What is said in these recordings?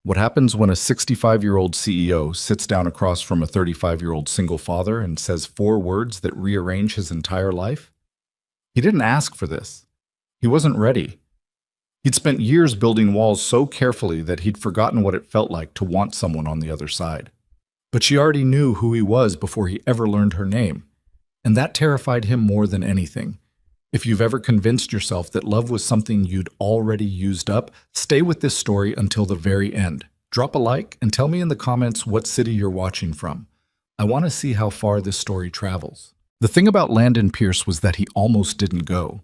What happens when a 65-year-old CEO sits down across from a 35-year-old single father and says four words that rearrange his entire life? He didn't ask for this. He wasn't ready. He'd spent years building walls so carefully that he'd forgotten what it felt like to want someone on the other side. But she already knew who he was before he ever learned her name, and that terrified him more than anything. If you've ever convinced yourself that love was something you'd already used up, stay with this story until the very end. Drop a like and tell me in the comments what city you're watching from. I want to see how far this story travels. The thing about Landon Pierce was that he almost didn't go.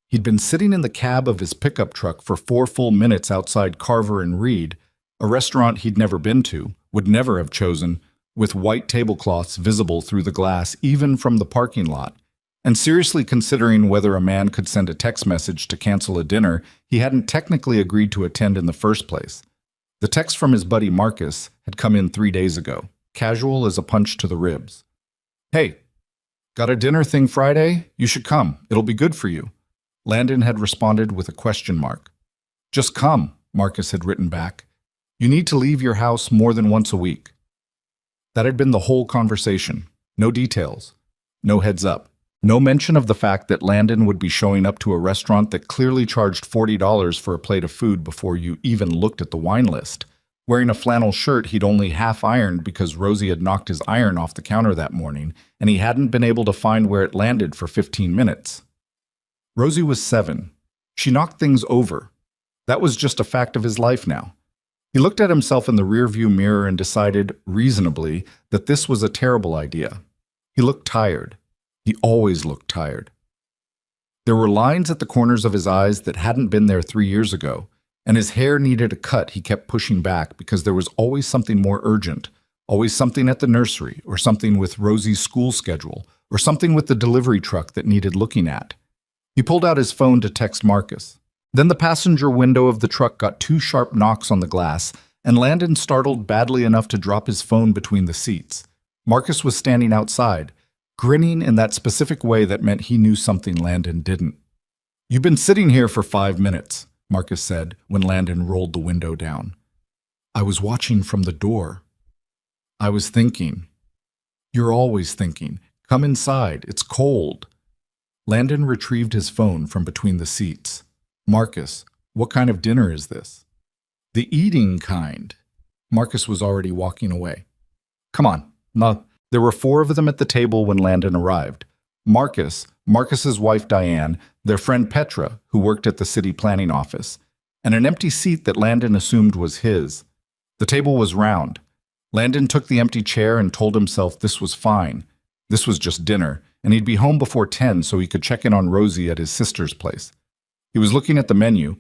He'd been sitting in the cab of his pickup truck for 4 full minutes outside Carver and Reed, a restaurant he'd never been to, would never have chosen, with white tablecloths visible through the glass even from the parking lot, and seriously considering whether a man could send a text message to cancel a dinner he hadn't technically agreed to attend in the first place. The text from his buddy Marcus had come in 3 days ago, casual as a punch to the ribs. "Hey, got a dinner thing Friday? You should come. It'll be good for you." Landon had responded with a question mark. "Just come," Marcus had written back. "You need to leave your house more than once a week." That had been the whole conversation. No details. No heads up. No mention of the fact that Landon would be showing up to a restaurant that clearly charged $40 for a plate of food before you even looked at the wine list, wearing a flannel shirt he'd only half-ironed because Rosie had knocked his iron off the counter that morning, and he hadn't been able to find where it landed for 15 minutes. Rosie was 7. She knocked things over. That was just a fact of his life now. He looked at himself in the rearview mirror and decided, reasonably, that this was a terrible idea. He looked tired. He always looked tired. There were lines at the corners of his eyes that hadn't been there 3 years ago, and his hair needed a cut he kept pushing back because there was always something more urgent, always something at the nursery, or something with Rosie's school schedule, or something with the delivery truck that needed looking at. He pulled out his phone to text Marcus. Then the passenger window of the truck got 2 sharp knocks on the glass, and Landon startled badly enough to drop his phone between the seats. Marcus was standing outside, grinning in that specific way that meant he knew something Landon didn't. "You've been sitting here for 5 minutes, Marcus said when Landon rolled the window down. "I was watching from the door. I was thinking." "You're always thinking. Come inside. It's cold." Landon retrieved his phone from between the seats. "Marcus, what kind of dinner is this?" "The eating kind." Marcus was already walking away. "Come on, no." There were 4 of them at the table when Landon arrived. Marcus, Marcus's wife Diane, their friend Petra, who worked at the city planning office, and an empty seat that Landon assumed was his. The table was round. Landon took the empty chair and told himself this was fine. This was just dinner, and he'd be home before 10 so he could check in on Rosie at his sister's place. He was looking at the menu,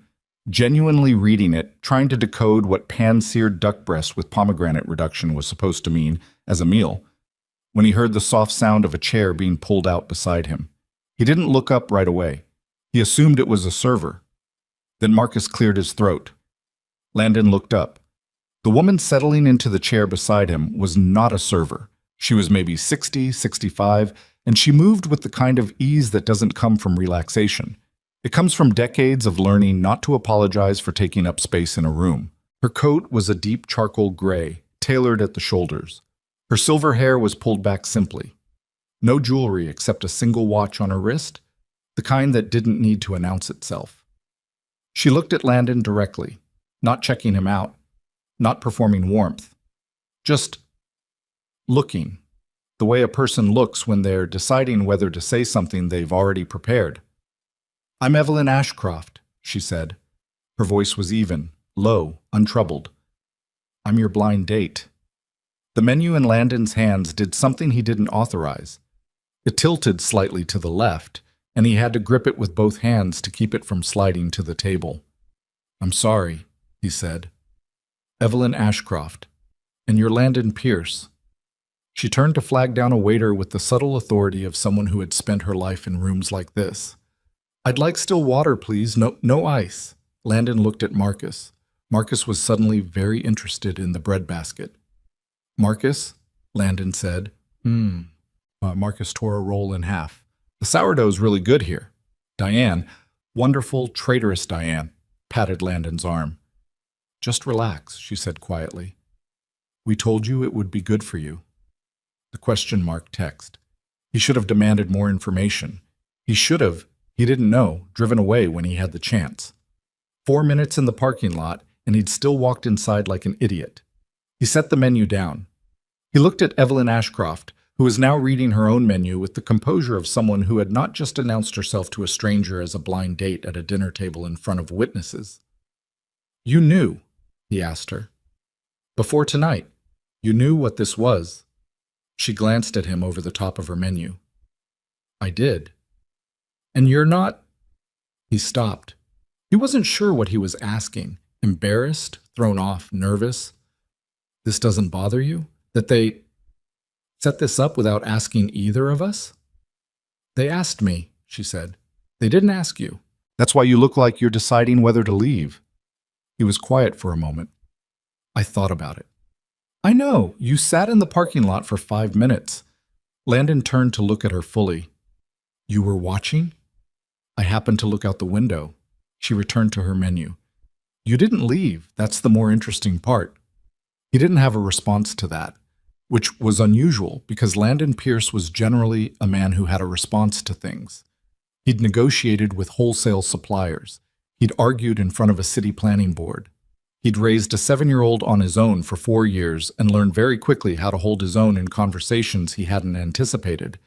genuinely reading it, trying to decode what pan-seared duck breast with pomegranate reduction was supposed to mean as a meal, when he heard the soft sound of a chair being pulled out beside him. He didn't look up right away. He assumed it was a server. Then Marcus cleared his throat. Landon looked up. The woman settling into the chair beside him was not a server. She was maybe 60, 65, and she moved with the kind of ease that doesn't come from relaxation. It comes from decades of learning not to apologize for taking up space in a room. Her coat was a deep charcoal gray, tailored at the shoulders. Her silver hair was pulled back simply. No jewelry except a single watch on her wrist, the kind that didn't need to announce itself. She looked at Landon directly, not checking him out, not performing warmth, just looking, the way a person looks when they're deciding whether to say something they've already prepared. "I'm Evelyn Ashcroft," she said. Her voice was even, low, untroubled. "I'm your blind date." The menu in Landon's hands did something he didn't authorize. It tilted slightly to the left, and he had to grip it with both hands to keep it from sliding to the table. "I'm sorry," he said. "Evelyn Ashcroft. And you're Landon Pierce." She turned to flag down a waiter with the subtle authority of someone who had spent her life in rooms like this. "I'd like still water, please. No ice." Landon looked at Marcus. Marcus was suddenly very interested in the breadbasket. "Marcus," Landon said. Marcus tore a roll in half. "The sourdough's really good here." Diane, wonderful, traitorous Diane, patted Landon's arm. Just relax, she said quietly. We told you it would be good for you. The question mark text. He should have demanded more information. He should have, he didn't know, driven away when he had the chance. 4 minutes in the parking lot, and he'd still walked inside like an idiot. He set the menu down. He looked at Evelyn Ashcroft, who was now reading her own menu with the composure of someone who had not just announced herself to a stranger as a blind date at a dinner table in front of witnesses. You knew, he asked her. Before tonight, you knew what this was. She glanced at him over the top of her menu. I did. And you're not... He stopped. He wasn't sure what he was asking. Embarrassed, thrown off, nervous. This doesn't bother you? That they set this up without asking either of us? They asked me, she said. They didn't ask you. That's why you look like you're deciding whether to leave. He was quiet for a moment. I thought about it. I know, you sat in the parking lot for 5 minutes. Landon turned to look at her fully. You were watching? I happened to look out the window. She returned to her menu. You didn't leave. That's the more interesting part. He didn't have a response to that, which was unusual because Landon Pierce was generally a man who had a response to things. He'd negotiated with wholesale suppliers. He'd argued in front of a city planning board. He'd raised a 7-year-old on his own for 4 years and learned very quickly how to hold his own in conversations he hadn't anticipated.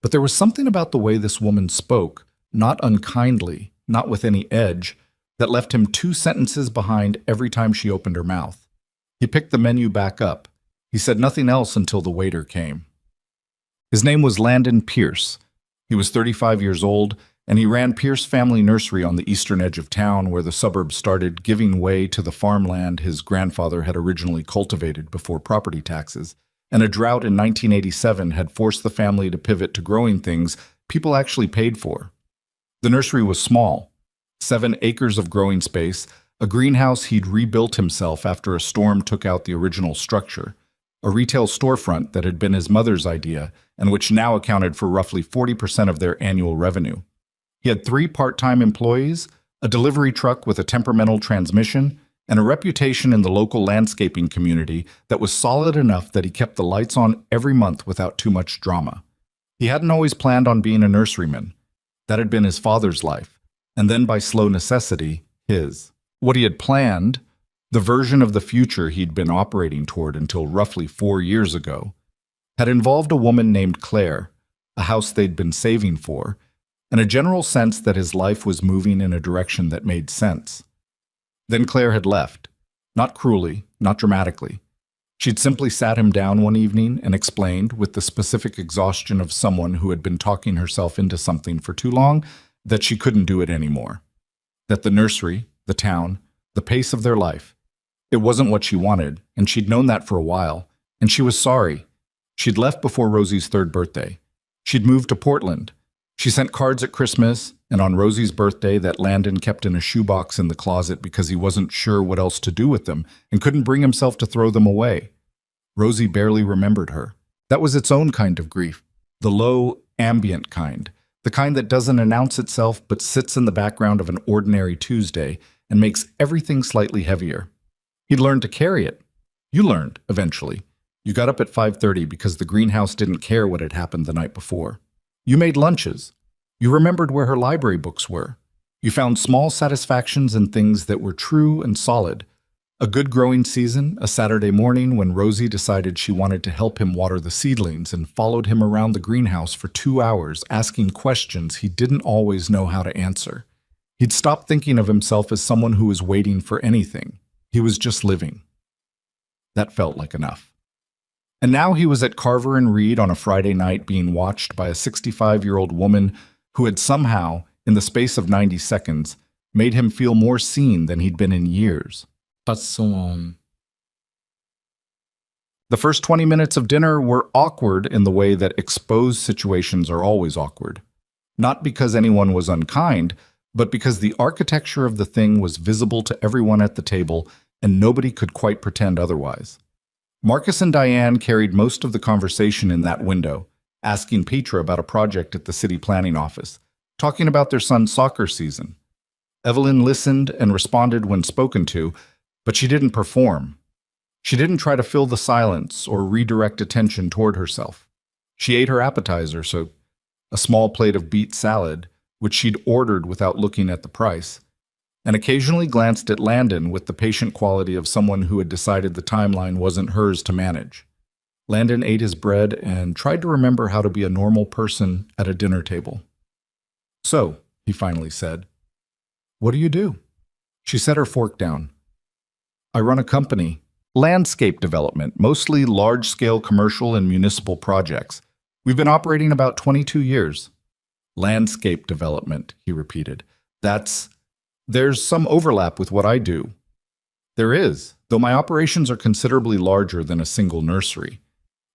But there was something about the way this woman spoke, not unkindly, not with any edge, that left him 2 sentences behind every time she opened her mouth. He picked the menu back up. He said nothing else until the waiter came. His name was Landon Pierce. He was 35 years old, and he ran Pierce Family Nursery on the eastern edge of town where the suburbs started giving way to the farmland his grandfather had originally cultivated before property taxes, and a drought in 1987 had forced the family to pivot to growing things people actually paid for. The nursery was small, 7 acres of growing space, a greenhouse he'd rebuilt himself after a storm took out the original structure, a retail storefront that had been his mother's idea and which now accounted for roughly 40% of their annual revenue. He had 3 part-time employees, a delivery truck with a temperamental transmission, and a reputation in the local landscaping community that was solid enough that he kept the lights on every month without too much drama. He hadn't always planned on being a nurseryman. That had been his father's life, and then by slow necessity, his. What he had planned, the version of the future he'd been operating toward until roughly 4 years ago, had involved a woman named Claire, a house they'd been saving for, and a general sense that his life was moving in a direction that made sense. Then Claire had left, not cruelly, not dramatically. She'd simply sat him down one evening and explained, with the specific exhaustion of someone who had been talking herself into something for too long, that she couldn't do it anymore. That the nursery, the town, the pace of their life, it wasn't what she wanted, and she'd known that for a while, and she was sorry. She'd left before Rosie's 3rd birthday. She'd moved to Portland. She sent cards at Christmas and on Rosie's birthday that Landon kept in a shoebox in the closet because he wasn't sure what else to do with them and couldn't bring himself to throw them away. Rosie barely remembered her. That was its own kind of grief, the low, ambient kind, the kind that doesn't announce itself but sits in the background of an ordinary Tuesday and makes everything slightly heavier. He'd learned to carry it. You learned, eventually. You got up at 5:30 because the greenhouse didn't care what had happened the night before. You made lunches. You remembered where her library books were. You found small satisfactions in things that were true and solid. A good growing season, a Saturday morning when Rosie decided she wanted to help him water the seedlings and followed him around the greenhouse for 2 hours, asking questions he didn't always know how to answer. He'd stopped thinking of himself as someone who was waiting for anything. He was just living. That felt like enough. And now he was at Carver and Reed on a Friday night being watched by a 65-year-old woman who had somehow, in the space of 90 seconds, made him feel more seen than he'd been in years. The first 20 minutes of dinner were awkward in the way that exposed situations are always awkward. Not because anyone was unkind, but because the architecture of the thing was visible to everyone at the table and nobody could quite pretend otherwise. Marcus and Diane carried most of the conversation in that window, asking Petra about a project at the city planning office, talking about their son's soccer season. Evelyn listened and responded when spoken to, But she didn't perform. She didn't try to fill the silence or redirect attention toward herself. She ate her appetizer, so a small plate of beet salad, which she'd ordered without looking at the price, and occasionally glanced at Landon with the patient quality of someone who had decided the timeline wasn't hers to manage. Landon ate his bread and tried to remember how to be a normal person at a dinner table. "So," he finally said, "what do you do?" She set her fork down. "I run a company. Landscape development, mostly large-scale commercial and municipal projects. We've been operating about 22 years. Landscape development, he repeated. There's some overlap with what I do. There is, though my operations are considerably larger than a single nursery.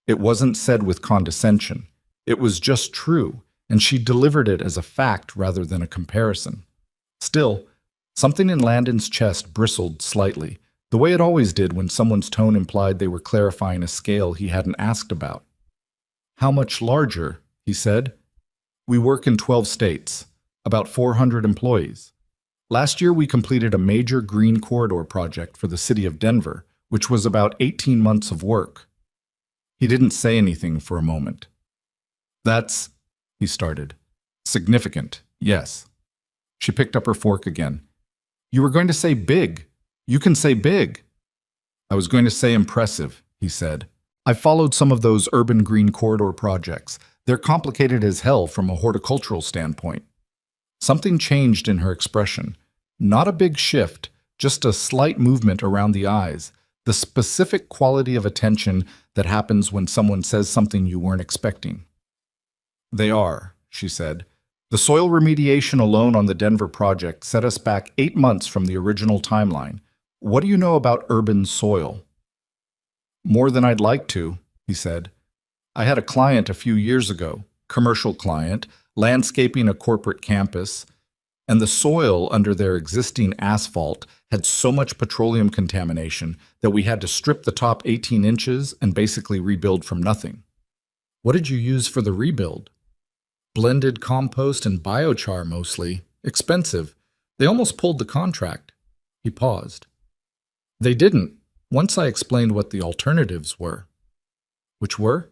It wasn't said with condescension. It was just true, and she delivered it as a fact rather than a comparison. Still, something in Landon's chest bristled slightly, the way it always did when someone's tone implied they were clarifying a scale he hadn't asked about. "How much larger?" he said. "We work in 12 states, about 400 employees. Last year we completed a major green corridor project for the city of Denver, which was about 18 months of work." He didn't say anything for a moment. "That's," he started. "Significant, yes." She picked up her fork again. "You were going to say big. You can say big." "I was going to say impressive," he said. "I followed some of those urban green corridor projects. They're complicated as hell from a horticultural standpoint." Something changed in her expression. Not a big shift, just a slight movement around the eyes, the specific quality of attention that happens when someone says something you weren't expecting. "They are," she said. "The soil remediation alone on the Denver project set us back 8 months from the original timeline. What do you know about urban soil?" "More than I'd like to," he said. "I had a client a few years ago, commercial client, landscaping a corporate campus, and the soil under their existing asphalt had so much petroleum contamination that we had to strip the top 18 inches and basically rebuild from nothing." "What did you use for the rebuild?" "Blended compost and biochar mostly. Expensive. They almost pulled the contract." He paused. "They didn't, once I explained what the alternatives were." "Which were?"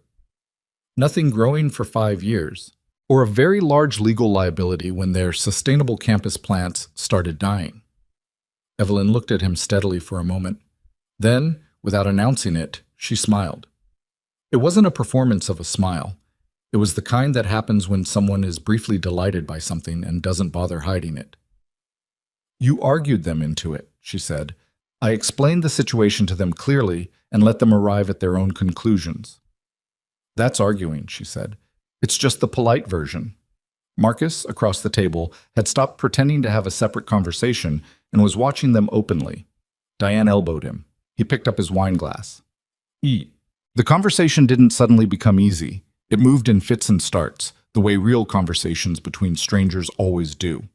"Nothing growing for 5 years, or a very large legal liability when their sustainable campus plants started dying." Evelyn looked at him steadily for a moment. Then, without announcing it, she smiled. It wasn't a performance of a smile. It was the kind that happens when someone is briefly delighted by something and doesn't bother hiding it. "You argued them into it," she said. "I explained the situation to them clearly and let them arrive at their own conclusions." "That's arguing," she said. "It's just the polite version." Marcus, across the table, had stopped pretending to have a separate conversation and was watching them openly. Diane elbowed him. He picked up his wine glass. "Eat." The conversation didn't suddenly become easy. It moved in fits and starts, the way real conversations between strangers always do.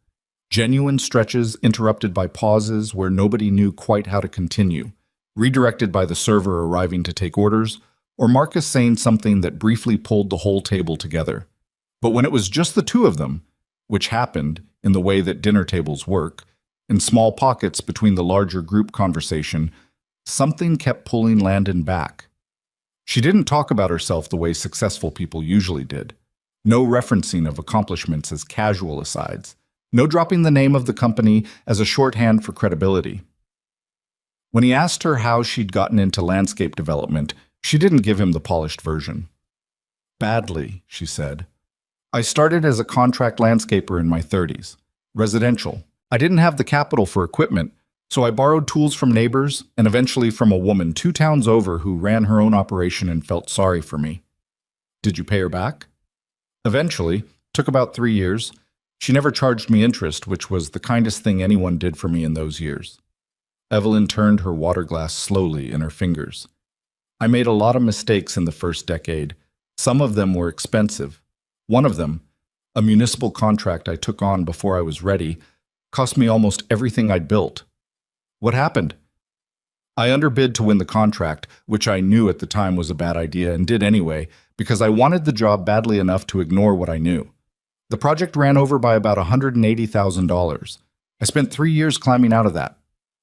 Genuine stretches interrupted by pauses where nobody knew quite how to continue, redirected by the server arriving to take orders, or Marcus saying something that briefly pulled the whole table together. But when it was just the two of them, which happened, in the way that dinner tables work, in small pockets between the larger group conversation, something kept pulling Landon back. She didn't talk about herself the way successful people usually did. No referencing of accomplishments as casual asides. No dropping the name of the company as a shorthand for credibility. When he asked her how she'd gotten into landscape development, she didn't give him the polished version. "Badly," she said. "I started as a contract landscaper in my 30s. Residential. I didn't have the capital for equipment, so I borrowed tools from neighbors and eventually from a woman 2 towns over who ran her own operation and felt sorry for me." "Did you pay her back?" "Eventually. Took about 3 years. She never charged me interest, which was the kindest thing anyone did for me in those years." Evelyn turned her water glass slowly in her fingers. "I made a lot of mistakes in the first decade. Some of them were expensive. One of them, a municipal contract I took on before I was ready, cost me almost everything I'd built." "What happened?" "I underbid to win the contract, which I knew at the time was a bad idea and did anyway, because I wanted the job badly enough to ignore what I knew. The project ran over by about $180,000. I spent 3 years climbing out of that."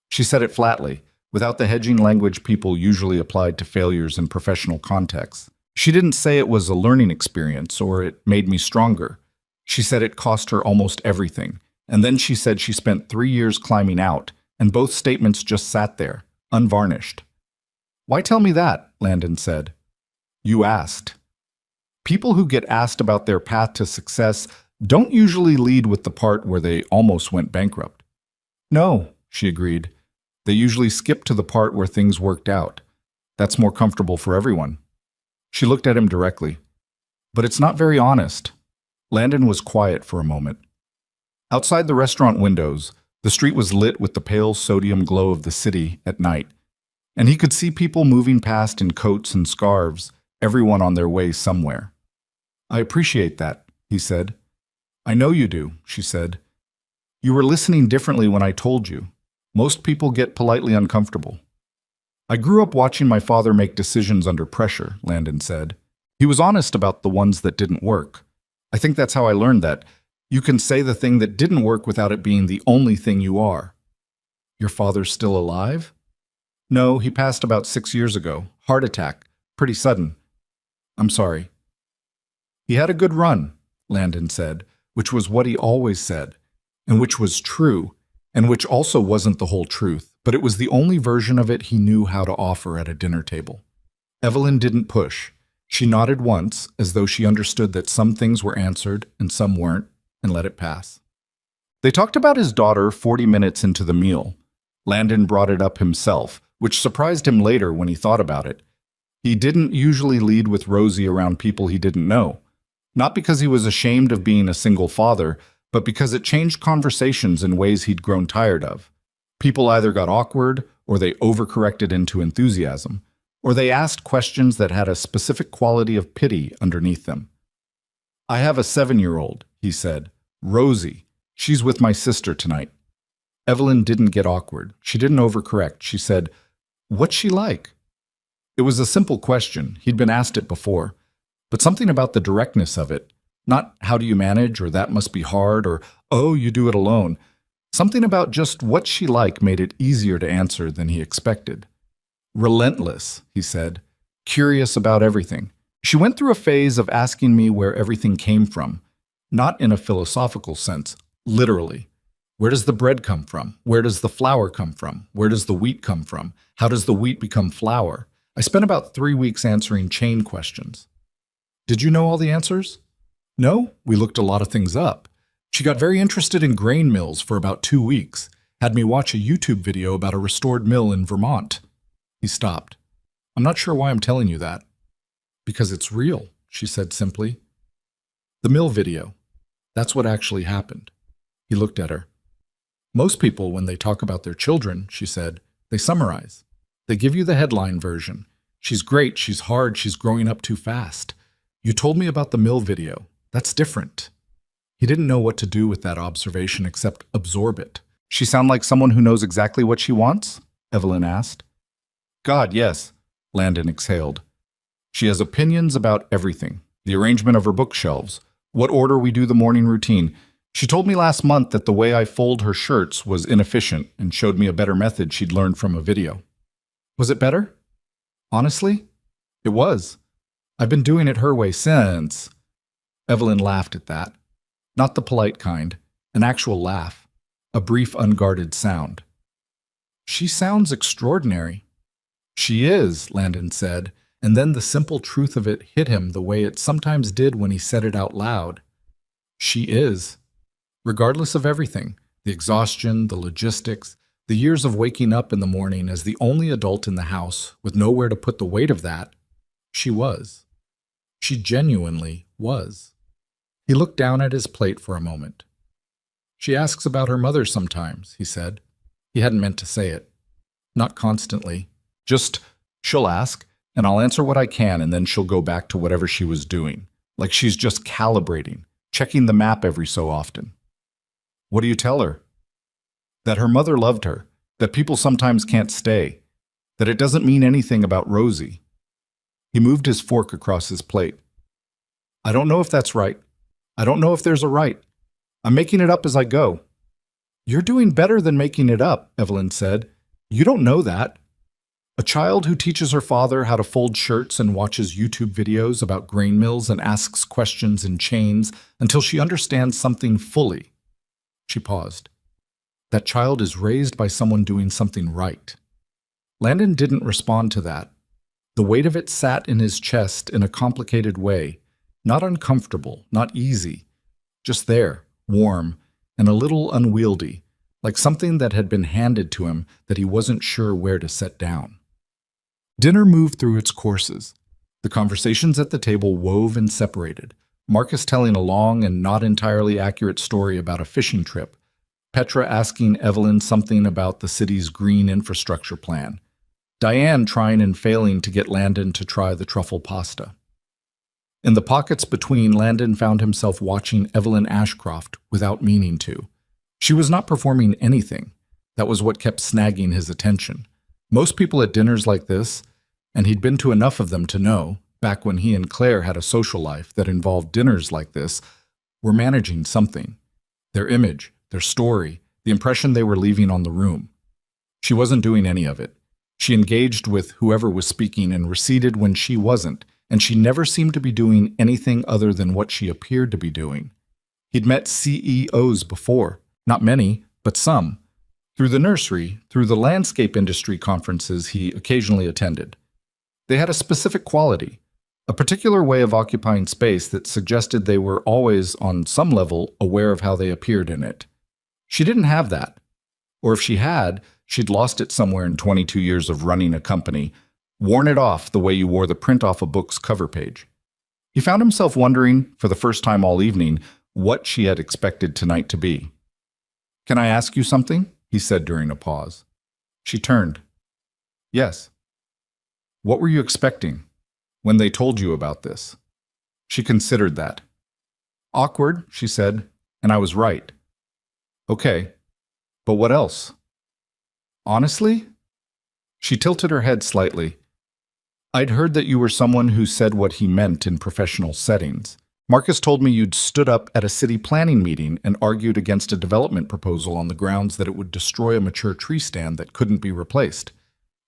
She said it flatly, without the hedging language people usually applied to failures in professional contexts. She didn't say it was a learning experience or it made me stronger. She said it cost her almost everything. And then she said she spent 3 years climbing out, and both statements just sat there, unvarnished. "Why tell me that?" Landon said. "You asked." People who get asked about their path to success don't usually lead with the part where they almost went bankrupt. "No," she agreed. "They usually skip to the part where things worked out. That's more comfortable for everyone." She looked at him directly. "But it's not very honest." Landon was quiet for a moment. Outside the restaurant windows, the street was lit with the pale sodium glow of the city at night, and he could see people moving past in coats and scarves, everyone on their way somewhere. "I appreciate that," he said. "I know you do," she said. "You were listening differently when I told you. Most people get politely uncomfortable." "I grew up watching my father make decisions under pressure," Landon said. "He was honest about the ones that didn't work. I think that's how I learned that. You can say the thing that didn't work without it being the only thing you are." "Your father's still alive?" "No, he passed about 6 years ago. Heart attack. Pretty sudden." "I'm sorry." "He had a good run," Landon said, which was what he always said, and which was true, and which also wasn't the whole truth, but it was the only version of it he knew how to offer at a dinner table. Evelyn didn't push. She nodded once, as though she understood that some things were answered and some weren't, and let it pass. They talked about his daughter 40 minutes into the meal. Landon brought it up himself, which surprised him later when he thought about it. He didn't usually lead with Rosie around people he didn't know. Not because he was ashamed of being a single father, but because it changed conversations in ways he'd grown tired of. People either got awkward, or they overcorrected into enthusiasm, or they asked questions that had a specific quality of pity underneath them. "I have a 7-year-old, he said. "Rosie. She's with my sister tonight." Evelyn didn't get awkward. She didn't overcorrect. She said, "What's she like?" It was a simple question. He'd been asked it before. But something about the directness of it, not "how do you manage?" or "that must be hard," or "oh, you do it alone." Something about just "what's she like?" made it easier to answer than he expected. "Relentless," he said. "Curious about everything. She went through a phase of asking me where everything came from. Not in a philosophical sense, literally. Where does the bread come from? Where does the flour come from? Where does the wheat come from? How does the wheat become flour?" I spent about 3 weeks answering chain questions. "Did you know all the answers?" "No, we looked a lot of things up." She got very interested in grain mills for about 2 weeks, had me watch a YouTube video about a restored mill in Vermont. He stopped. "I'm not sure why I'm telling you that." "Because it's real," she said simply. "The mill video. That's what actually happened." He looked at her. "Most people, when they talk about their children," she said, "they summarize. They give you the headline version. She's great, she's hard, she's growing up too fast. You told me about the mill video. That's different." He didn't know what to do with that observation except absorb it. "She sound like someone who knows exactly what she wants?" Evelyn asked. "God, yes," Landon exhaled. "She has opinions about everything. The arrangement of her bookshelves, what order we do the morning routine. She told me last month that the way I fold her shirts was inefficient and showed me a better method she'd learned from a video." "Was it better?" "Honestly, it was. I've been doing it her way since." Evelyn laughed at that. Not the polite kind, an actual laugh, a brief unguarded sound. "She sounds extraordinary." "She is," Landon said, and then the simple truth of it hit him the way it sometimes did when he said it out loud. "She is. Regardless of everything, the exhaustion, the logistics, the years of waking up in the morning as the only adult in the house with nowhere to put the weight of that, she was. She genuinely was." He looked down at his plate for a moment. "She asks about her mother sometimes," he said. He hadn't meant to say it. "Not constantly. Just, she'll ask, and I'll answer what I can, and then she'll go back to whatever she was doing. Like she's just calibrating, checking the map every so often." "What do you tell her?" "That her mother loved her, that people sometimes can't stay, that it doesn't mean anything about Rosie." He moved his fork across his plate. "I don't know if that's right. I don't know if there's a right. I'm making it up as I go." "You're doing better than making it up," Evelyn said. "You don't know that. A child who teaches her father how to fold shirts and watches YouTube videos about grain mills and asks questions in chains until she understands something fully. She paused. That child is raised by someone doing something right. Landon didn't respond to that. The weight of it sat in his chest in a complicated way, not uncomfortable, not easy, just there, warm, and a little unwieldy, like something that had been handed to him that he wasn't sure where to set down. Dinner moved through its courses. The conversations at the table wove and separated, Marcus telling a long and not entirely accurate story about a fishing trip, Petra asking Evelyn something about the city's green infrastructure plan, Diane trying and failing to get Landon to try the truffle pasta. In the pockets between, Landon found himself watching Evelyn Ashcroft without meaning to. She was not performing anything. That was what kept snagging his attention. Most people at dinners like this, and he'd been to enough of them to know, back when he and Claire had a social life that involved dinners like this, were managing something. Their image, their story, the impression they were leaving on the room. She wasn't doing any of it. She engaged with whoever was speaking and receded when she wasn't, and she never seemed to be doing anything other than what she appeared to be doing. He'd met CEOs before, not many, but some, through the nursery, through the landscape industry conferences he occasionally attended. They had a specific quality, a particular way of occupying space that suggested they were always, on some level, aware of how they appeared in it. She didn't have that. Or if she had, she'd lost it somewhere in 22 years of running a company, worn it off the way you wore the print off a book's cover page. He found himself wondering, for the first time all evening, what she had expected tonight to be. "Can I ask you something?" he said during a pause. She turned. "Yes." "What were you expecting when they told you about this?" She considered that. "Awkward," she said, "and I was right." "Okay, but what else?" "Honestly?" She tilted her head slightly. "I'd heard that you were someone who said what he meant in professional settings. Marcus told me you'd stood up at a city planning meeting and argued against a development proposal on the grounds that it would destroy a mature tree stand that couldn't be replaced.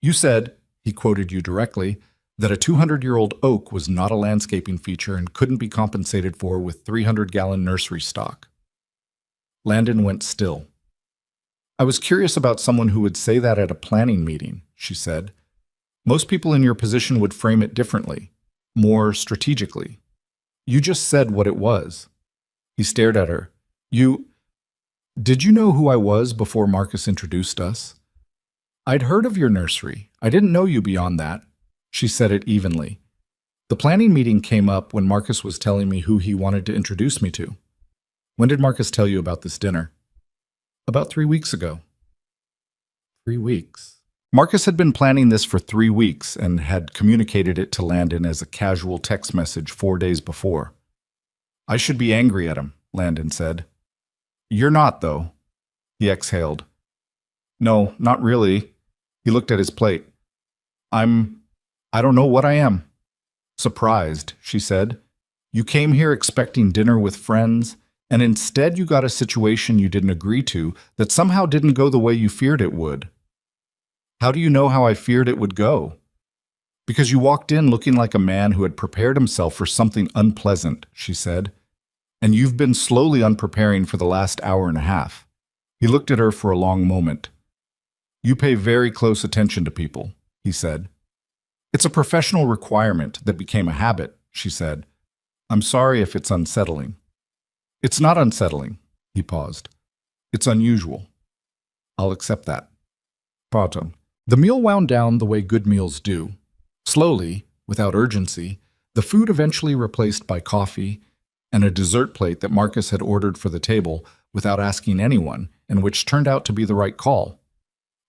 You said, he quoted you directly, that a 200-year-old oak was not a landscaping feature and couldn't be compensated for with 300-gallon nursery stock." Landon went still. "I was curious about someone who would say that at a planning meeting," she said. "Most people in your position would frame it differently, more strategically. You just said what it was." He stared at her. Did you know who I was before Marcus introduced us?" "I'd heard of your nursery. I didn't know you beyond that." She said it evenly. "The planning meeting came up when Marcus was telling me who he wanted to introduce me to." "When did Marcus tell you about this dinner?" "About 3 weeks ago." 3 weeks. Marcus had been planning this for 3 weeks and had communicated it to Landon as a casual text message 4 days before. "I should be angry at him," Landon said. "You're not, though." He exhaled. "No, not really." He looked at his plate. I don't know what I am." "Surprised," she said. "You came here expecting dinner with friends, and instead you got a situation you didn't agree to that somehow didn't go the way you feared it would." "How do you know how I feared it would go?" "Because you walked in looking like a man who had prepared himself for something unpleasant," she said. "And you've been slowly unpreparing for the last hour and a half." He looked at her for a long moment. "You pay very close attention to people," he said. "It's a professional requirement that became a habit," she said. "I'm sorry if it's unsettling." "It's not unsettling," he paused. "It's unusual." "I'll accept that." Bottom. The meal wound down the way good meals do. Slowly, without urgency, the food eventually replaced by coffee and a dessert plate that Marcus had ordered for the table without asking anyone, and which turned out to be the right call.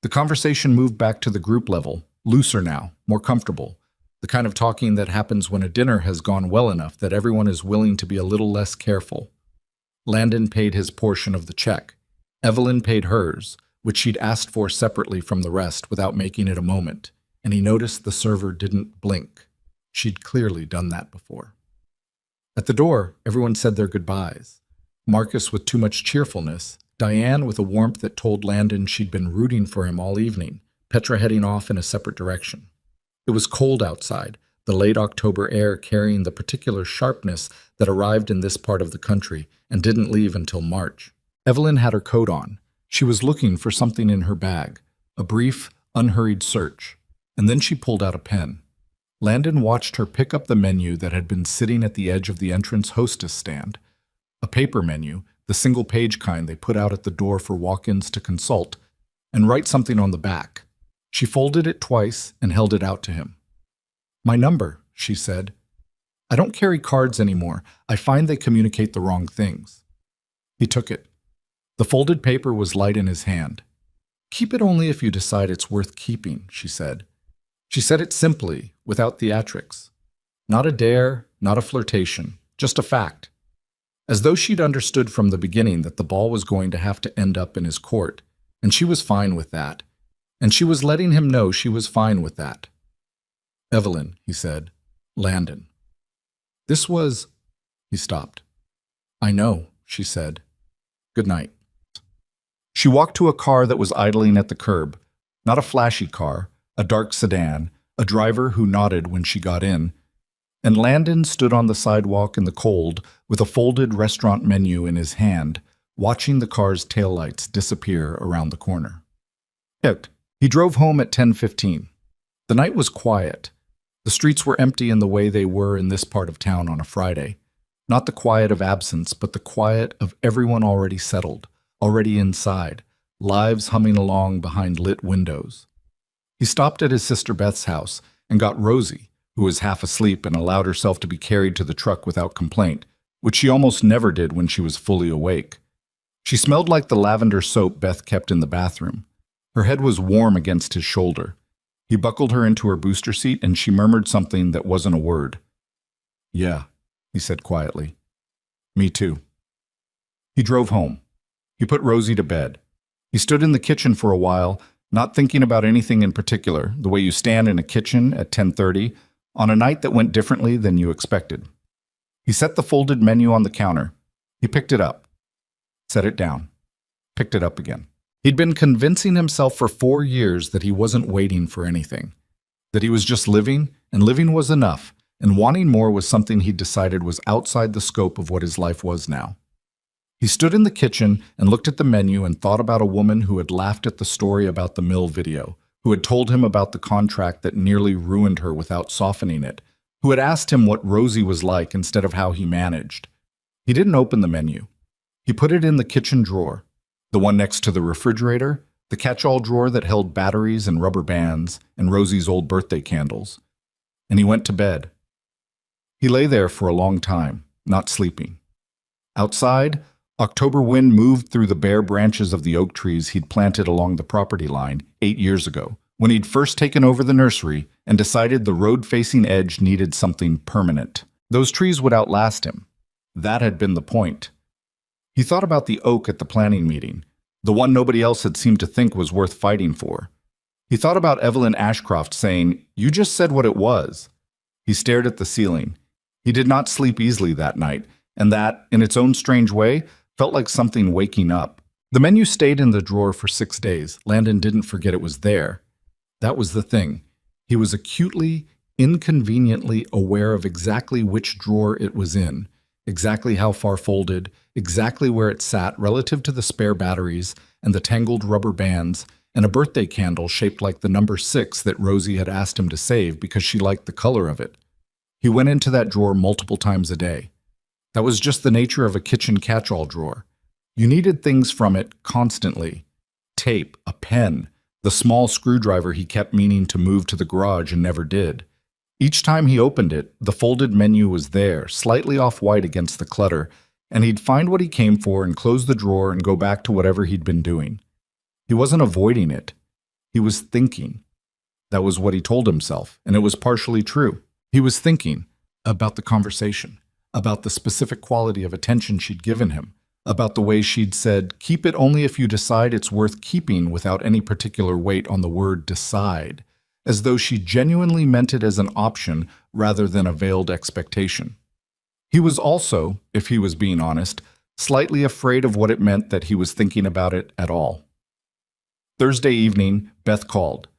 The conversation moved back to the group level, looser now, more comfortable, the kind of talking that happens when a dinner has gone well enough that everyone is willing to be a little less careful. Landon paid his portion of the check. Evelyn paid hers, which she'd asked for separately from the rest without making it a moment, and he noticed the server didn't blink. She'd clearly done that before. At the door, everyone said their goodbyes. Marcus with too much cheerfulness, Diane with a warmth that told Landon she'd been rooting for him all evening, Petra heading off in a separate direction. It was cold outside, the late October air carrying the particular sharpness that arrived in this part of the country and didn't leave until March. Evelyn had her coat on. She was looking for something in her bag, a brief, unhurried search, and then she pulled out a pen. Landon watched her pick up the menu that had been sitting at the edge of the entrance hostess stand. A paper menu, the single-page kind they put out at the door for walk-ins to consult, and write something on the back. She folded it twice and held it out to him. "My number," she said. "I don't carry cards anymore. I find they communicate the wrong things." He took it. The folded paper was light in his hand. "Keep it only if you decide it's worth keeping," she said. She said it simply, without theatrics. Not a dare, not a flirtation, just a fact. As though she'd understood from the beginning that the ball was going to have to end up in his court, and she was fine with that. And she was letting him know she was fine with that. "Evelyn," he said. "Landon." This was... He stopped. "I know," she said. "Good night." She walked to a car that was idling at the curb. Not a flashy car, a dark sedan, a driver who nodded when she got in. And Landon stood on the sidewalk in the cold with a folded restaurant menu in his hand, watching the car's taillights disappear around the corner. He drove home at 10:15. The night was quiet. The streets were empty in the way they were in this part of town on a Friday. Not the quiet of absence, but the quiet of everyone already settled, already inside, lives humming along behind lit windows. He stopped at his sister Beth's house and got Rosie, who was half asleep and allowed herself to be carried to the truck without complaint, which she almost never did when she was fully awake. She smelled like the lavender soap Beth kept in the bathroom. Her head was warm against his shoulder. He buckled her into her booster seat and she murmured something that wasn't a word. "Yeah," he said quietly. "Me too." He drove home. He put Rosie to bed. He stood in the kitchen for a while, not thinking about anything in particular, the way you stand in a kitchen at 10:30 on a night that went differently than you expected. He set the folded menu on the counter. He picked it up, set it down, picked it up again. He'd been convincing himself for 4 years that he wasn't waiting for anything, that he was just living, and living was enough, and wanting more was something he'd decided was outside the scope of what his life was now. He stood in the kitchen and looked at the menu and thought about a woman who had laughed at the story about the mill video, who had told him about the contract that nearly ruined her without softening it, who had asked him what Rosie was like instead of how he managed. He didn't open the menu. He put it in the kitchen drawer, the one next to the refrigerator, the catch-all drawer that held batteries and rubber bands and Rosie's old birthday candles. And he went to bed. He lay there for a long time, not sleeping. Outside, October wind moved through the bare branches of the oak trees he'd planted along the property line 8 years ago, when he'd first taken over the nursery and decided the road-facing edge needed something permanent. Those trees would outlast him. That had been the point. He thought about the oak at the planning meeting, the one nobody else had seemed to think was worth fighting for. He thought about Evelyn Ashcroft saying, "You just said what it was." He stared at the ceiling. He did not sleep easily that night, and that, in its own strange way, felt like something waking up. The menu stayed in the drawer for 6 days. Landon didn't forget it was there. That was the thing. He was acutely, inconveniently aware of exactly which drawer it was in, exactly how far folded, exactly where it sat relative to the spare batteries and the tangled rubber bands and a birthday candle shaped like the number 6 that Rosie had asked him to save because she liked the color of it. He went into that drawer multiple times a day. That was just the nature of a kitchen catch-all drawer. You needed things from it constantly. Tape, a pen, the small screwdriver he kept meaning to move to the garage and never did. Each time he opened it, the folded menu was there, slightly off-white against the clutter, and he'd find what he came for and close the drawer and go back to whatever he'd been doing. He wasn't avoiding it. He was thinking. That was what he told himself, and it was partially true. He was thinking about the conversation, about the specific quality of attention she'd given him, about the way she'd said, "Keep it only if you decide it's worth keeping," without any particular weight on the word decide, as though she genuinely meant it as an option rather than a veiled expectation. He was also, if he was being honest, slightly afraid of what it meant that he was thinking about it at all. Thursday evening, Beth called.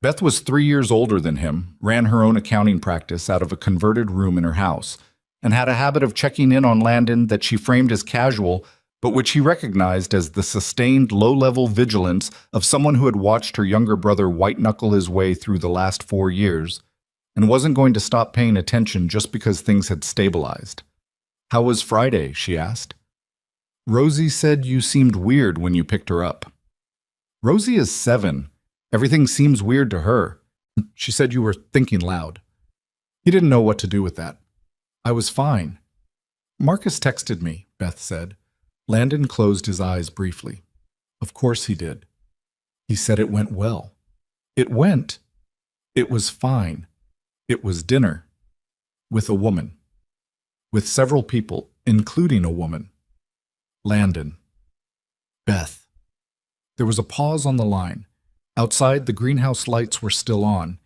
Beth was 3 years older than him, ran her own accounting practice out of a converted room in her house, and had a habit of checking in on Landon that she framed as casual, but which he recognized as the sustained low-level vigilance of someone who had watched her younger brother white-knuckle his way through the last 4 years, and wasn't going to stop paying attention just because things had stabilized. "How was Friday?" she asked. "Rosie said you seemed weird when you picked her up." "Rosie is 7. Everything seems weird to her. She said you were thinking loud." He didn't know what to do with that. "I was fine." "Marcus texted me," Beth said. Landon closed his eyes briefly. Of course he did. He said it went well. It went. It was fine. It was dinner. With a woman. With several people, including a woman. Landon. Beth. There was a pause on the line. Outside, the greenhouse lights were still on.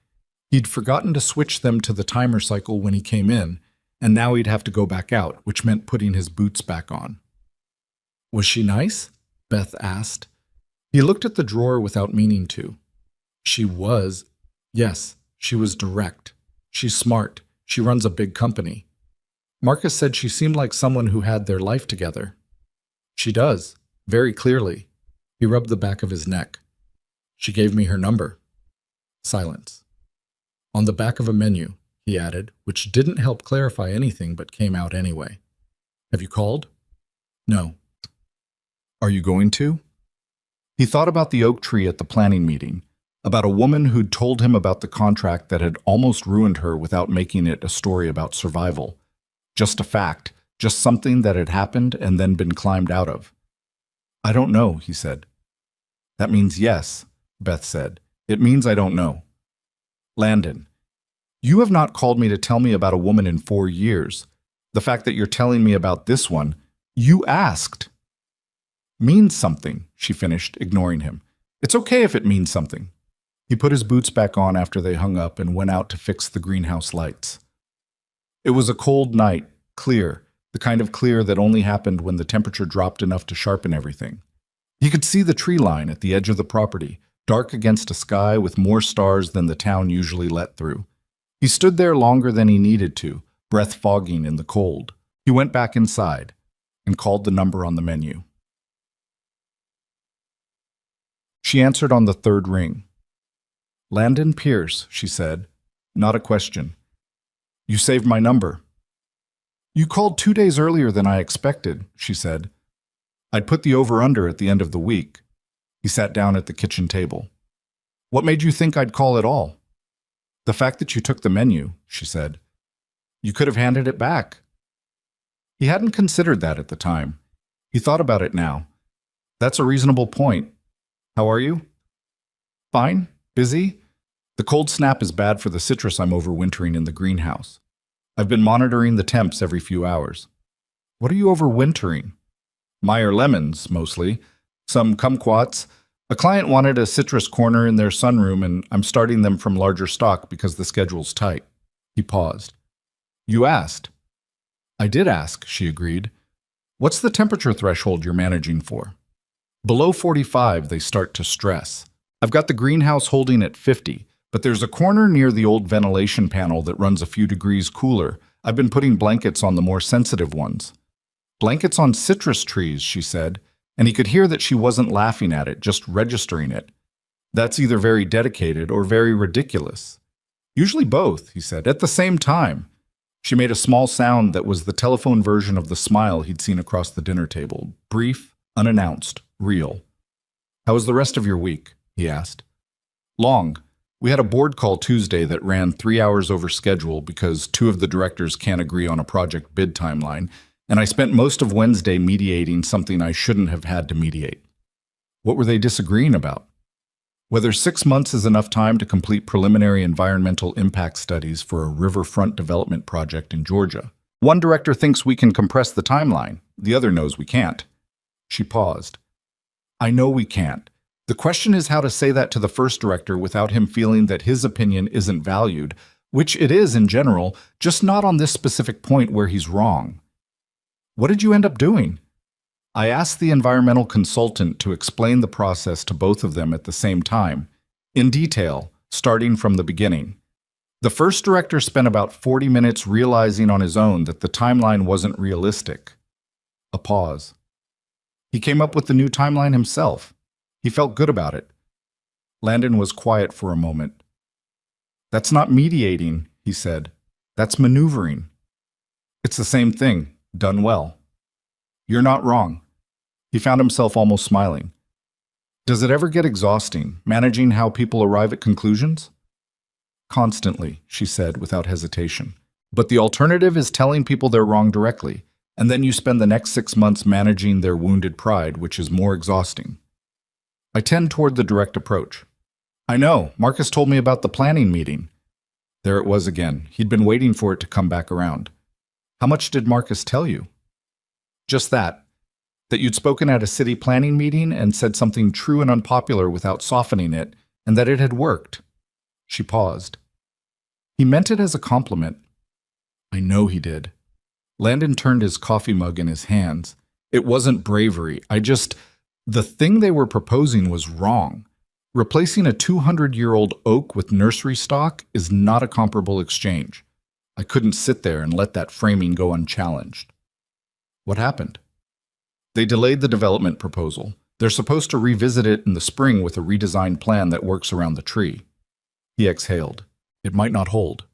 He'd forgotten to switch them to the timer cycle when he came in, and now he'd have to go back out, which meant putting his boots back on. "Was she nice?" Beth asked. He looked at the drawer without meaning to. She was. Yes, she was direct. She's smart. She runs a big company. Marcus said she seemed like someone who had their life together. "She does, very clearly." He rubbed the back of his neck. "She gave me her number." Silence. "On the back of a menu," he added, which didn't help clarify anything but came out anyway. "Have you called?" "No." "Are you going to?" He thought about the oak tree at the planning meeting, about a woman who'd told him about the contract that had almost ruined her without making it a story about survival. Just a fact, just something that had happened and then been climbed out of. "I don't know," he said. "That means yes," Beth said. "It means I don't know." "Landon, you have not called me to tell me about a woman in 4 years. The fact that you're telling me about this one, you asked." "Means something," she finished, ignoring him. "It's okay if it means something." He put his boots back on after they hung up and went out to fix the greenhouse lights. It was a cold night, clear, the kind of clear that only happened when the temperature dropped enough to sharpen everything. He could see the tree line at the edge of the property, dark against a sky with more stars than the town usually let through. He stood there longer than he needed to, breath fogging in the cold. He went back inside and called the number on the menu. She answered on the 3rd ring. "Landon Pierce," she said, not a question. "You saved my number." "You called 2 days earlier than I expected," she said. "I'd put the over-under at the end of the week." He sat down at the kitchen table. "What made you think I'd call at all?" "The fact that you took the menu," she said. "You could have handed it back." He hadn't considered that at the time. He thought about it now. "That's a reasonable point. How are you?" "Fine. Busy. The cold snap is bad for the citrus I'm overwintering in the greenhouse. I've been monitoring the temps every few hours." "What are you overwintering?" "Meyer lemons, mostly. Some kumquats. A client wanted a citrus corner in their sunroom, and I'm starting them from larger stock because the schedule's tight." He paused. "You asked." "I did ask," she agreed. "What's the temperature threshold you're managing for?" "Below 45, they start to stress. I've got the greenhouse holding at 50, but there's a corner near the old ventilation panel that runs a few degrees cooler. I've been putting blankets on the more sensitive ones." "Blankets on citrus trees," she said, and he could hear that she wasn't laughing at it, just registering it. "That's either very dedicated or very ridiculous." "Usually both," he said, "at the same time." She made a small sound that was the telephone version of the smile he'd seen across the dinner table, brief, unannounced, real. "How was the rest of your week?" he asked. "Long. We had a board call Tuesday that ran 3 hours over schedule because 2 of the directors can't agree on a project bid timeline, and I spent most of Wednesday mediating something I shouldn't have had to mediate." "What were they disagreeing about?" "Whether 6 months is enough time to complete preliminary environmental impact studies for a riverfront development project in Georgia. One director thinks we can compress the timeline. The other knows we can't." She paused. "I know we can't. The question is how to say that to the first director without him feeling that his opinion isn't valued, which it is in general, just not on this specific point where he's wrong." "What did you end up doing?" "I asked the environmental consultant to explain the process to both of them at the same time, in detail, starting from the beginning. The first director spent about 40 minutes realizing on his own that the timeline wasn't realistic. A pause. He came up with the new timeline himself. He felt good about it. Landon was quiet for a moment. "That's not mediating," he said. "That's maneuvering. It's the same thing, done well." "You're not wrong." He found himself almost smiling. "Does it ever get exhausting, managing how people arrive at conclusions?" "Constantly," she said without hesitation. "But the alternative is telling people they're wrong directly, and then you spend the next 6 months managing their wounded pride, which is more exhausting." I tend toward the direct approach. "I know, Marcus told me about the planning meeting." There it was again. He'd been waiting for it to come back around. "How much did Marcus tell you?" "Just that you'd spoken at a city planning meeting and said something true and unpopular without softening it, and that it had worked." She paused. "He meant it as a compliment." "I know he did." Landon turned his coffee mug in his hands. "It wasn't bravery. The thing they were proposing was wrong. Replacing a 200-year-old oak with nursery stock is not a comparable exchange. I couldn't sit there and let that framing go unchallenged." "What happened?" "They delayed the development proposal. They're supposed to revisit it in the spring with a redesigned plan that works around the tree." He exhaled. "It might not hold.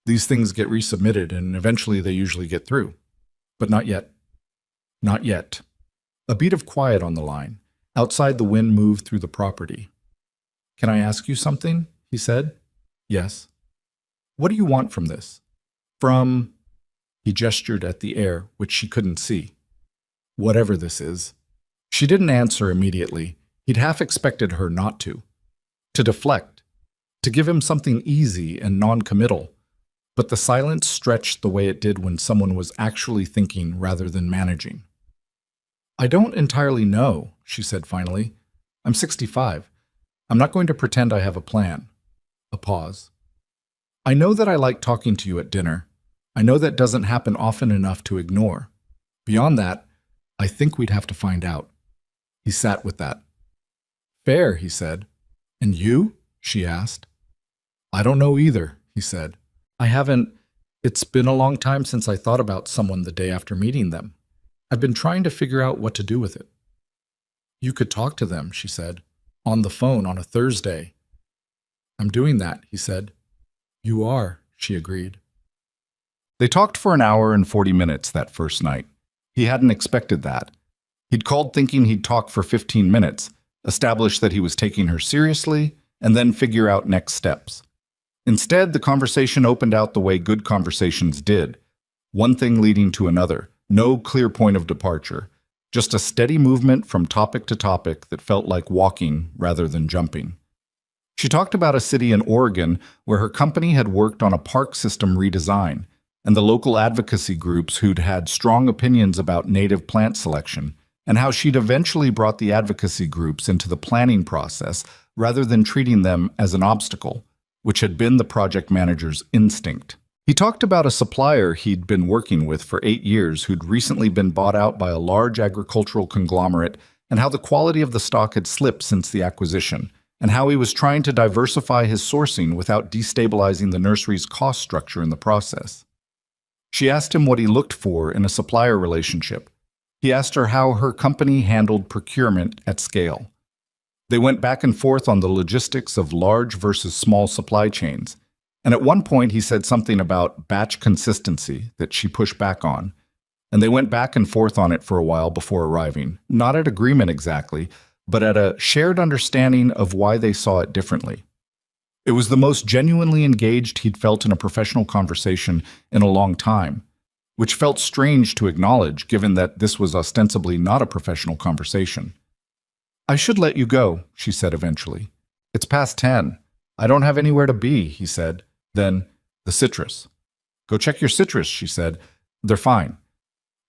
These things get resubmitted and eventually they usually get through. But not yet." "Not yet." A beat of quiet on the line. Outside, the wind moved through the property. "Can I ask you something?" he said. "Yes." "What do you want from this?" "From—" He gestured at the air, which she couldn't see. "Whatever this is." She didn't answer immediately. He'd half expected her not to. To deflect. To give him something easy and non-committal. But the silence stretched the way it did when someone was actually thinking rather than managing. "I don't entirely know," she said finally. "I'm 65. I'm not going to pretend I have a plan." A pause. "I know that I like talking to you at dinner. I know that doesn't happen often enough to ignore. Beyond that, I think we'd have to find out." He sat with that. "Fair," he said. "And you?" she asked. "I don't know either," he said. It's been a long time since I thought about someone the day after meeting them. I've been trying to figure out what to do with it." "You could talk to them," she said. "On the phone on a Thursday." "I'm doing that," he said. "You are," she agreed. They talked for an hour and 40 minutes that first night. He hadn't expected that. He'd called thinking he'd talk for 15 minutes, establish that he was taking her seriously, and then figure out next steps. Instead, the conversation opened out the way good conversations did. One thing leading to another, no clear point of departure, just a steady movement from topic to topic that felt like walking rather than jumping. She talked about a city in Oregon where her company had worked on a park system redesign, and the local advocacy groups who'd had strong opinions about native plant selection, and how she'd eventually brought the advocacy groups into the planning process rather than treating them as an obstacle, which had been the project manager's instinct. He talked about a supplier he'd been working with for 8 years who'd recently been bought out by a large agricultural conglomerate, and how the quality of the stock had slipped since the acquisition, and how he was trying to diversify his sourcing without destabilizing the nursery's cost structure in the process. She asked him what he looked for in a supplier relationship. He asked her how her company handled procurement at scale. They went back and forth on the logistics of large versus small supply chains, and at one point he said something about batch consistency that she pushed back on, and they went back and forth on it for a while before arriving, not at agreement exactly, but at a shared understanding of why they saw it differently. It was the most genuinely engaged he'd felt in a professional conversation in a long time, which felt strange to acknowledge given that this was ostensibly not a professional conversation. "I should let you go," she said eventually. "It's past 10. I don't have anywhere to be," he said. Then, "The citrus." "Go check your citrus," she said. "They're fine.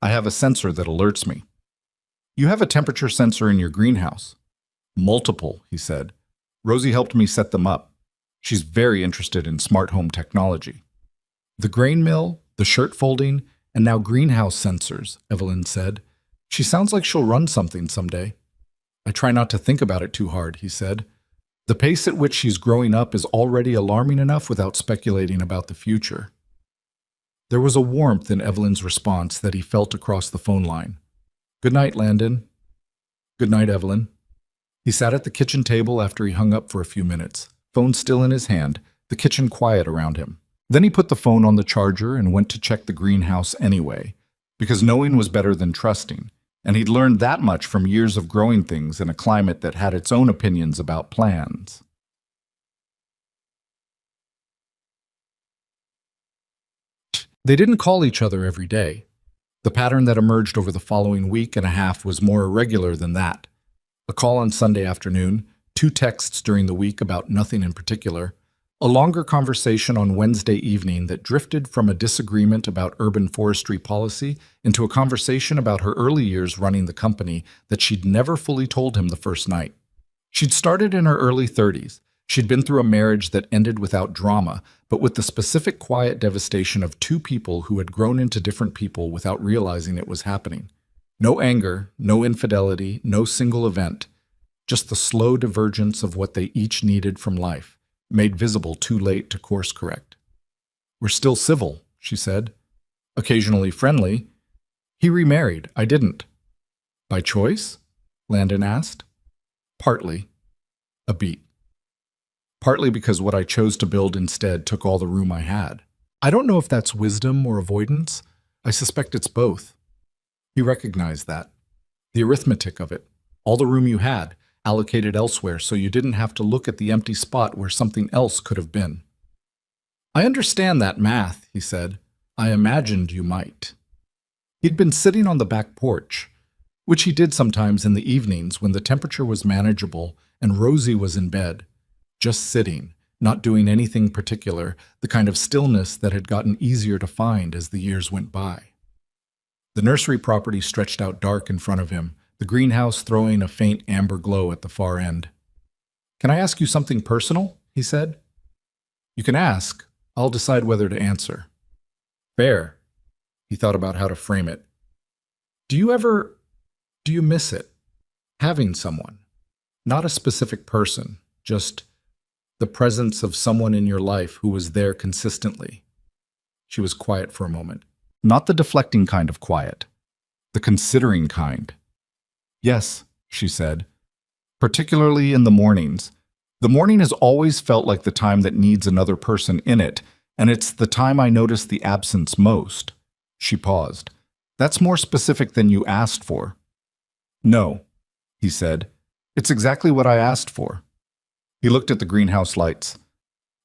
I have a sensor that alerts me." "You have a temperature sensor in your greenhouse." "Multiple," he said. "Rosie helped me set them up. She's very interested in smart home technology." "The grain mill, the shirt folding, and now greenhouse sensors," Evelyn said. "She sounds like she'll run something someday." "I try not to think about it too hard," he said. The pace at which she's growing up is already alarming enough without speculating about the future. There was a warmth in Evelyn's response that he felt across the phone line. Good night, Landon. Good night, Evelyn. He sat at the kitchen table after he hung up for a few minutes, phone still in his hand, the kitchen quiet around him. Then he put the phone on the charger and went to check the greenhouse anyway, because knowing was better than trusting, and he'd learned that much from years of growing things in a climate that had its own opinions about plans. They didn't call each other every day. The pattern that emerged over the following week and a half was more irregular than that. A call on Sunday afternoon, 2 texts during the week about nothing in particular, a longer conversation on Wednesday evening that drifted from a disagreement about urban forestry policy into a conversation about her early years running the company that she'd never fully told him the first night. She'd started in her early 30s. She'd been through a marriage that ended without drama, but with the specific quiet devastation of 2 people who had grown into different people without realizing it was happening. No anger, no infidelity, no single event, just the slow divergence of what they each needed from life, made visible too late to course correct. We're still civil, she said. Occasionally friendly. He remarried, I didn't. By choice? Landon asked. Partly. A beat. Partly because what I chose to build instead took all the room I had. I don't know if that's wisdom or avoidance. I suspect it's both. He recognized that. The arithmetic of it. All the room you had, allocated elsewhere so you didn't have to look at the empty spot where something else could have been. I understand that math, he said. I imagined you might. He'd been sitting on the back porch, which he did sometimes in the evenings when the temperature was manageable and Rosie was in bed, just sitting, not doing anything particular, the kind of stillness that had gotten easier to find as the years went by. The nursery property stretched out dark in front of him, the greenhouse throwing a faint amber glow at the far end. Can I ask you something personal? He said. You can ask. I'll decide whether to answer. Fair. He thought about how to frame it. Do you miss it? Having someone. Not a specific person, just the presence of someone in your life who was there consistently. She was quiet for a moment. Not the deflecting kind of quiet. The considering kind. Yes, she said. Particularly in the mornings. The morning has always felt like the time that needs another person in it, and it's the time I notice the absence most. She paused. That's more specific than you asked for. No, he said. It's exactly what I asked for. He looked at the greenhouse lights.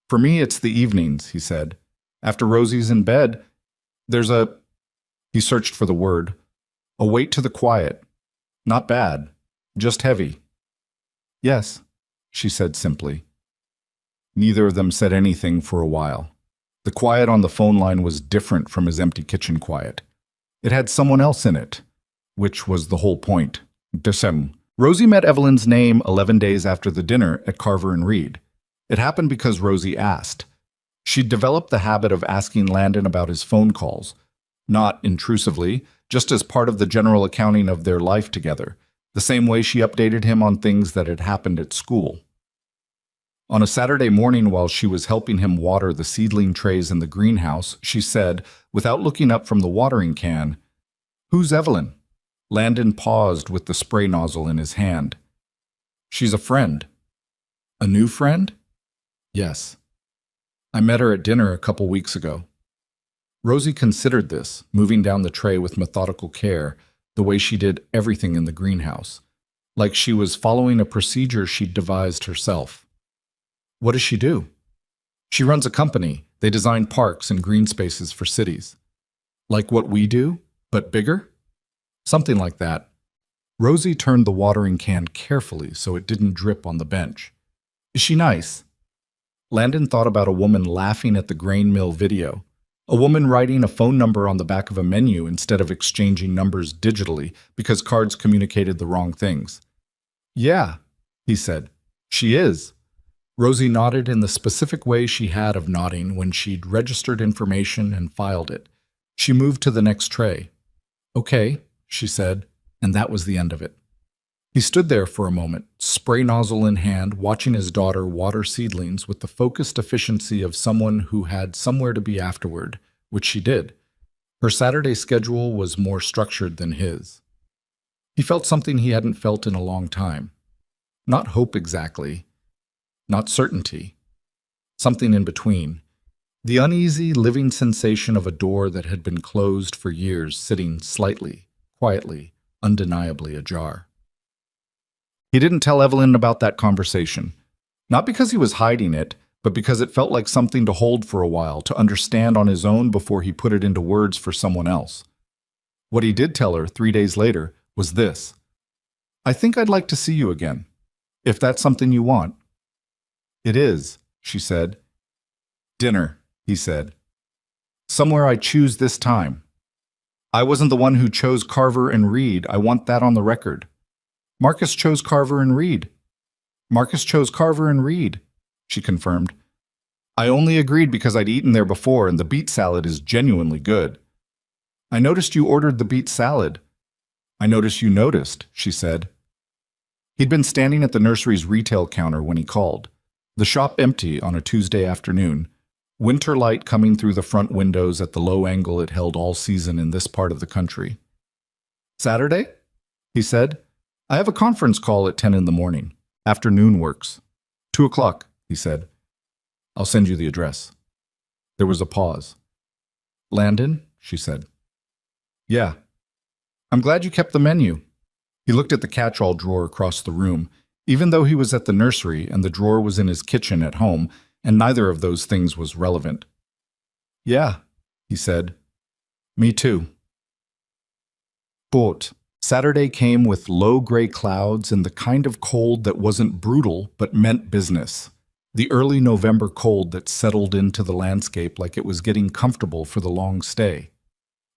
For me, it's the evenings, he said. After Rosie's in bed, there's he searched for the word, a weight to the quiet. Not bad, just heavy. Yes, she said simply. Neither of them said anything for a while. The quiet on the phone line was different from his empty kitchen quiet. It had someone else in it, which was the whole point. Rosie met Evelyn's name 11 days after the dinner at Carver and Reed. It happened because Rosie asked. She'd developed the habit of asking Landon about his phone calls, not intrusively, just as part of the general accounting of their life together, the same way she updated him on things that had happened at school. On a Saturday morning while she was helping him water the seedling trays in the greenhouse, she said, without looking up from the watering can, "Who's Evelyn?" Landon paused with the spray nozzle in his hand. "She's a friend." "A new friend?" "Yes. I met her at dinner a couple weeks ago." Rosie considered this, moving down the tray with methodical care, the way she did everything in the greenhouse, like she was following a procedure she'd devised herself. What does she do? She runs a company. They design parks and green spaces for cities. Like what we do, but bigger? Something like that. Rosie turned the watering can carefully so it didn't drip on the bench. Is she nice? Landon thought about a woman laughing at the grain mill video, a woman writing a phone number on the back of a menu instead of exchanging numbers digitally because cards communicated the wrong things. Yeah, he said. She is. Rosie nodded in the specific way she had of nodding when she'd registered information and filed it. She moved to the next tray. Okay, she said, and that was the end of it. He stood there for a moment, spray nozzle in hand, watching his daughter water seedlings with the focused efficiency of someone who had somewhere to be afterward, which she did. Her Saturday schedule was more structured than his. He felt something he hadn't felt in a long time. Not hope exactly, not certainty. Something in between. The uneasy, living sensation of a door that had been closed for years sitting slightly, quietly, undeniably ajar. He didn't tell Evelyn about that conversation. Not because he was hiding it, but because it felt like something to hold for a while, to understand on his own before he put it into words for someone else. What he did tell her 3 days later was this: "I think I'd like to see you again, if that's something you want." "It is," she said. "Dinner," he said. "Somewhere I choose this time. I wasn't the one who chose Carver and Reed. I want that on the record. Marcus chose Carver and Reed." "Marcus chose Carver and Reed," she confirmed. "I only agreed because I'd eaten there before and the beet salad is genuinely good." "I noticed you ordered the beet salad." "I noticed you noticed," she said. He'd been standing at the nursery's retail counter when he called. The shop empty on a Tuesday afternoon, winter light coming through the front windows at the low angle it held all season in this part of the country. "Saturday?" he said. "I have a conference call at 10 in the morning. Afternoon works." 2 o'clock, he said. "I'll send you the address." There was a pause. "Landon?" she said. "Yeah. I'm glad you kept the menu." He looked at the catch-all drawer across the room, even though he was at the nursery and the drawer was in his kitchen at home, and neither of those things was relevant. "Yeah," he said. "Me too." But Saturday came with low gray clouds and the kind of cold that wasn't brutal but meant business. The early November cold that settled into the landscape like it was getting comfortable for the long stay.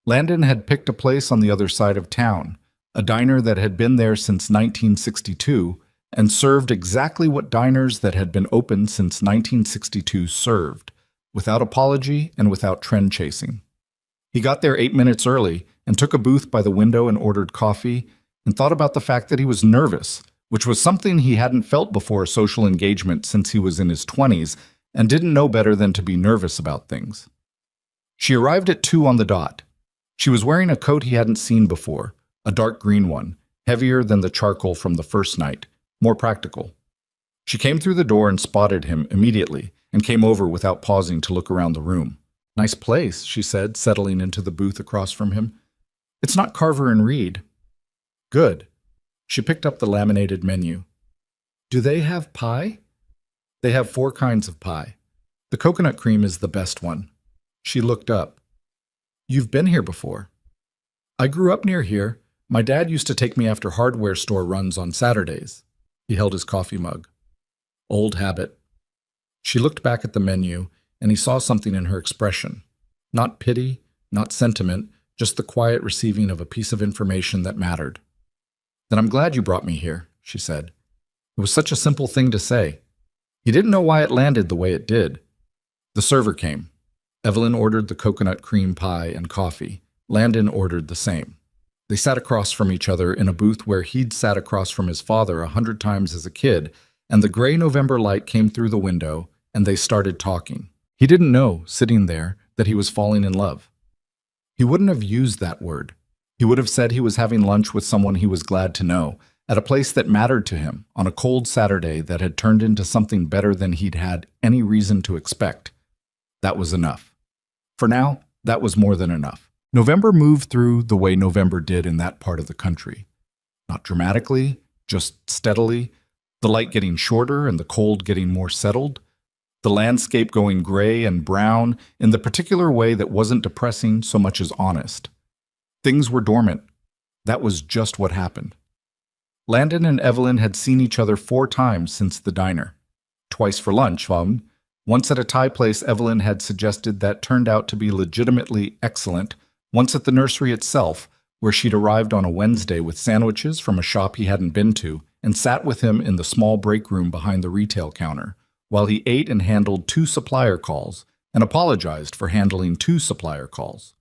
Landon had picked a place on the other side of town, a diner that had been there since 1962 and served exactly what diners that had been open since 1962 served, without apology and without trend chasing. He got there 8 minutes early and took a booth by the window and ordered coffee and thought about the fact that he was nervous, which was something he hadn't felt before a social engagement since he was in his 20s and didn't know better than to be nervous about things. She arrived at 2 on the dot. She was wearing a coat he hadn't seen before, a dark green one, heavier than the charcoal from the first night, more practical. She came through the door and spotted him immediately and came over without pausing to look around the room. "Nice place," she said, settling into the booth across from him. "It's not Carver and Reed." "Good." She picked up the laminated menu. "Do they have pie?" "They have 4 kinds of pie. The coconut cream is the best one." She looked up. "You've been here before." "I grew up near here. My dad used to take me after hardware store runs on Saturdays." He held his coffee mug. "Old habit." She looked back at the menu, and he saw something in her expression. Not pity, not sentiment, just the quiet receiving of a piece of information that mattered. "Then I'm glad you brought me here," she said. It was such a simple thing to say. He didn't know why it landed the way it did. The server came. Evelyn ordered the coconut cream pie and coffee. Landon ordered the same. They sat across from each other in a booth where he'd sat across from his father 100 times as a kid, and the gray November light came through the window, and they started talking. He didn't know, sitting there, that he was falling in love. He wouldn't have used that word. He would have said he was having lunch with someone he was glad to know, at a place that mattered to him, on a cold Saturday that had turned into something better than he'd had any reason to expect. That was enough. For now, that was more than enough. November moved through the way November did in that part of the country. Not dramatically, just steadily, the light getting shorter and the cold getting more settled, the landscape going gray and brown in the particular way that wasn't depressing so much as honest. Things were dormant. That was just what happened. Landon and Evelyn had seen each other 4 times since the diner. Twice for lunch, once at a Thai place Evelyn had suggested that turned out to be legitimately excellent, once at the nursery itself, where she'd arrived on a Wednesday with sandwiches from a shop he hadn't been to and sat with him in the small break room behind the retail counter, while he ate and handled 2 supplier calls and apologized for handling 2 supplier calls.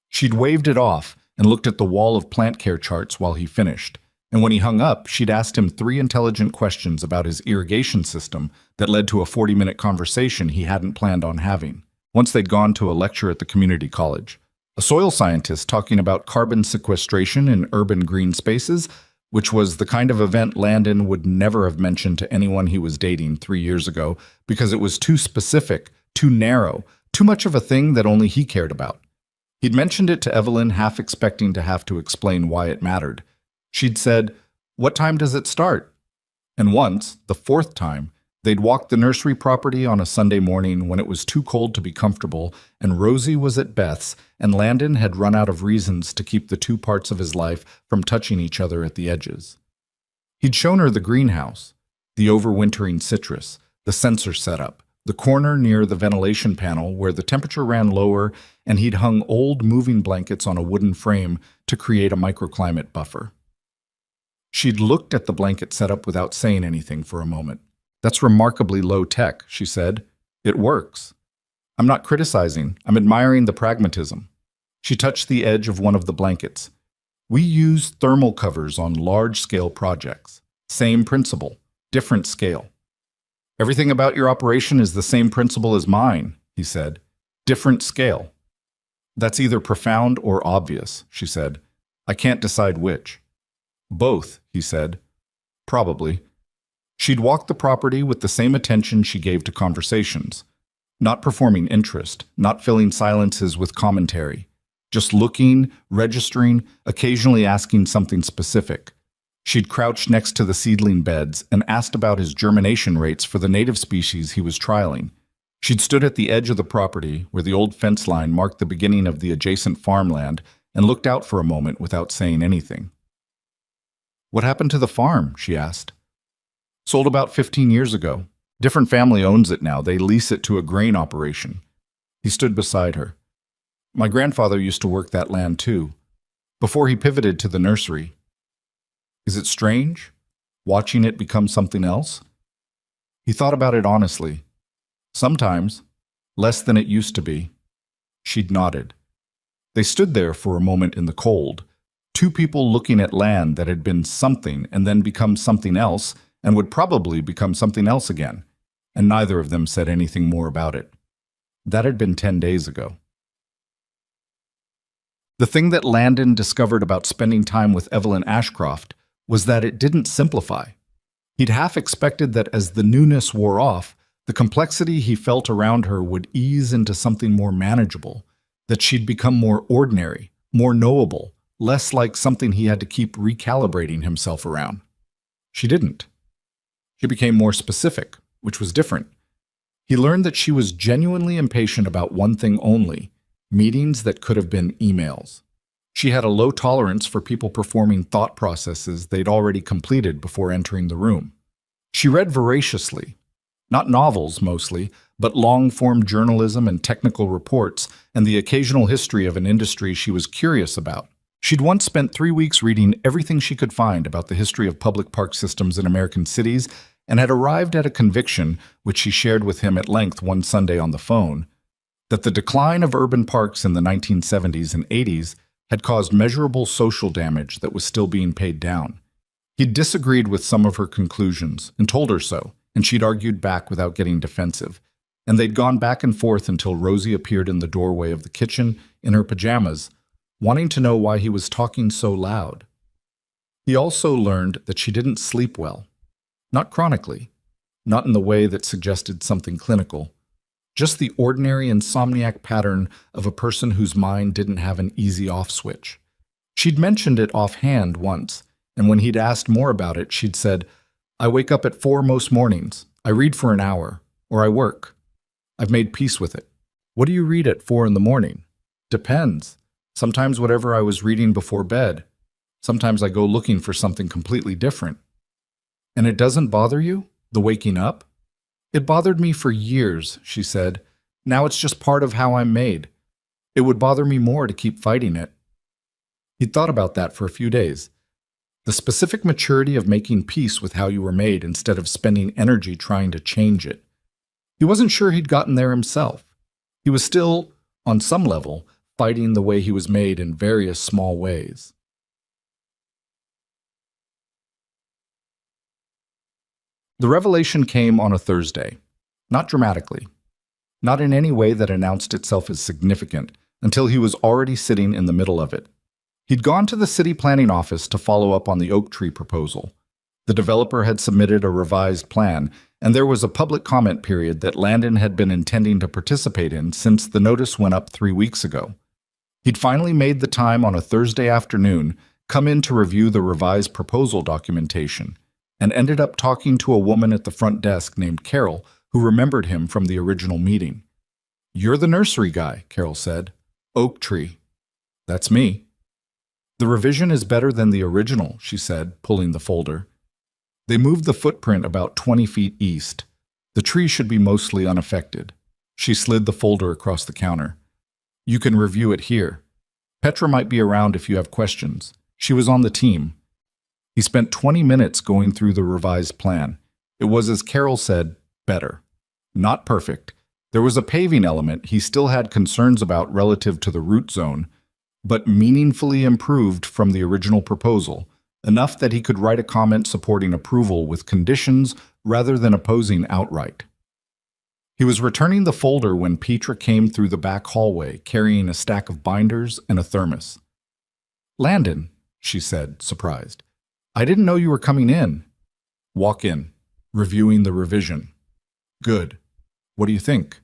She'd waved it off and looked at the wall of plant care charts while he finished, And when he hung up, she'd asked him 3 intelligent questions about his irrigation system that led to a 40-minute conversation he hadn't planned on having. Once they'd gone to a lecture at the community college. A soil scientist talking about carbon sequestration in urban green spaces, which was the kind of event Landon would never have mentioned to anyone he was dating 3 years ago because it was too specific, too narrow, too much of a thing that only he cared about. He'd mentioned it to Evelyn, half expecting to have to explain why it mattered. She'd said, "What time does it start?" And once, the 4th time, they'd walked the nursery property on a Sunday morning when it was too cold to be comfortable, and Rosie was at Beth's, and Landon had run out of reasons to keep the 2 parts of his life from touching each other at the edges. He'd shown her the greenhouse, the overwintering citrus, the sensor setup, the corner near the ventilation panel where the temperature ran lower, and he'd hung old moving blankets on a wooden frame to create a microclimate buffer. She'd looked at the blanket setup without saying anything for a moment. "That's remarkably low tech," she said. "It works." "I'm not criticizing. I'm admiring the pragmatism." She touched the edge of one of the blankets. "We use thermal covers on large-scale projects. Same principle, different scale." "Everything about your operation is the same principle as mine," he said. "Different scale." "That's either profound or obvious," she said. "I can't decide which." "Both," he said. "Probably." She'd walked the property with the same attention she gave to conversations. Not performing interest, not filling silences with commentary. Just looking, registering, occasionally asking something specific. She'd crouched next to the seedling beds and asked about his germination rates for the native species he was trialing. She'd stood at the edge of the property, where the old fence line marked the beginning of the adjacent farmland, and looked out for a moment without saying anything. "What happened to the farm?" she asked. "Sold about 15 years ago. Different family owns it now. They lease it to a grain operation." He stood beside her. "My grandfather used to work that land too, before he pivoted to the nursery." "Is it strange, watching it become something else?" He thought about it honestly. "Sometimes, less than it used to be." She'd nodded. They stood there for a moment in the cold, 2 people looking at land that had been something and then become something else, and would probably become something else again, and neither of them said anything more about it. That had been 10 days ago. The thing that Landon discovered about spending time with Evelyn Ashcroft was that it didn't simplify. He'd half expected that as the newness wore off, the complexity he felt around her would ease into something more manageable, that she'd become more ordinary, more knowable, less like something he had to keep recalibrating himself around. She didn't. She became more specific, which was different. He learned that she was genuinely impatient about one thing only: meetings that could have been emails. She had a low tolerance for people performing thought processes they'd already completed before entering the room. She read voraciously, not novels mostly, but long-form journalism and technical reports, and the occasional history of an industry she was curious about. She'd once spent 3 weeks reading everything she could find about the history of public park systems in American cities, and had arrived at a conviction, which she shared with him at length one Sunday on the phone, that the decline of urban parks in the 1970s and 80s had caused measurable social damage that was still being paid down. He'd disagreed with some of her conclusions and told her so, and she'd argued back without getting defensive, and they'd gone back and forth until Rosie appeared in the doorway of the kitchen in her pajamas, wanting to know why he was talking so loud. He also learned that she didn't sleep well. Not chronically, not in the way that suggested something clinical, just the ordinary insomniac pattern of a person whose mind didn't have an easy off switch. She'd mentioned it offhand once, and when he'd asked more about it, she'd said, "I wake up at 4 most mornings. I read for an hour, or I work. I've made peace with it." "What do you read at 4 in the morning?" "Depends. Sometimes whatever I was reading before bed. Sometimes I go looking for something completely different." "And it doesn't bother you, the waking up?" "It bothered me for years," she said. "Now it's just part of how I'm made. It would bother me more to keep fighting it." He'd thought about that for a few days. The specific maturity of making peace with how you were made instead of spending energy trying to change it. He wasn't sure he'd gotten there himself. He was still, on some level, fighting the way he was made in various small ways. The revelation came on a Thursday. Not dramatically. Not in any way that announced itself as significant, until he was already sitting in the middle of it. He'd gone to the city planning office to follow up on the oak tree proposal. The developer had submitted a revised plan, and there was a public comment period that Landon had been intending to participate in since the notice went up 3 weeks ago. He'd finally made the time on a Thursday afternoon, come in to review the revised proposal documentation, and ended up talking to a woman at the front desk named Carol, who remembered him from the original meeting. "You're the nursery guy," Carol said. "Oak tree." "That's me." "The revision is better than the original," she said, pulling the folder. They moved the footprint about 20 feet east. The tree should be mostly unaffected. She slid the folder across the counter. "You can review it here. Petra might be around if you have questions. She was on the team." He spent 20 minutes going through the revised plan. It was, as Carol said, better. Not perfect. There was a paving element he still had concerns about relative to the root zone, but meaningfully improved from the original proposal, enough that he could write a comment supporting approval with conditions rather than opposing outright. He was returning the folder when Petra came through the back hallway carrying a stack of binders and a thermos. "Landon," she said, surprised. "I didn't know you were coming in." "Walk in. Reviewing the revision." "Good. What do you think?"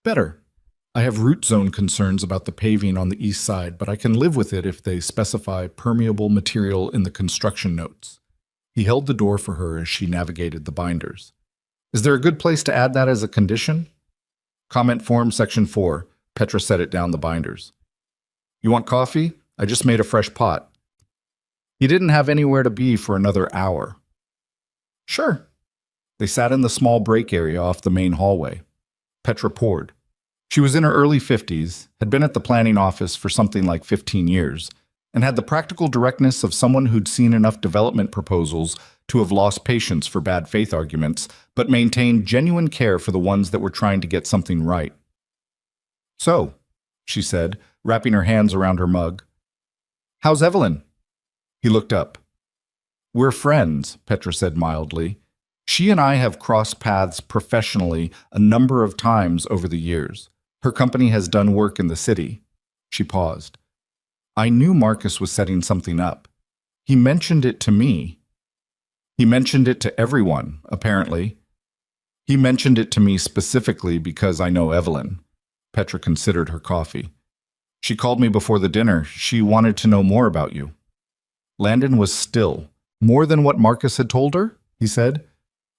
"Better. I have root zone concerns about the paving on the east side, but I can live with it if they specify permeable material in the construction notes." He held the door for her as she navigated the binders. "Is there a good place to add that as a condition?" "Comment form section 4. Petra set it down the binders. "You want coffee? I just made a fresh pot." He didn't have anywhere to be for another hour. "Sure." They sat in the small break area off the main hallway. Petra poured. She was in her early 50s, had been at the planning office for something like 15 years, and had the practical directness of someone who'd seen enough development proposals to have lost patience for bad faith arguments, but maintained genuine care for the ones that were trying to get something right. "So," she said, wrapping her hands around her mug. "How's Evelyn?" He looked up. "We're friends," Petra said mildly. "She and I have crossed paths professionally a number of times over the years. Her company has done work in the city." She paused. "I knew Marcus was setting something up. He mentioned it to me." "He mentioned it to everyone, apparently." "He mentioned it to me specifically because I know Evelyn." Petra considered her coffee. "She called me before the dinner. She wanted to know more about you." Landon was still. "More than what Marcus had told her?" he said.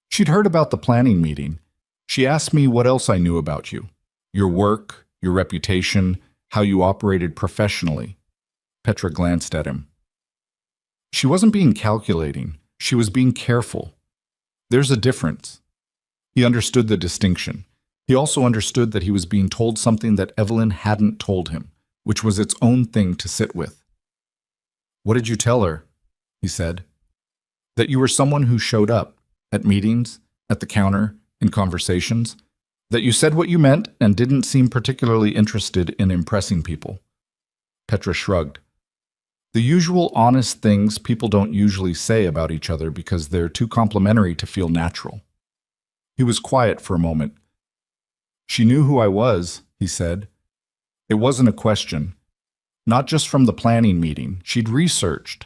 "She'd heard about the planning meeting. She asked me what else I knew about you. Your work, your reputation, how you operated professionally." Petra glanced at him. She wasn't being calculating. She was being careful. There's a difference. He understood the distinction. He also understood that he was being told something that Evelyn hadn't told him, which was its own thing to sit with. "What did you tell her?" he said. "That you were someone who showed up, at meetings, at the counter, in conversations. That you said what you meant and didn't seem particularly interested in impressing people." Petra shrugged. "The usual honest things people don't usually say about each other because they're too complimentary to feel natural." He was quiet for a moment. "She knew who I was," he said. "It wasn't a question. Not just from the planning meeting. She'd researched."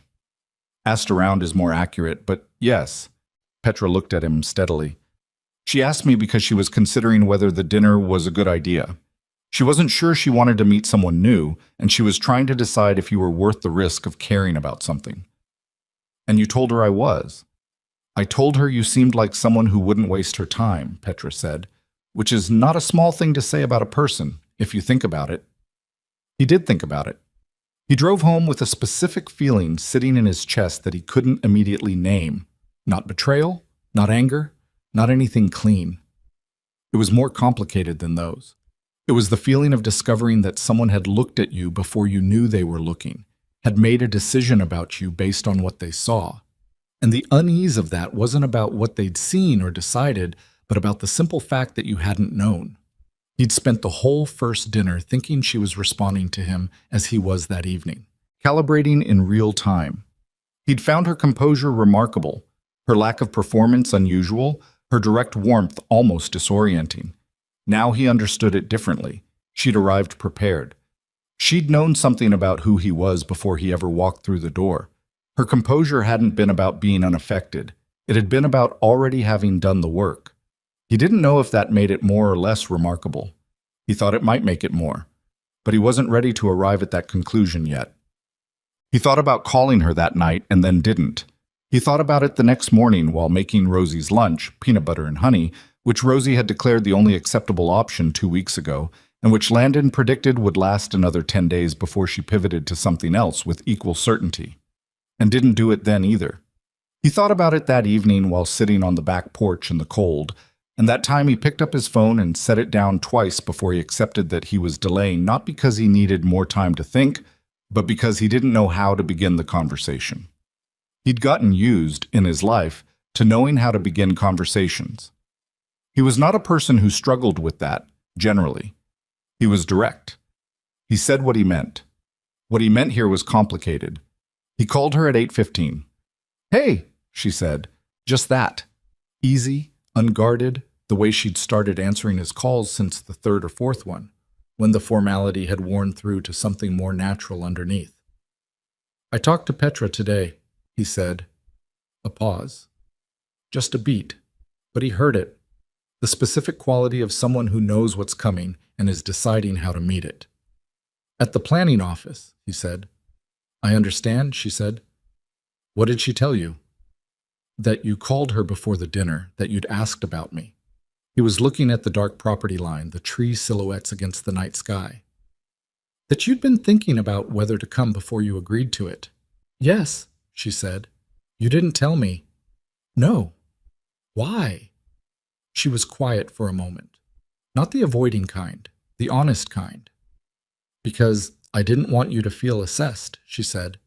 "Asked around is more accurate, but yes." Petra looked at him steadily. "She asked me because she was considering whether the dinner was a good idea. She wasn't sure she wanted to meet someone new, and she was trying to decide if you were worth the risk of caring about something." "And you told her I was." "I told her you seemed like someone who wouldn't waste her time," Petra said, "which is not a small thing to say about a person, if you think about it." He did think about it. He drove home with a specific feeling sitting in his chest that he couldn't immediately name. Not betrayal, not anger, not anything clean. It was more complicated than those. It was the feeling of discovering that someone had looked at you before you knew they were looking, had made a decision about you based on what they saw. And the unease of that wasn't about what they'd seen or decided, but about the simple fact that you hadn't known. He'd spent the whole first dinner thinking she was responding to him as he was that evening, calibrating in real time. He'd found her composure remarkable, Her lack of performance unusual, her direct warmth almost disorienting. Now he understood it differently. She'd arrived prepared. She'd known something about who he was before he ever walked through the door. Her composure hadn't been about being unaffected. It had been about already having done the work. He didn't know if that made it more or less remarkable. He thought it might make it more, but he wasn't ready to arrive at that conclusion yet. He thought about calling her that night and then didn't. He thought about it the next morning while making Rosie's lunch, peanut butter and honey, which Rosie had declared the only acceptable option 2 weeks ago, and which Landon predicted would last another 10 days before she pivoted to something else with equal certainty. And didn't do it then either. He thought about it that evening while sitting on the back porch in the cold, and that time he picked up his phone and set it down twice before he accepted that he was delaying not because he needed more time to think, but because he didn't know how to begin the conversation. He'd gotten used, in his life, to knowing how to begin conversations. He was not a person who struggled with that, generally. He was direct. He said what he meant. What he meant here was complicated. He called her at 8:15. "Hey," she said. Just that. Easy, unguarded, the way she'd started answering his calls since the third or fourth one, when the formality had worn through to something more natural underneath. "I talked to Petra today," he said. A pause. Just a beat. But he heard it. The specific quality of someone who knows what's coming and is deciding how to meet it. "At the planning office," he said. "I understand," she said. "What did she tell you?" "That you called her before the dinner, that you'd asked about me." He was looking at the dark property line, the tree silhouettes against the night sky. "That you'd been thinking about whether to come before you agreed to it." "Yes," she said. "You didn't tell me." "No." "Why?" She was quiet for a moment. Not the avoiding kind, the honest kind. "Because I didn't want you to feel assessed," she said.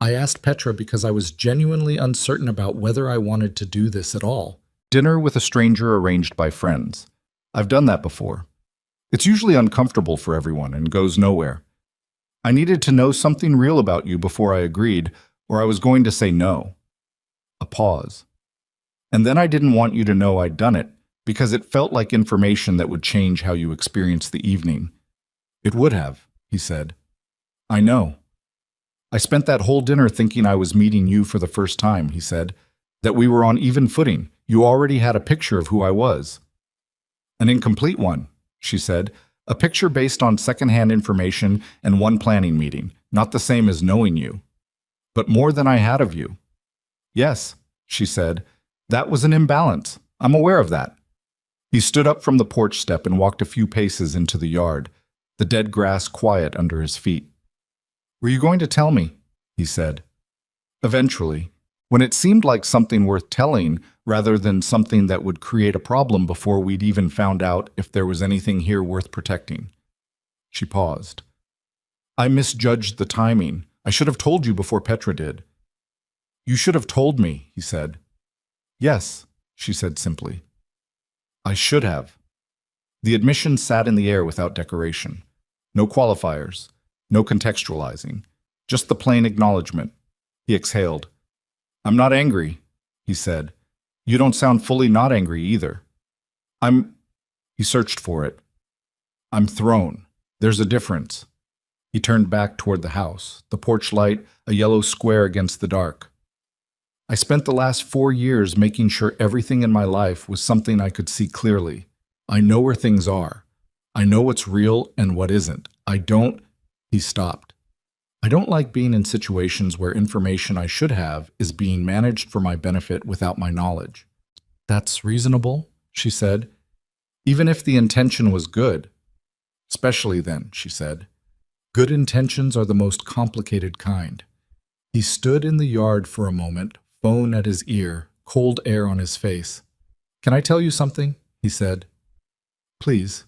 "I asked Petra because I was genuinely uncertain about whether I wanted to do this at all." Dinner with a stranger arranged by friends. I've done that before. It's usually uncomfortable for everyone and goes nowhere. I needed to know something real about you before I agreed, or I was going to say no. A pause. And then I didn't want you to know I'd done it, because it felt like information that would change how you experienced the evening. "It would have," he said. "I know. I spent that whole dinner thinking I was meeting you for the first time," he said. "That we were on even footing. You already had a picture of who I was." "An incomplete one," she said. "A picture based on secondhand information and one planning meeting, not the same as knowing you. But more than I had of you." "Yes," she said. "That was an imbalance. I'm aware of that." He stood up from the porch step and walked a few paces into the yard, the dead grass quiet under his feet. "Were you going to tell me?" he said. Eventually, when it seemed like something worth telling rather than something that would create a problem before we'd even found out if there was anything here worth protecting. She paused. "I misjudged the timing. I should have told you before Petra did." "You should have told me," he said. "Yes," she said simply. "I should have." The admission sat in the air without decoration. No qualifiers, no contextualizing, just the plain acknowledgement. He exhaled. "I'm not angry," he said. "You don't sound fully not angry either." He searched for it. "I'm thrown. There's a difference." He turned back toward the house, the porch light, a yellow square against the dark. "I spent the last 4 years making sure everything in my life was something I could see clearly. I know where things are. I know what's real and what isn't. He stopped. "I don't like being in situations where information I should have is being managed for my benefit without my knowledge." "That's reasonable," she said. "Even if the intention was good." "Especially then," she said. "Good intentions are the most complicated kind." He stood in the yard for a moment, phone at his ear, cold air on his face. "Can I tell you something?" he said. "Please."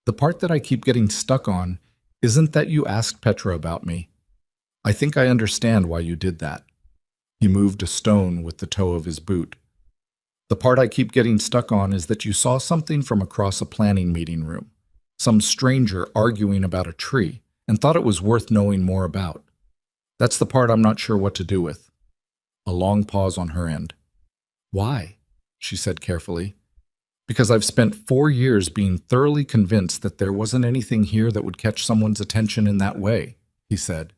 "The part that I keep getting stuck on isn't that you asked Petra about me. I think I understand why you did that." He moved a stone with the toe of his boot. "The part I keep getting stuck on is that you saw something from across a planning meeting room, some stranger arguing about a tree, and thought it was worth knowing more about. That's the part I'm not sure what to do with." A long pause on her end. Why? She said carefully. Because I've spent 4 years being thoroughly convinced that there wasn't anything here that would catch someone's attention in that way, he said.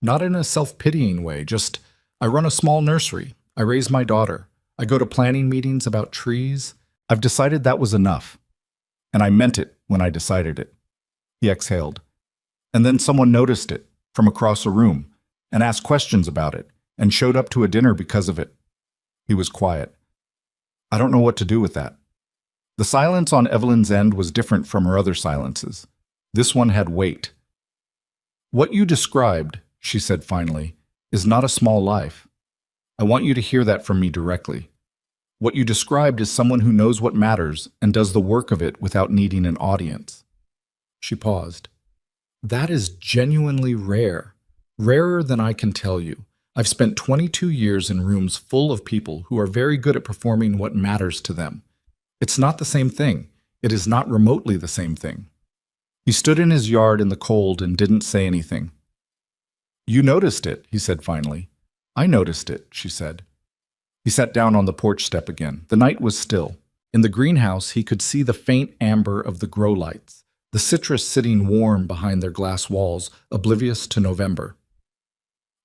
Not in a self-pitying way, just, I run a small nursery. I raise my daughter. I go to planning meetings about trees. I've decided that was enough. And I meant it when I decided it. He exhaled. And then someone noticed it from across a room and asked questions about it and showed up to a dinner because of it. He was quiet. I don't know what to do with that. The silence on Evelyn's end was different from her other silences. This one had weight. What you described, she said finally, is not a small life. I want you to hear that from me directly. What you described is someone who knows what matters and does the work of it without needing an audience. She paused. That is genuinely rare. Rarer than I can tell you. I've spent 22 years in rooms full of people who are very good at performing what matters to them. It's not the same thing. It is not remotely the same thing. He stood in his yard in the cold and didn't say anything. You noticed it, he said finally. I noticed it, she said. He sat down on the porch step again. The night was still. In the greenhouse, he could see the faint amber of the grow lights, the citrus sitting warm behind their glass walls, oblivious to November.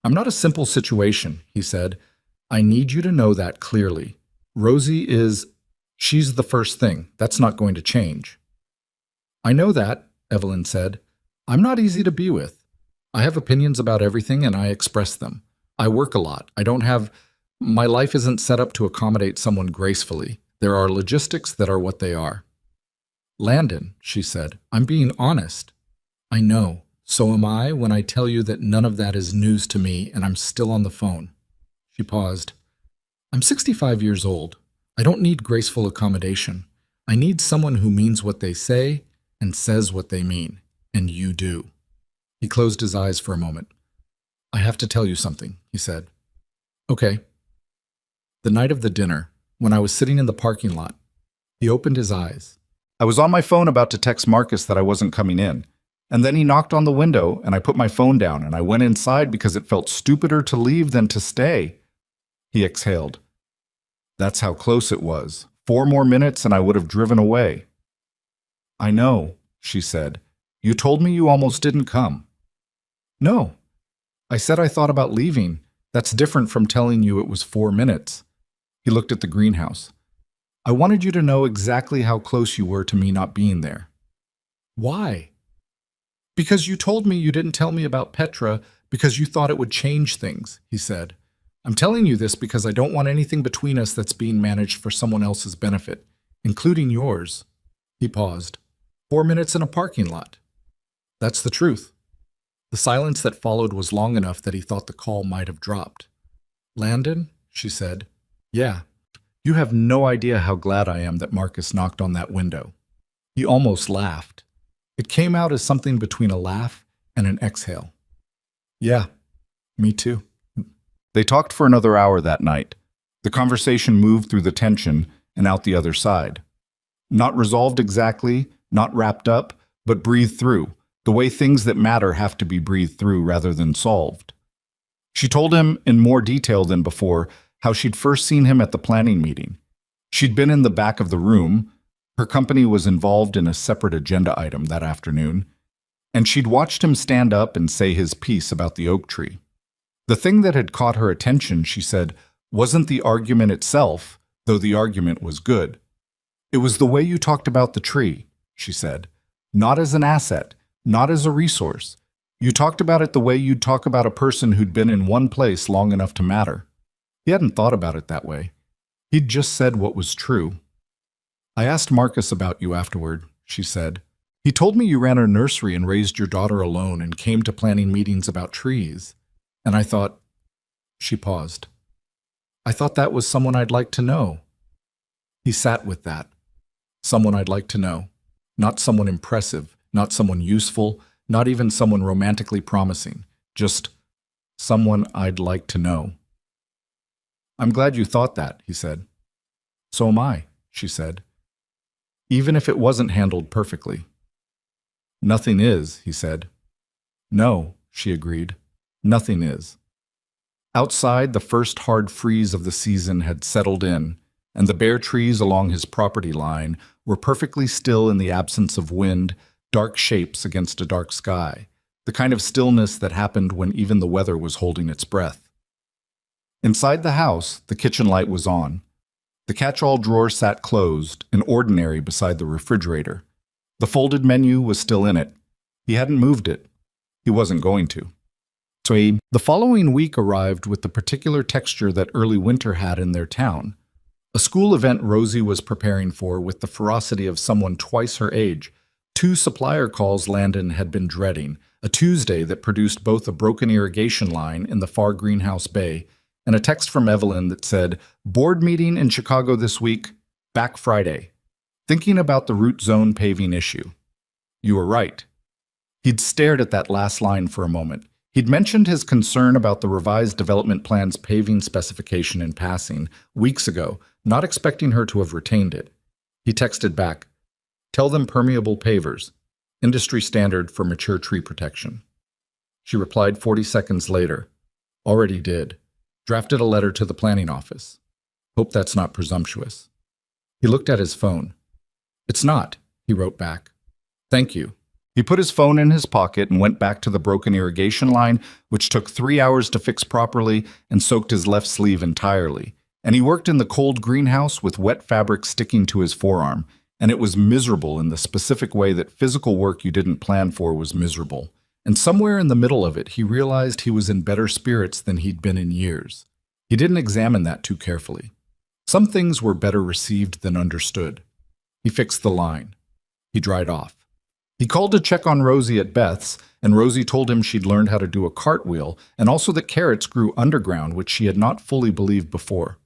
I'm not a simple situation, he said. I need you to know that clearly. Rosie is... She's the first thing. That's not going to change. I know that, Evelyn said. I'm not easy to be with. I have opinions about everything and I express them. I work a lot. My life isn't set up to accommodate someone gracefully. There are logistics that are what they are. Landon, she said, I'm being honest. I know. So am I when I tell you that none of that is news to me and I'm still on the phone. She paused. I'm 65 years old. I don't need graceful accommodation. I need someone who means what they say and says what they mean. And you do. He closed his eyes for a moment. I have to tell you something, he said. Okay. The night of the dinner, when I was sitting in the parking lot, he opened his eyes. I was on my phone about to text Marcus that I wasn't coming in. And then he knocked on the window and I put my phone down and I went inside because it felt stupider to leave than to stay. He exhaled. That's how close it was. 4 more minutes and I would have driven away. I know, she said. You told me you almost didn't come. No. I said I thought about leaving. That's different from telling you it was 4 minutes. He looked at the greenhouse. I wanted you to know exactly how close you were to me not being there. Why? Because you told me you didn't tell me about Petra because you thought it would change things, he said. I'm telling you this because I don't want anything between us that's being managed for someone else's benefit, including yours. He paused. 4 minutes in a parking lot. That's the truth. The silence that followed was long enough that he thought the call might have dropped. Landon, she said. Yeah. You have no idea how glad I am that Marcus knocked on that window. He almost laughed. It came out as something between a laugh and an exhale. Yeah, me too. They talked for another hour that night. The conversation moved through the tension and out the other side. Not resolved exactly, not wrapped up, but breathed through, the way things that matter have to be breathed through rather than solved. She told him in more detail than before how she'd first seen him at the planning meeting. She'd been in the back of the room. Her company was involved in a separate agenda item that afternoon, and she'd watched him stand up and say his piece about the oak tree. The thing that had caught her attention, she said, wasn't the argument itself, though the argument was good. It was the way you talked about the tree, she said, not as an asset, not as a resource. You talked about it the way you'd talk about a person who'd been in one place long enough to matter. He hadn't thought about it that way. He'd just said what was true. I asked Marcus about you afterward, she said. He told me you ran a nursery and raised your daughter alone and came to planning meetings about trees. And I thought, she paused. I thought that was someone I'd like to know. He sat with that. Someone I'd like to know. Not someone impressive, not someone useful, not even someone romantically promising. Just someone I'd like to know. I'm glad you thought that, he said. So am I, she said. Even if it wasn't handled perfectly. Nothing is, he said. No, she agreed. Nothing is. Outside, the first hard freeze of the season had settled in, and the bare trees along his property line were perfectly still in the absence of wind, dark shapes against a dark sky, the kind of stillness that happened when even the weather was holding its breath. Inside the house, the kitchen light was on. The catch-all drawer sat closed and ordinary beside the refrigerator. The folded menu was still in it. He hadn't moved it. He wasn't going to. The following week arrived with the particular texture that early winter had in their town. A school event Rosie was preparing for with the ferocity of someone twice her age. 2 supplier calls Landon had been dreading, a Tuesday that produced both a broken irrigation line in the far greenhouse bay and a text from Evelyn that said, "Board meeting in Chicago this week, back Friday. Thinking about the root zone paving issue." You were right. He'd stared at that last line for a moment. He'd mentioned his concern about the revised development plan's paving specification in passing weeks ago, not expecting her to have retained it. He texted back, "Tell them permeable pavers, industry standard for mature tree protection." She replied 40 seconds later, "Already did. Drafted a letter to the planning office. Hope that's not presumptuous." He looked at his phone. "It's not," he wrote back. "Thank you." He put his phone in his pocket and went back to the broken irrigation line, which took 3 hours to fix properly and soaked his left sleeve entirely. And he worked in the cold greenhouse with wet fabric sticking to his forearm, and it was miserable in the specific way that physical work you didn't plan for was miserable. And somewhere in the middle of it, he realized he was in better spirits than he'd been in years. He didn't examine that too carefully. Some things were better received than understood. He fixed the line. He dried off. He called to check on Rosie at Beth's, and Rosie told him she'd learned how to do a cartwheel and also that carrots grew underground, which she had not fully believed before.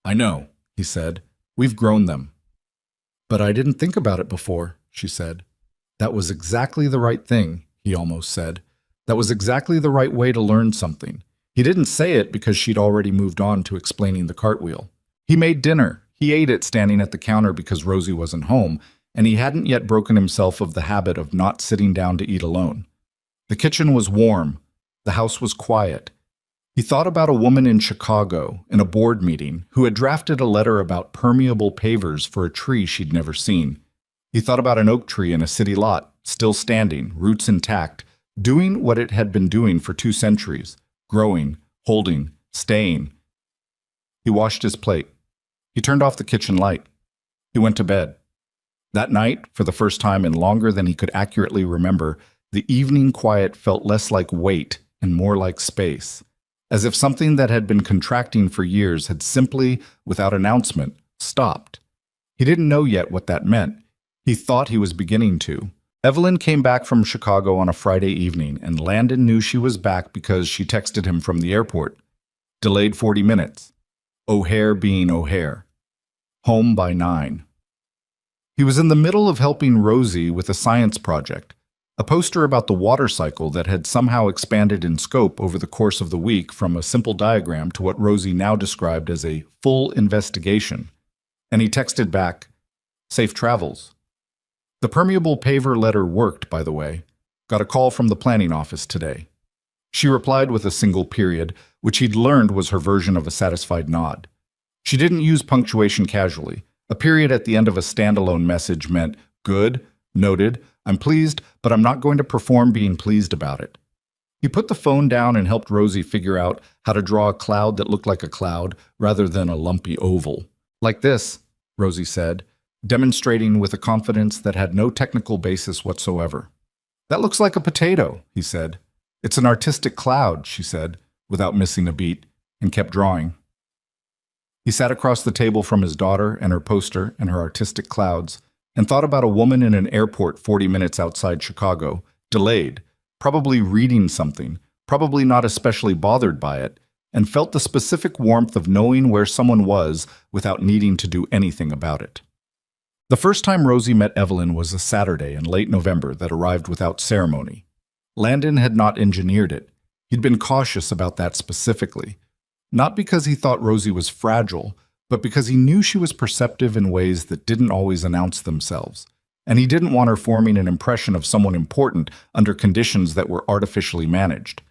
"I know," he said. "We've grown them." "But I didn't think about it before," she said. "That was exactly the right thing," he almost said. "That was exactly the right way to learn something." He didn't say it because she'd already moved on to explaining the cartwheel. He made dinner. He ate it standing at the counter because Rosie wasn't home, and he hadn't yet broken himself of the habit of not sitting down to eat alone. The kitchen was warm. The house was quiet. He thought about a woman in Chicago, in a board meeting, who had drafted a letter about permeable pavers for a tree she'd never seen. He thought about an oak tree in a city lot, still standing, roots intact, doing what it had been doing for 2 centuries, growing, holding, staying. He washed his plate. He turned off the kitchen light. He went to bed. That night, for the first time in longer than he could accurately remember, the evening quiet felt less like weight and more like space, as if something that had been contracting for years had simply, without announcement, stopped. He didn't know yet what that meant. He thought he was beginning to. Evelyn came back from Chicago on a Friday evening, and Landon knew she was back because she texted him from the airport. Delayed 40 minutes. O'Hare being O'Hare. Home by 9. He was in the middle of helping Rosie with a science project, a poster about the water cycle that had somehow expanded in scope over the course of the week from a simple diagram to what Rosie now described as a full investigation. And he texted back, "Safe travels." The permeable paver letter worked, by the way. Got a call from the planning office today. She replied with a single period, which he'd learned was her version of a satisfied nod. She didn't use punctuation casually. A period at the end of a standalone message meant, "Good, noted, I'm pleased, but I'm not going to perform being pleased about it." He put the phone down and helped Rosie figure out how to draw a cloud that looked like a cloud rather than a lumpy oval. "Like this," Rosie said, demonstrating with a confidence that had no technical basis whatsoever. "That looks like a potato," he said. "It's an artistic cloud," she said, without missing a beat, and kept drawing. He sat across the table from his daughter and her poster and her artistic clouds, and thought about a woman in an airport 40 minutes outside Chicago, delayed, probably reading something, probably not especially bothered by it, and felt the specific warmth of knowing where someone was without needing to do anything about it. The first time Rosie met Evelyn was a Saturday in late November that arrived without ceremony. Landon had not engineered it. He'd been cautious about that specifically. Not because he thought Rosie was fragile, but because he knew she was perceptive in ways that didn't always announce themselves, and he didn't want her forming an impression of someone important under conditions that were artificially managed.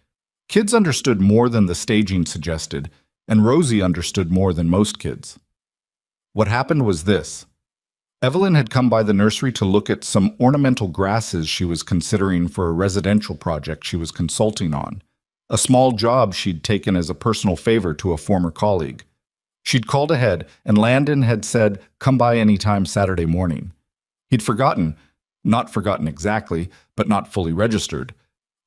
Kids understood more than the staging suggested, and Rosie understood more than most kids. What happened was this. Evelyn had come by the nursery to look at some ornamental grasses she was considering for a residential project she was consulting on, a small job she'd taken as a personal favor to a former colleague. She'd called ahead, and Landon had said, "Come by any time Saturday morning." He'd forgotten, not forgotten exactly, but not fully registered,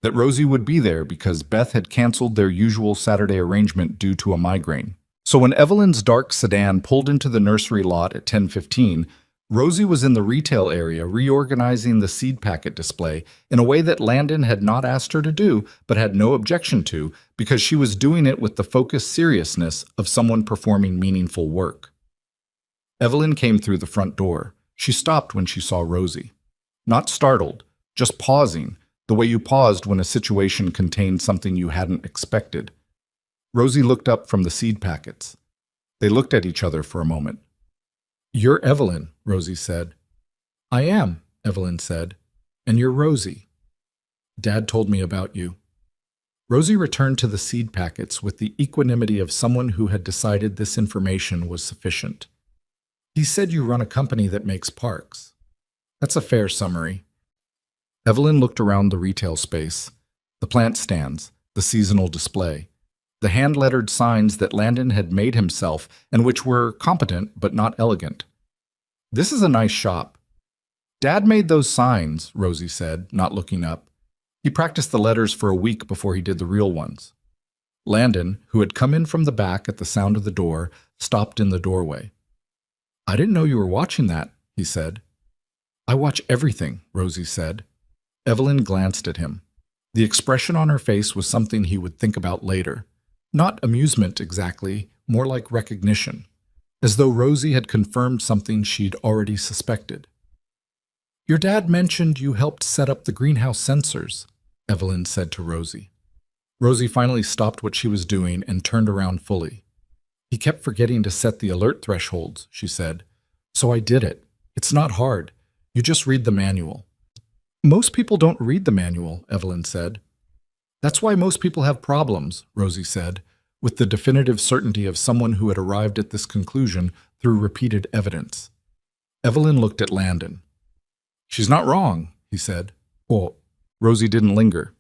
that Rosie would be there because Beth had canceled their usual Saturday arrangement due to a migraine. So when Evelyn's dark sedan pulled into the nursery lot at 10:15, Rosie was in the retail area reorganizing the seed packet display in a way that Landon had not asked her to do, but had no objection to, because she was doing it with the focused seriousness of someone performing meaningful work. Evelyn came through the front door. She stopped when she saw Rosie. Not startled, just pausing, the way you paused when a situation contained something you hadn't expected. Rosie looked up from the seed packets. They looked at each other for a moment. "You're Evelyn," Rosie said. "I am," Evelyn said. "And you're Rosie. Dad told me about you." Rosie returned to the seed packets with the equanimity of someone who had decided this information was sufficient. "He said you run a company that makes parks." "That's a fair summary." Evelyn looked around the retail space, the plant stands, the seasonal display, the hand-lettered signs that Landon had made himself and which were competent but not elegant. "This is a nice shop." "Dad made those signs," Rosie said, not looking up. "He practiced the letters for a week before he did the real ones." Landon, who had come in from the back at the sound of the door, stopped in the doorway. "I didn't know you were watching that," he said. "I watch everything," Rosie said. Evelyn glanced at him. The expression on her face was something he would think about later. Not amusement exactly, more like recognition, as though Rosie had confirmed something she'd already suspected. "Your dad mentioned you helped set up the greenhouse sensors," Evelyn said to Rosie. Rosie finally stopped what she was doing and turned around fully. "He kept forgetting to set the alert thresholds," she said. "So I did it. It's not hard. You just read the manual." "Most people don't read the manual," Evelyn said. "That's why most people have problems," Rosie said, with the definitive certainty of someone who had arrived at this conclusion through repeated evidence. Evelyn looked at Landon. "She's not wrong," he said. "Oh." Rosie didn't linger.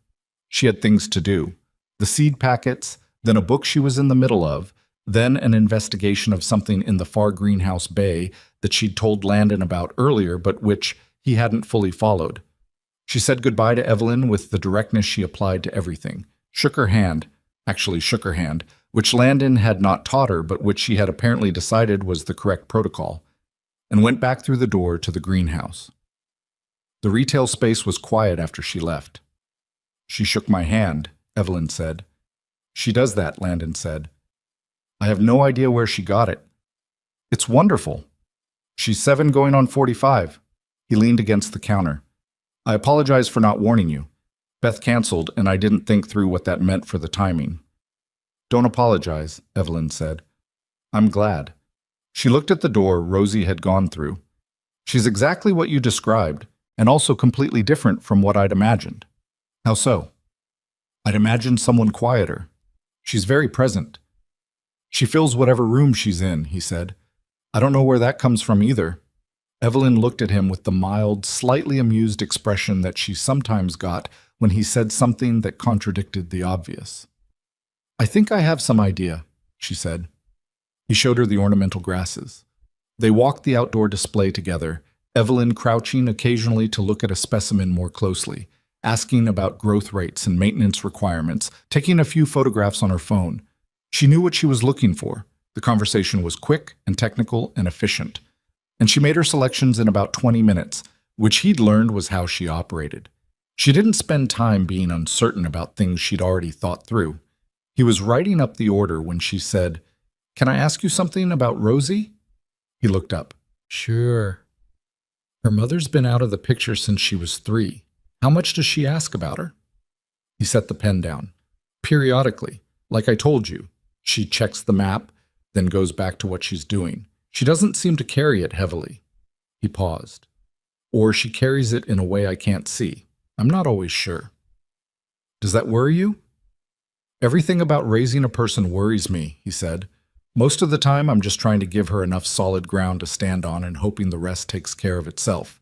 She had things to do. The seed packets, then a book she was in the middle of, then an investigation of something in the far greenhouse bay that she'd told Landon about earlier but which he hadn't fully followed. She said goodbye to Evelyn with the directness she applied to everything, shook her hand, which Landon had not taught her but which she had apparently decided was the correct protocol, and went back through the door to the greenhouse. The retail space was quiet after she left. "She shook my hand," Evelyn said. "She does that," Landon said. "I have no idea where she got it." "It's wonderful." "She's 7 going on 45. He leaned against the counter. "I apologize for not warning you. Beth canceled, and I didn't think through what that meant for the timing." "Don't apologize," Evelyn said. "I'm glad." She looked at the door Rosie had gone through. "She's exactly what you described, and also completely different from what I'd imagined." "How so?" "I'd imagined someone quieter. She's very present." "She fills whatever room she's in," he said. "I don't know where that comes from either." Evelyn looked at him with the mild, slightly amused expression that she sometimes got when he said something that contradicted the obvious. "I think I have some idea," she said. He showed her the ornamental grasses. They walked the outdoor display together, Evelyn crouching occasionally to look at a specimen more closely, asking about growth rates and maintenance requirements, taking a few photographs on her phone. She knew what she was looking for. The conversation was quick and technical and efficient. And she made her selections in about 20 minutes, which he'd learned was how she operated. She didn't spend time being uncertain about things she'd already thought through. He was writing up the order when she said, "Can I ask you something about Rosie?" He looked up. "Sure." "Her mother's been out of the picture since she was 3. How much does she ask about her?" He set the pen down. "Periodically, like I told you. She checks the map, then goes back to what she's doing. She doesn't seem to carry it heavily." He paused. "Or she carries it in a way I can't see. I'm not always sure." "Does that worry you?" Everything about raising a person worries me, he said. Most of the time, I'm just trying to give her enough solid ground to stand on and hoping the rest takes care of itself.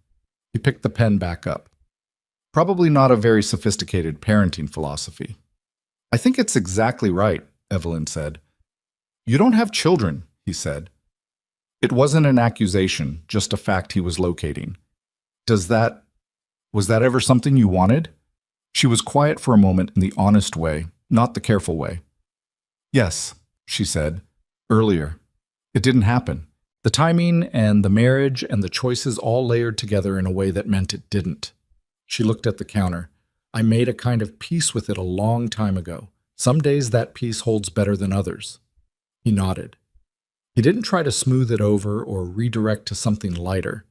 He picked the pen back up. Probably not a very sophisticated parenting philosophy. I think it's exactly right, Evelyn said. You don't have children, he said. It wasn't an accusation, just a fact he was locating. Was that ever something you wanted? She was quiet for a moment in the honest way, not the careful way. Yes, she said. Earlier. It didn't happen. The timing and the marriage and the choices all layered together in a way that meant it didn't. She looked at the counter. I made a kind of peace with it a long time ago. Some days that peace holds better than others. He nodded. He didn't try to smooth it over or redirect to something lighter.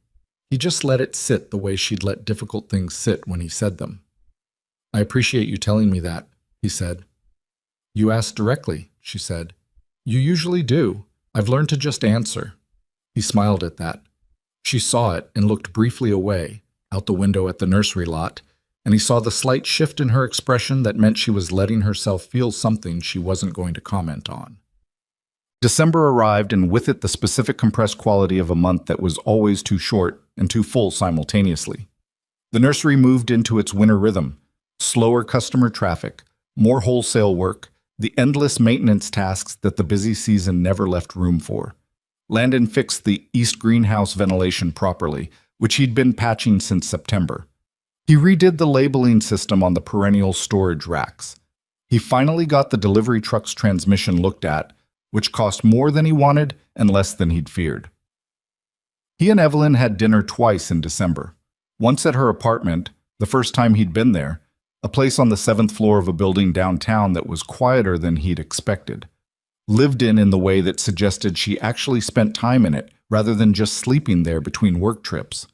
He just let it sit the way she'd let difficult things sit when he said them. I appreciate you telling me that, he said. You asked directly, she said. You usually do. I've learned to just answer. He smiled at that. She saw it and looked briefly away, out the window at the nursery lot, and he saw the slight shift in her expression that meant she was letting herself feel something she wasn't going to comment on. December arrived, and with it the specific compressed quality of a month that was always too short and too full simultaneously. The nursery moved into its winter rhythm, slower customer traffic, more wholesale work, the endless maintenance tasks that the busy season never left room for. Landon fixed the east greenhouse ventilation properly, which he'd been patching since September. He redid the labeling system on the perennial storage racks. He finally got the delivery truck's transmission looked at, which cost more than he wanted and less than he'd feared. He and Evelyn had dinner twice in December. Once at her apartment, the first time he'd been there, a place on the 7th floor of a building downtown that was quieter than he'd expected. Lived in the way that suggested she actually spent time in it rather than just sleeping there between work trips.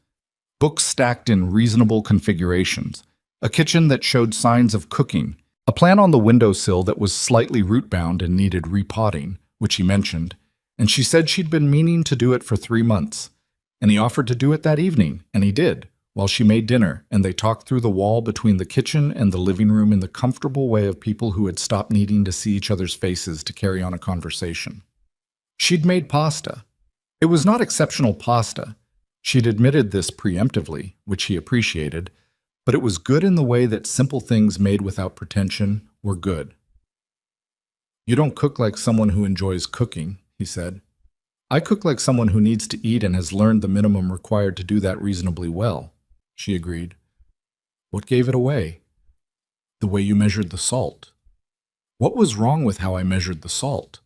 Books stacked in reasonable configurations, a kitchen that showed signs of cooking, a plant on the windowsill that was slightly root-bound and needed repotting, which he mentioned, and she said she'd been meaning to do it for 3 months. And he offered to do it that evening, and he did, while she made dinner, and they talked through the wall between the kitchen and the living room in the comfortable way of people who had stopped needing to see each other's faces to carry on a conversation. She'd made pasta. It was not exceptional pasta. She'd admitted this preemptively, which he appreciated, but it was good in the way that simple things made without pretension were good. You don't cook like someone who enjoys cooking, he said. I cook like someone who needs to eat and has learned the minimum required to do that reasonably well, she agreed. What gave it away? The way you measured the salt. What was wrong with how I measured the salt?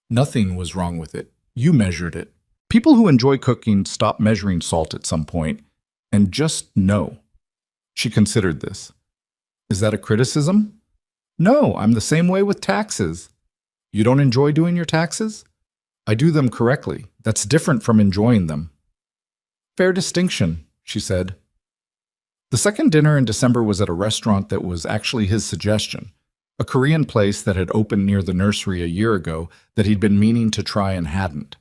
Nothing was wrong with it. You measured it. People who enjoy cooking stop measuring salt at some point and just know. She considered this. Is that a criticism? No, I'm the same way with taxes. You don't enjoy doing your taxes? I do them correctly. That's different from enjoying them. Fair distinction, she said. The second dinner in December was at a restaurant that was actually his suggestion, a Korean place that had opened near the nursery a year ago that he'd been meaning to try and hadn't.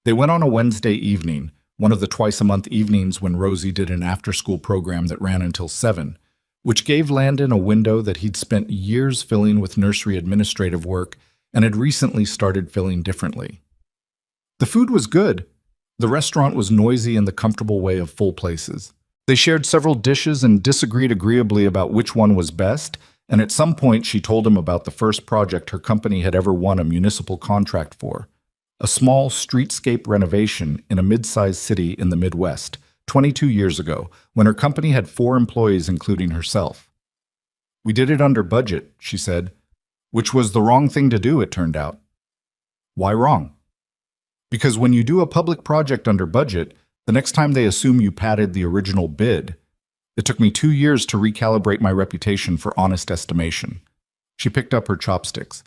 They went on a Wednesday evening, one of the twice-a-month evenings when Rosie did an after-school program that ran until 7, which gave Landon a window that he'd spent years filling with nursery administrative work and had recently started filling differently. The food was good. The restaurant was noisy in the comfortable way of full places. They shared several dishes and disagreed agreeably about which one was best, and at some point she told him about the first project her company had ever won a municipal contract for, a small streetscape renovation in a mid-sized city in the Midwest, 22 years ago, when her company had 4 employees including herself. We did it under budget, she said, which was the wrong thing to do, it turned out. Why wrong? Because when you do a public project under budget, the next time they assume you padded the original bid. It took me 2 years to recalibrate my reputation for honest estimation. She picked up her chopsticks.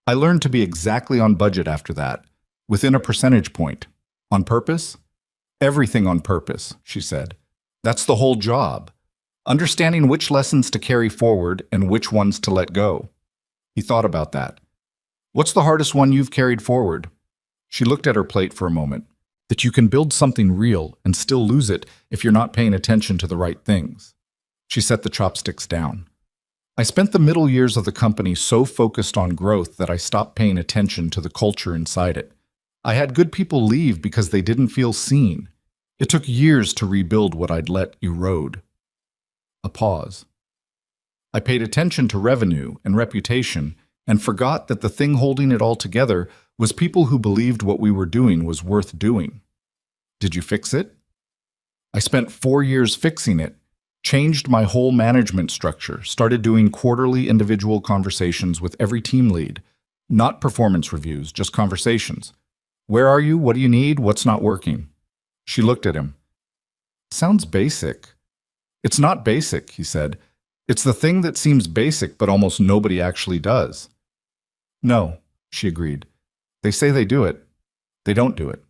I learned to be exactly on budget after that, within a percentage point. On purpose? Everything on purpose, she said. That's the whole job. Understanding which lessons to carry forward and which ones to let go. He thought about that. What's the hardest one you've carried forward? She looked at her plate for a moment. That you can build something real and still lose it if you're not paying attention to the right things. She set the chopsticks down. I spent the middle years of the company so focused on growth that I stopped paying attention to the culture inside it. I had good people leave because they didn't feel seen. It took years to rebuild what I'd let erode. A pause. I paid attention to revenue and reputation and forgot that the thing holding it all together was people who believed what we were doing was worth doing. Did you fix it? I spent 4 years fixing it, changed my whole management structure, started doing quarterly individual conversations with every team lead. Not performance reviews, just conversations. Where are you? What do you need? What's not working? She looked at him. Sounds basic. It's not basic, he said. It's the thing that seems basic, but almost nobody actually does. No, she agreed. They say they do it. They don't do it.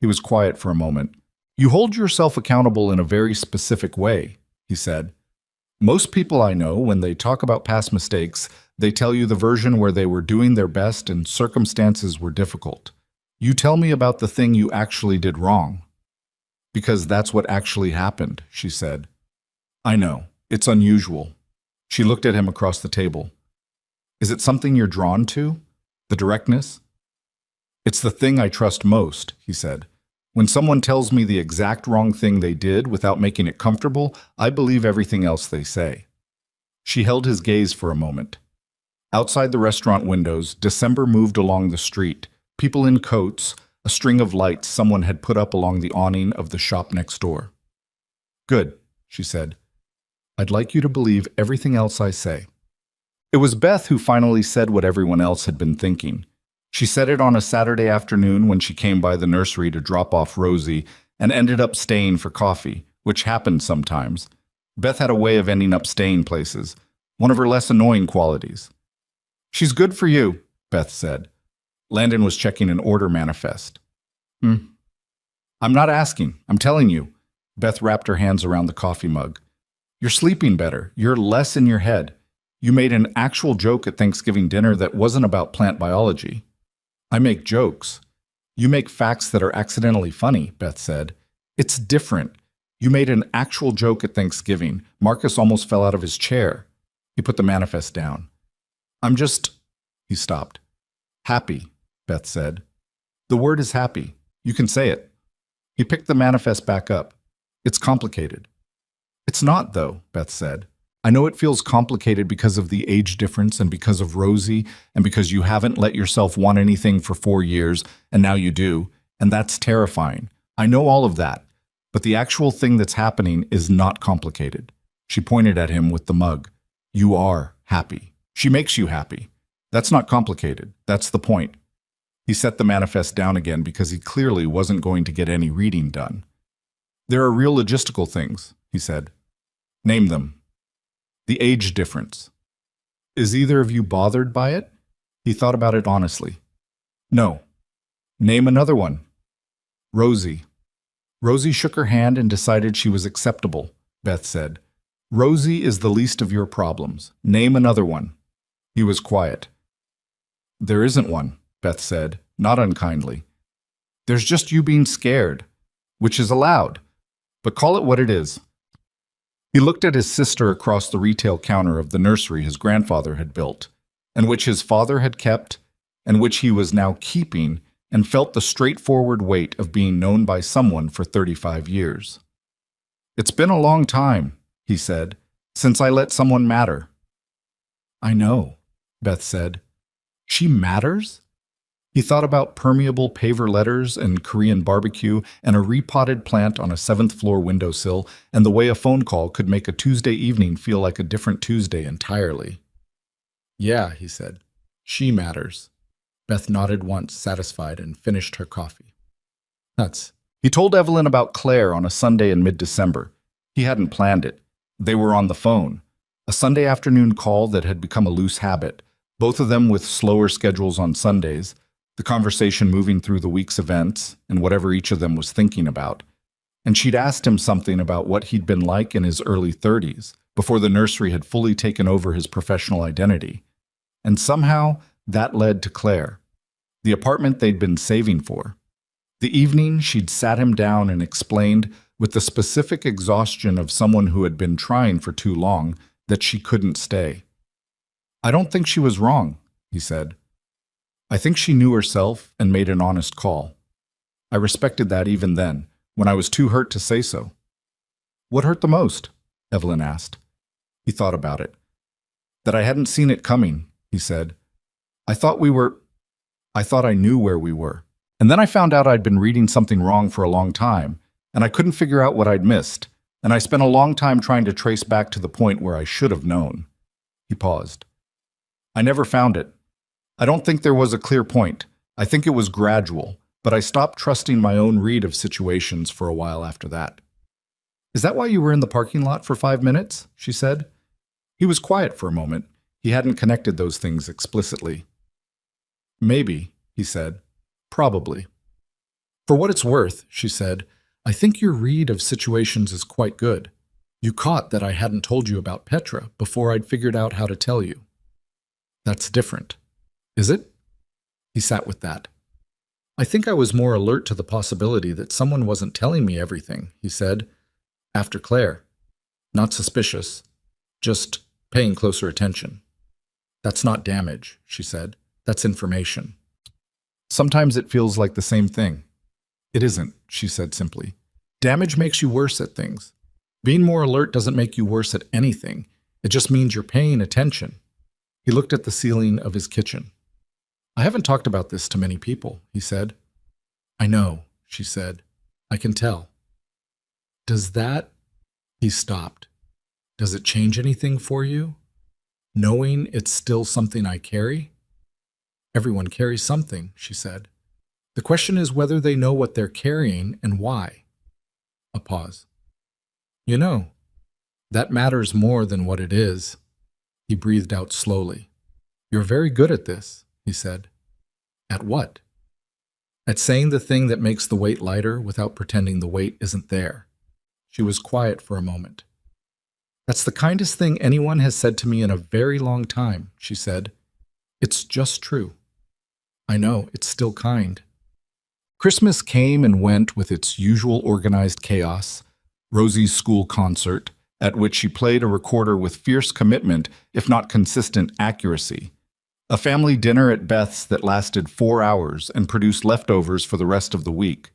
He was quiet for a moment. You hold yourself accountable in a very specific way, he said. Most people I know, when they talk about past mistakes, they tell you the version where they were doing their best and circumstances were difficult. You tell me about the thing you actually did wrong. Because that's what actually happened, she said. I know. It's unusual. She looked at him across the table. Is it something you're drawn to? The directness? It's the thing I trust most, he said. When someone tells me the exact wrong thing they did without making it comfortable, I believe everything else they say. She held his gaze for a moment. Outside the restaurant windows, December moved along the street, people in coats, a string of lights someone had put up along the awning of the shop next door. Good, she said. I'd like you to believe everything else I say. It was Beth who finally said what everyone else had been thinking. She said it on a Saturday afternoon when she came by the nursery to drop off Rosie and ended up staying for coffee, which happened sometimes. Beth had a way of ending up staying places, one of her less annoying qualities. She's good for you, Beth said. Landon was checking an order manifest. I'm not asking, I'm telling you. Beth wrapped her hands around the coffee mug. You're sleeping better. You're less in your head. You made an actual joke at Thanksgiving dinner that wasn't about plant biology. I make jokes. You make facts that are accidentally funny, Beth said. It's different. You made an actual joke at Thanksgiving. Marcus almost fell out of his chair. He put the manifest down. He stopped. Happy, Beth said. The word is happy. You can say it. He picked the manifest back up. It's complicated. It's not, though, Beth said. I know it feels complicated because of the age difference and because of Rosie and because you haven't let yourself want anything for 4 years and now you do, and that's terrifying. I know all of that, but the actual thing that's happening is not complicated. She pointed at him with the mug. You are happy. She makes you happy. That's not complicated. That's the point. He set the manifest down again because he clearly wasn't going to get any reading done. There are real logistical things, he said. Name them. The age difference. Is either of you bothered by it? He thought about it honestly. No. Name another one. Rosie. Rosie shook her hand and decided she was acceptable, Beth said. Rosie is the least of your problems. Name another one. He was quiet. There isn't one, Beth said, not unkindly. There's just you being scared, which is allowed. But call it what it is. He looked at his sister across the retail counter of the nursery his grandfather had built, and which his father had kept, and which he was now keeping, and felt the straightforward weight of being known by someone for 35 years. It's been a long time, he said, since I let someone matter. I know, Beth said. She matters? He thought about permeable paver letters and Korean barbecue and a repotted plant on a 7th-floor windowsill and the way a phone call could make a Tuesday evening feel like a different Tuesday entirely. Yeah, he said. She matters. Beth nodded once, satisfied, and finished her coffee. Nuts. He told Evelyn about Claire on a Sunday in mid-December. He hadn't planned it. They were on the phone. A Sunday afternoon call that had become a loose habit, both of them with slower schedules on Sundays, the conversation moving through the week's events and whatever each of them was thinking about. And she'd asked him something about what he'd been like in his early 30s, before the nursery had fully taken over his professional identity. And somehow, that led to Claire, the apartment they'd been saving for. The evening, she'd sat him down and explained, with the specific exhaustion of someone who had been trying for too long, that she couldn't stay. I don't think she was wrong, he said. I think she knew herself and made an honest call. I respected that even then, when I was too hurt to say so. What hurt the most? Evelyn asked. He thought about it. That I hadn't seen it coming, he said. I thought I knew where we were. And then I found out I'd been reading something wrong for a long time, and I couldn't figure out what I'd missed, and I spent a long time trying to trace back to the point where I should have known. He paused. I never found it. I don't think there was a clear point. I think it was gradual, but I stopped trusting my own read of situations for a while after that. Is that why you were in the parking lot for 5 minutes? She said. He was quiet for a moment. He hadn't connected those things explicitly. Maybe, he said. Probably. For what it's worth, she said, I think your read of situations is quite good. You caught that I hadn't told you about Petra before I'd figured out how to tell you. That's different. Is it? He sat with that. I think I was more alert to the possibility that someone wasn't telling me everything, he said. After Claire. Not suspicious. Just paying closer attention. That's not damage, she said. That's information. Sometimes it feels like the same thing. It isn't, she said simply. Damage makes you worse at things. Being more alert doesn't make you worse at anything. It just means you're paying attention. He looked at the ceiling of his kitchen. I haven't talked about this to many people, he said. I know, she said. I can tell. Does that... He stopped. Does it change anything for you? Knowing it's still something I carry? Everyone carries something, she said. The question is whether they know what they're carrying and why. A pause. You know, that matters more than what it is. He breathed out slowly. You're very good at this, he said. At what? At saying the thing that makes the weight lighter without pretending the weight isn't there. She was quiet for a moment. That's the kindest thing anyone has said to me in a very long time, she said. It's just true. I know, it's still kind. Christmas came and went with its usual organized chaos. Rosie's school concert, at which she played a recorder with fierce commitment, if not consistent accuracy. A family dinner at Beth's that lasted 4 hours and produced leftovers for the rest of the week.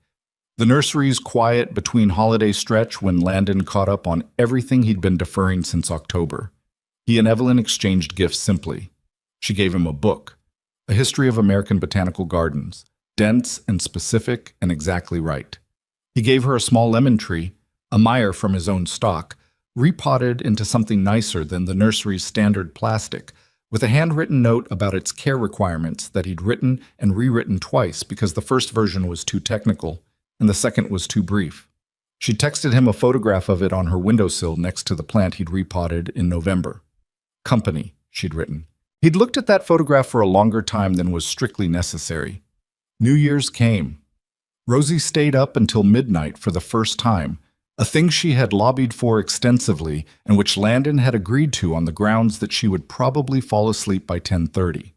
The nursery's quiet between holiday stretch when Landon caught up on everything he'd been deferring since October. He and Evelyn exchanged gifts simply. She gave him a book, A History of American Botanical Gardens, dense and specific and exactly right. He gave her a small lemon tree, a Meyer from his own stock, repotted into something nicer than the nursery's standard plastic, with a handwritten note about its care requirements that he'd written and rewritten twice because the first version was too technical and the second was too brief. She texted him a photograph of it on her windowsill next to the plant he'd repotted in November. Company, she'd written. He'd looked at that photograph for a longer time than was strictly necessary. New Year's came. Rosie stayed up until midnight for the first time, a thing she had lobbied for extensively and which Landon had agreed to on the grounds that she would probably fall asleep by 10:30.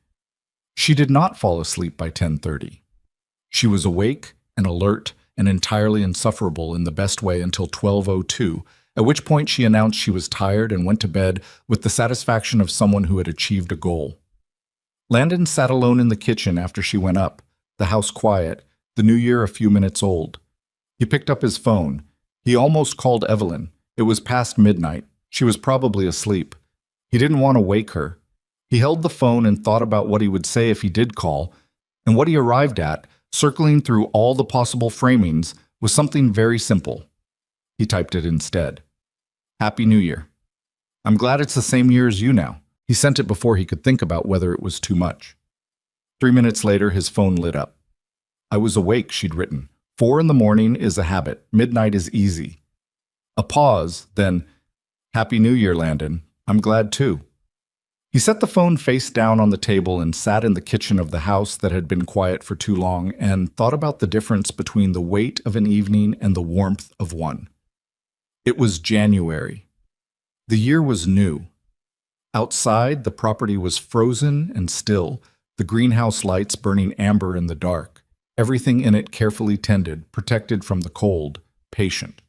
She did not fall asleep by 10:30. She was awake and alert and entirely insufferable in the best way until 12:02, at which point she announced she was tired and went to bed with the satisfaction of someone who had achieved a goal. Landon sat alone in the kitchen after she went up, the house quiet, the new year a few minutes old. He picked up his phone. He almost called Evelyn. It was past midnight. She was probably asleep. He didn't want to wake her. He held the phone and thought about what he would say if he did call, and what he arrived at, circling through all the possible framings, was something very simple. He typed it instead. Happy New Year. I'm glad it's the same year as you now. He sent it before he could think about whether it was too much. 3 minutes later, his phone lit up. I was awake, she'd written. 4 in the morning is a habit. Midnight is easy. A pause, then, Happy New Year, Landon. I'm glad too. He set the phone face down on the table and sat in the kitchen of the house that had been quiet for too long and thought about the difference between the weight of an evening and the warmth of one. It was January. The year was new. Outside, the property was frozen and still, the greenhouse lights burning amber in the dark, everything in it carefully tended, protected from the cold, patient.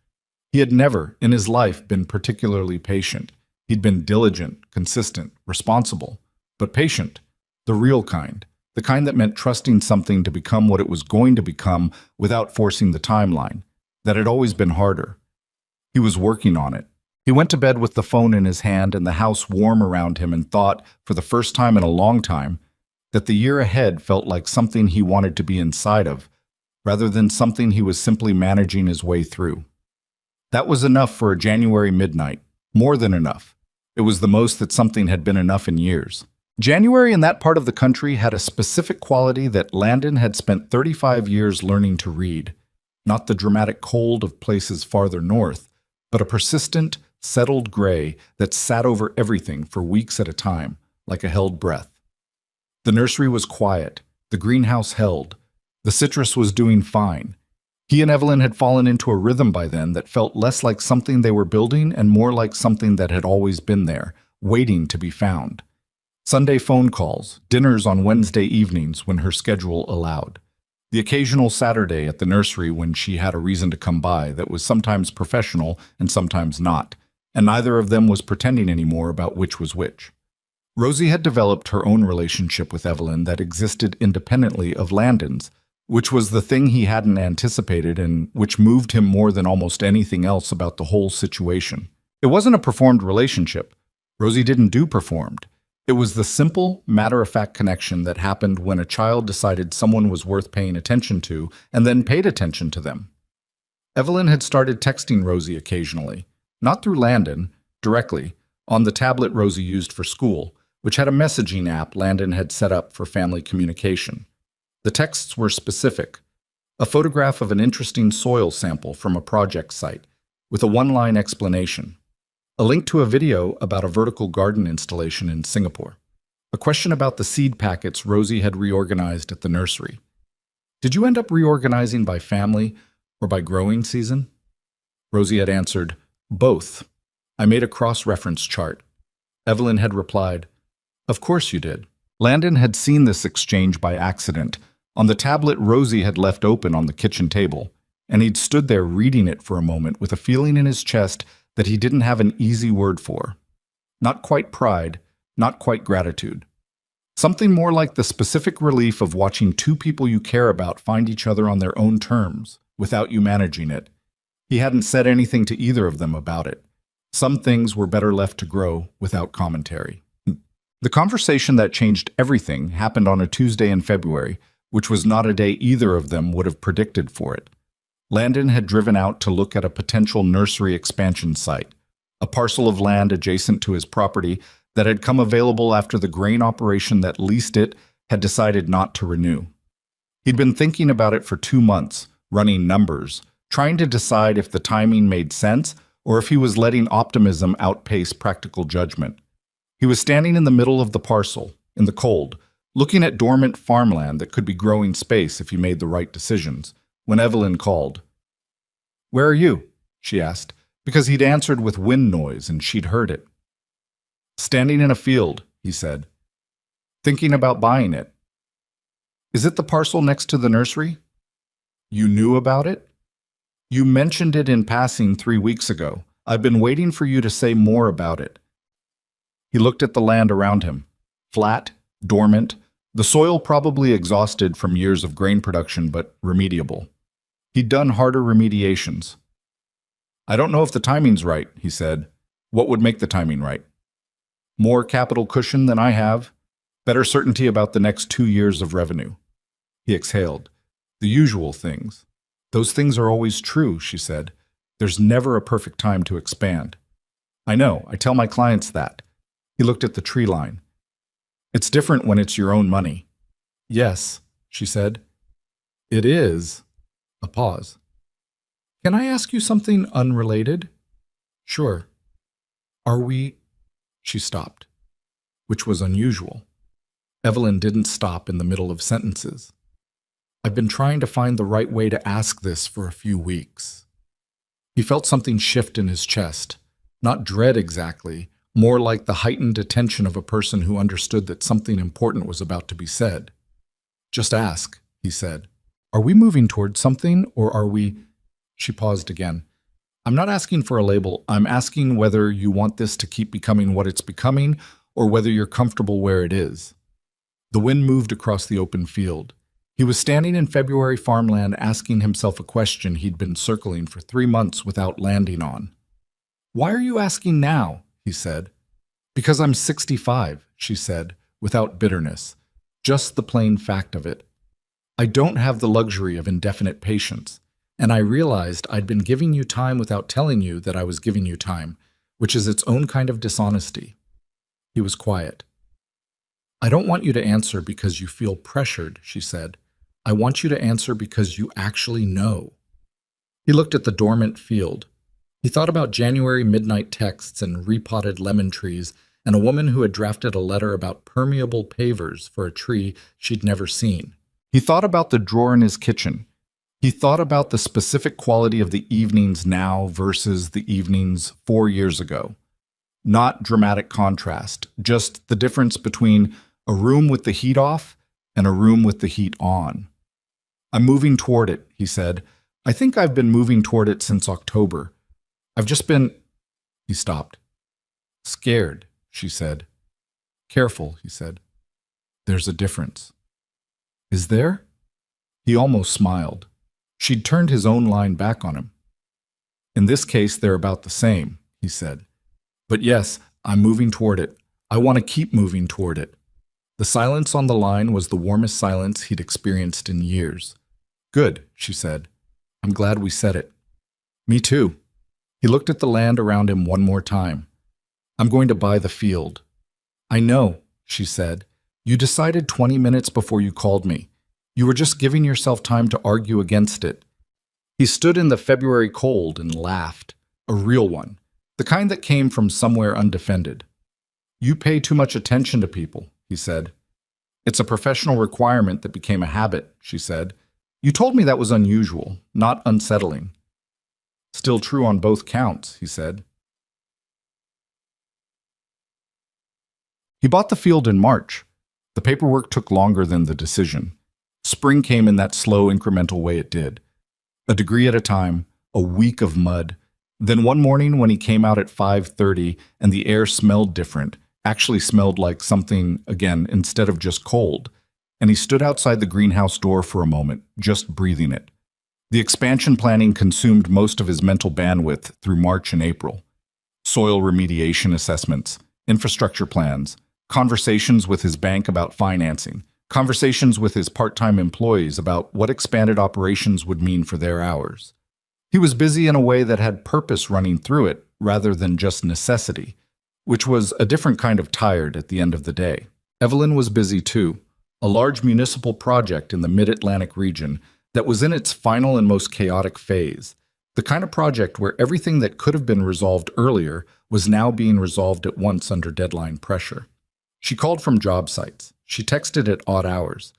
He had never, in his life, been particularly patient. He'd been diligent, consistent, responsible, but patient, the real kind, the kind that meant trusting something to become what it was going to become without forcing the timeline. That had always been harder. He was working on it. He went to bed with the phone in his hand and the house warm around him and thought, for the first time in a long time, that the year ahead felt like something he wanted to be inside of, rather than something he was simply managing his way through. That was enough for a January midnight, more than enough. It was the most that something had been enough in years. January in that part of the country had a specific quality that Landon had spent 35 years learning to read. Not the dramatic cold of places farther north, but a persistent, settled gray that sat over everything for weeks at a time, like a held breath. The nursery was quiet, the greenhouse held, the citrus was doing fine. He and Evelyn had fallen into a rhythm by then that felt less like something they were building and more like something that had always been there, waiting to be found. Sunday phone calls, dinners on Wednesday evenings when her schedule allowed. The occasional Saturday at the nursery when she had a reason to come by that was sometimes professional and sometimes not, and neither of them was pretending anymore about which was which. Rosie had developed her own relationship with Evelyn that existed independently of Landon's, which was the thing he hadn't anticipated and which moved him more than almost anything else about the whole situation. It wasn't a performed relationship. Rosie didn't do performed. It was the simple, matter-of-fact connection that happened when a child decided someone was worth paying attention to and then paid attention to them. Evelyn had started texting Rosie occasionally, not through Landon, directly, on the tablet Rosie used for school, which had a messaging app Landon had set up for family communication. The texts were specific. A photograph of an interesting soil sample from a project site, with a one-line explanation. A link to a video about a vertical garden installation in Singapore. A question about the seed packets Rosie had reorganized at the nursery. Did you end up reorganizing by family or by growing season? Rosie had answered, both. I made a cross-reference chart. Evelyn had replied, of course you did. Landon had seen this exchange by accident on the tablet Rosie had left open on the kitchen table, and he'd stood there reading it for a moment with a feeling in his chest that he didn't have an easy word for. Not quite pride, not quite gratitude. Something more like the specific relief of watching two people you care about find each other on their own terms, without you managing it. He hadn't said anything to either of them about it. Some things were better left to grow without commentary. The conversation that changed everything happened on a Tuesday in February, which was not a day either of them would have predicted for it. Landon had driven out to look at a potential nursery expansion site, a parcel of land adjacent to his property that had come available after the grain operation that leased it had decided not to renew. He'd been thinking about it for 2 months, running numbers, trying to decide if the timing made sense or if he was letting optimism outpace practical judgment. He was standing in the middle of the parcel, in the cold, looking at dormant farmland that could be growing space if he made the right decisions, when Evelyn called. Where are you? She asked, because he'd answered with wind noise and she'd heard it. Standing in a field, he said. Thinking about buying it. Is it the parcel next to the nursery? You knew about it? You mentioned it in passing 3 weeks ago. I've been waiting for you to say more about it. He looked at the land around him. Flat, dormant, the soil probably exhausted from years of grain production, but remediable. He'd done harder remediations. I don't know if the timing's right, he said. What would make the timing right? More capital cushion than I have. Better certainty about the next 2 years of revenue. He exhaled. The usual things. Those things are always true, she said. There's never a perfect time to expand. I know, I tell my clients that. He looked at the tree line. It's different when it's your own money. Yes, she said. It is. A pause. Can I ask you something unrelated? Sure. Are we... She stopped, which was unusual. Evelyn didn't stop in the middle of sentences. I've been trying to find the right way to ask this for a few weeks. He felt something shift in his chest, not dread exactly, more like the heightened attention of a person who understood that something important was about to be said. Just ask, he said. Are we moving towards something, or are we... She paused again. I'm not asking for a label. I'm asking whether you want this to keep becoming what it's becoming or whether you're comfortable where it is. The wind moved across the open field. He was standing in February farmland asking himself a question he'd been circling for 3 months without landing on. "Why are you asking now?" he said. "Because I'm 65, she said, without bitterness. Just the plain fact of it. I don't have the luxury of indefinite patience, and I realized I'd been giving you time without telling you that I was giving you time, which is its own kind of dishonesty." He was quiet. "I don't want you to answer because you feel pressured," she said. "I want you to answer because you actually know." He looked at the dormant field. He thought about January midnight texts and repotted lemon trees and a woman who had drafted a letter about permeable pavers for a tree she'd never seen. He thought about the drawer in his kitchen. He thought about the specific quality of the evenings now versus the evenings 4 years ago. Not dramatic contrast, just the difference between a room with the heat off and a room with the heat on. "I'm moving toward it," he said. "I think I've been moving toward it since October. I've just been—" He stopped. "Scared," she said. "Careful," he said. "There's a difference." "Is there?" He almost smiled. She'd turned his own line back on him. "In this case, they're about the same," he said. "But yes, I'm moving toward it. I want to keep moving toward it." The silence on the line was the warmest silence he'd experienced in years. "Good," she said. "I'm glad we said it." "Me too." He looked at the land around him one more time. "I'm going to buy the field." "I know," she said. "You decided 20 minutes before you called me. You were just giving yourself time to argue against it." He stood in the February cold and laughed. A real one. The kind that came from somewhere undefended. "You pay too much attention to people," he said. "It's a professional requirement that became a habit," she said. "You told me that was unusual, not unsettling." "Still true on both counts," he said. He bought the field in March. The paperwork took longer than the decision. Spring came in that slow, incremental way it did. A degree at a time, a week of mud. Then one morning when he came out at 5:30 and the air smelled different, actually smelled like something, again, instead of just cold, and he stood outside the greenhouse door for a moment, just breathing it. The expansion planning consumed most of his mental bandwidth through March and April. Soil remediation assessments, infrastructure plans, conversations with his bank about financing, conversations with his part-time employees about what expanded operations would mean for their hours. He was busy in a way that had purpose running through it rather than just necessity, which was a different kind of tired at the end of the day. Evelyn was busy too. A large municipal project in the mid-Atlantic region that was in its final and most chaotic phase. The kind of project where everything that could have been resolved earlier was now being resolved at once under deadline pressure. She called from job sites. She texted at odd hours.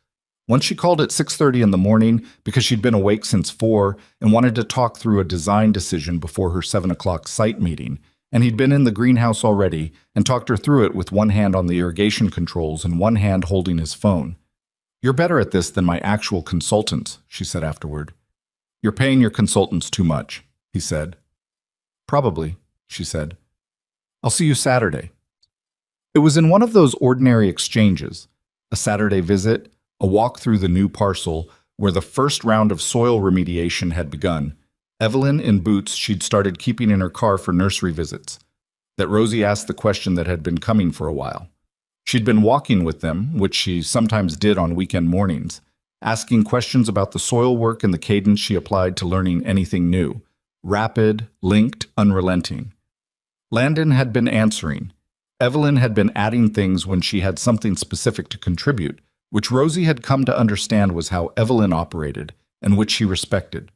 Once she called at 6:30 in the morning because she'd been awake since 4 and wanted to talk through a design decision before her 7 o'clock site meeting, and he'd been in the greenhouse already and talked her through it with one hand on the irrigation controls and one hand holding his phone. "You're better at this than my actual consultants," she said afterward. "You're paying your consultants too much," he said. "Probably," she said. "I'll see you Saturday." It was in one of those ordinary exchanges, a Saturday visit, a walk through the new parcel where the first round of soil remediation had begun. Evelyn in boots she'd started keeping in her car for nursery visits, that Rosie asked the question that had been coming for a while. She'd been walking with them, which she sometimes did on weekend mornings, asking questions about the soil work and the cadence she applied to learning anything new. Rapid, linked, unrelenting. Landon had been answering. Evelyn had been adding things when she had something specific to contribute, which Rosie had come to understand was how Evelyn operated, and which she respected.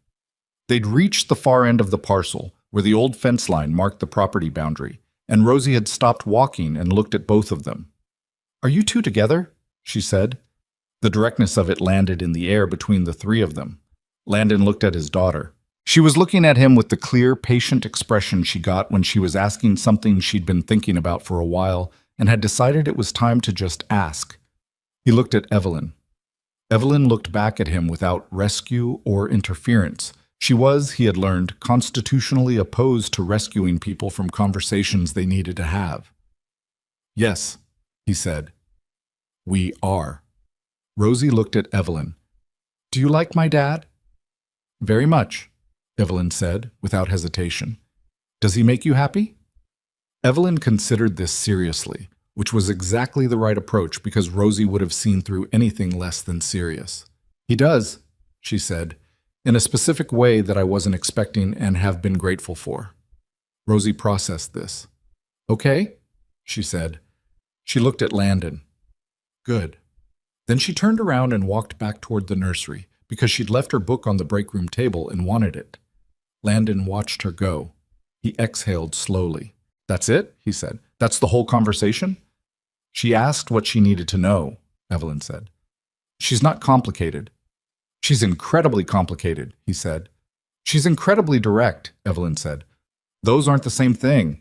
They'd reached the far end of the parcel, where the old fence line marked the property boundary, and Rosie had stopped walking and looked at both of them. "Are you two together?" she said. The directness of it landed in the air between the three of them. Landon looked at his daughter. She was looking at him with the clear, patient expression she got when she was asking something she'd been thinking about for a while and had decided it was time to just ask. He looked at Evelyn. Evelyn looked back at him without rescue or interference, She was, he had learned, constitutionally opposed to rescuing people from conversations they needed to have. Yes, he said. We are. Rosie looked at Evelyn. Do you like my dad? Very much, Evelyn said, without hesitation. Does he make you happy? Evelyn considered this seriously, which was exactly the right approach because Rosie would have seen through anything less than serious. He does, she said, in a specific way that I wasn't expecting and have been grateful for. Rosie processed this. Okay, she said. She looked at Landon. Good. Then she turned around and walked back toward the nursery because she'd left her book on the break room table and wanted it. Landon watched her go. He exhaled slowly. That's it, he said. That's the whole conversation? She asked what she needed to know, Evelyn said. She's not complicated. She's incredibly complicated, he said. She's incredibly direct, Evelyn said. Those aren't the same thing.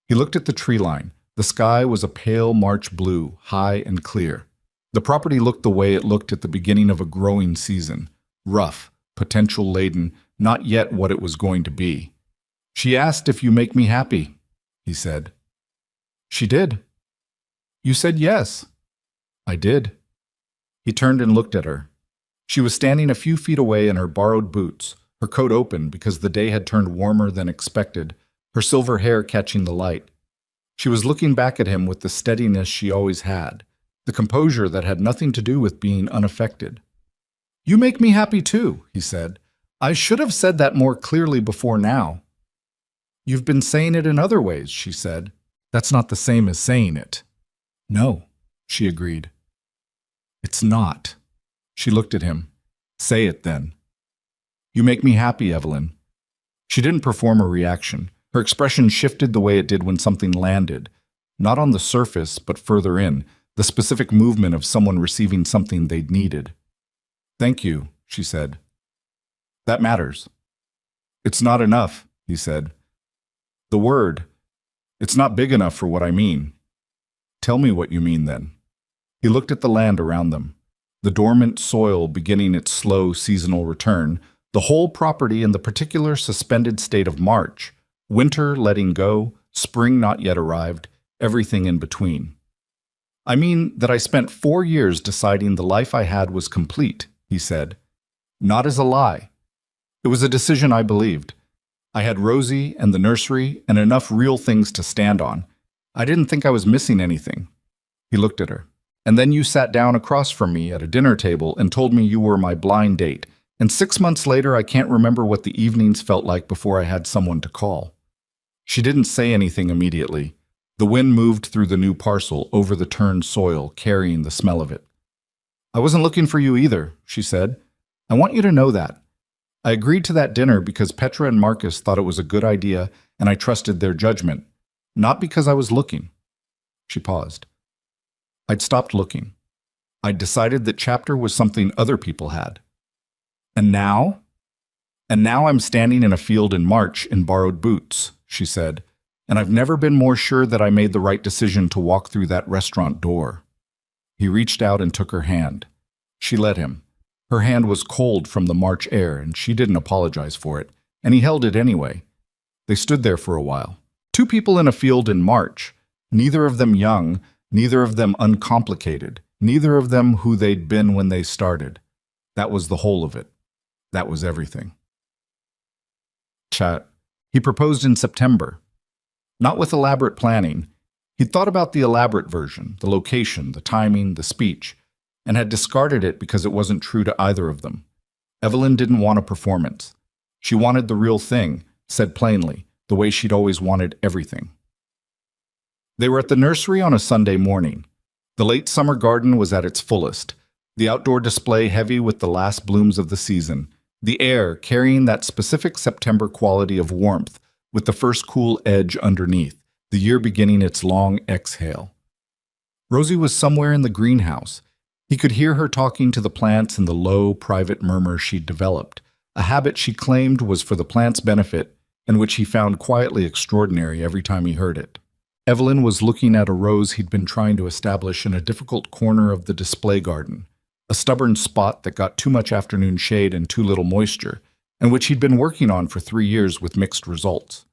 He looked at the tree line. The sky was a pale March blue, high and clear. The property looked the way it looked at the beginning of a growing season. Rough, potential-laden, not yet what it was going to be. She asked if you make me happy, he said. She did. You said yes. I did. He turned and looked at her. She was standing a few feet away in her borrowed boots, her coat open because the day had turned warmer than expected, her silver hair catching the light. She was looking back at him with the steadiness she always had, the composure that had nothing to do with being unaffected. You make me happy too, he said. I should have said that more clearly before now. You've been saying it in other ways, she said. That's not the same as saying it. No, she agreed. It's not. She looked at him. Say it then. You make me happy, Evelyn. She didn't perform a reaction. Her expression shifted the way it did when something landed, not on the surface, but further in, the specific movement of someone receiving something they'd needed. Thank you, she said. That matters. It's not enough, he said. The word, it's not big enough for what I mean. Tell me what you mean then. He looked at the land around them, the dormant soil beginning its slow seasonal return, the whole property in the particular suspended state of March, winter letting go, spring not yet arrived, everything in between. I mean that I spent 4 years deciding the life I had was complete, he said. Not as a lie. It was a decision I believed. I had Rosie and the nursery and enough real things to stand on. I didn't think I was missing anything. He looked at her. And then you sat down across from me at a dinner table and told me you were my blind date. And 6 months later, I can't remember what the evenings felt like before I had someone to call. She didn't say anything immediately. The wind moved through the new parcel over the turned soil, carrying the smell of it. I wasn't looking for you either, she said. I want you to know that. I agreed to that dinner because Petra and Marcus thought it was a good idea and I trusted their judgment, not because I was looking. She paused. I'd stopped looking. I'd decided that chapter was something other people had. And now? And now I'm standing in a field in March in borrowed boots, she said, and I've never been more sure that I made the right decision to walk through that restaurant door. He reached out and took her hand. She let him. Her hand was cold from the March air, and she didn't apologize for it, and he held it anyway. They stood there for a while. 2 people in a field in March, neither of them young, neither of them uncomplicated, neither of them who they'd been when they started. That was the whole of it. That was everything. Chat. He proposed in September. Not with elaborate planning. He'd thought about the elaborate version, the location, the timing, the speech, and had discarded it because it wasn't true to either of them. Evelyn didn't want a performance. She wanted the real thing, said plainly, the way she'd always wanted everything. They were at the nursery on a Sunday morning. The late summer garden was at its fullest, the outdoor display heavy with the last blooms of the season, the air carrying that specific September quality of warmth with the first cool edge underneath, the year beginning its long exhale. Rosie was somewhere in the greenhouse. He could hear her talking to the plants in the low, private murmur she'd developed, a habit she claimed was for the plants' benefit and which he found quietly extraordinary every time he heard it. Evelyn was looking at a rose he'd been trying to establish in a difficult corner of the display garden, a stubborn spot that got too much afternoon shade and too little moisture, and which he'd been working on for 3 years with mixed results.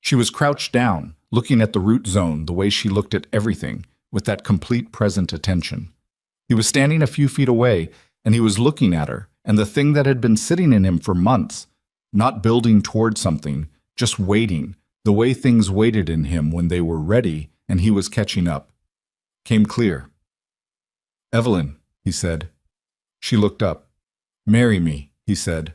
She was crouched down, looking at the root zone the way she looked at everything, with that complete present attention. He was standing a few feet away, and he was looking at her, and the thing that had been sitting in him for months, not building toward something, just waiting, the way things waited in him when they were ready and he was catching up, came clear. "Evelyn," he said. She looked up. "Marry me," he said.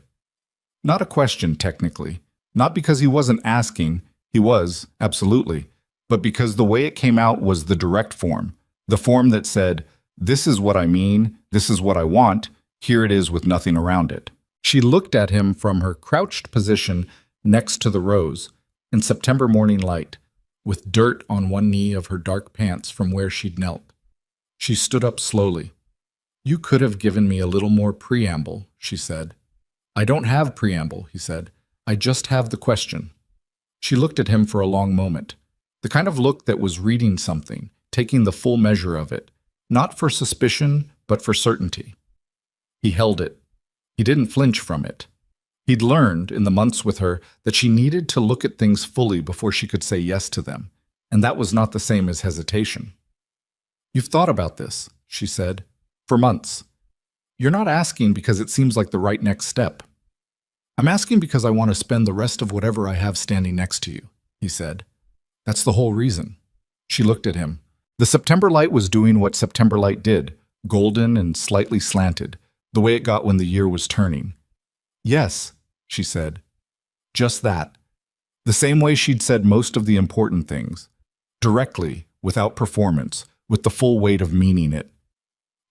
Not a question, technically. Not because he wasn't asking, he was, absolutely, but because the way it came out was the direct form, the form that said, "This is what I mean, this is what I want, here it is with nothing around it." She looked at him from her crouched position next to the rose, in September morning light, with dirt on one knee of her dark pants from where she'd knelt. She stood up slowly. "You could have given me a little more preamble," she said. "I don't have preamble," he said. "I just have the question." She looked at him for a long moment, the kind of look that was reading something, taking the full measure of it, not for suspicion, but for certainty. He held it. He didn't flinch from it. He'd learned, in the months with her, that she needed to look at things fully before she could say yes to them, and that was not the same as hesitation. "You've thought about this," she said, "for months. You're not asking because it seems like the right next step." "I'm asking because I want to spend the rest of whatever I have standing next to you," he said. "That's the whole reason." She looked at him. The September light was doing what September light did, golden and slightly slanted, the way it got when the year was turning. "Yes," she said. Just that. The same way she'd said most of the important things. Directly, without performance, with the full weight of meaning it.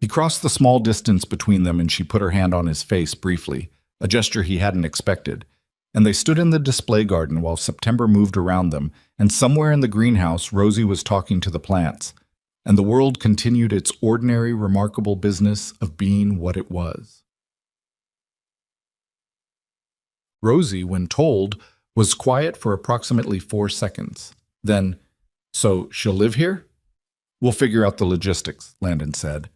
He crossed the small distance between them and she put her hand on his face briefly, a gesture he hadn't expected, and they stood in the display garden while September moved around them, and somewhere in the greenhouse Rosie was talking to the plants, and the world continued its ordinary, remarkable business of being what it was. Rosie, when told, was quiet for approximately 4 seconds. Then, "So she'll live here?" "We'll figure out the logistics," Landon said.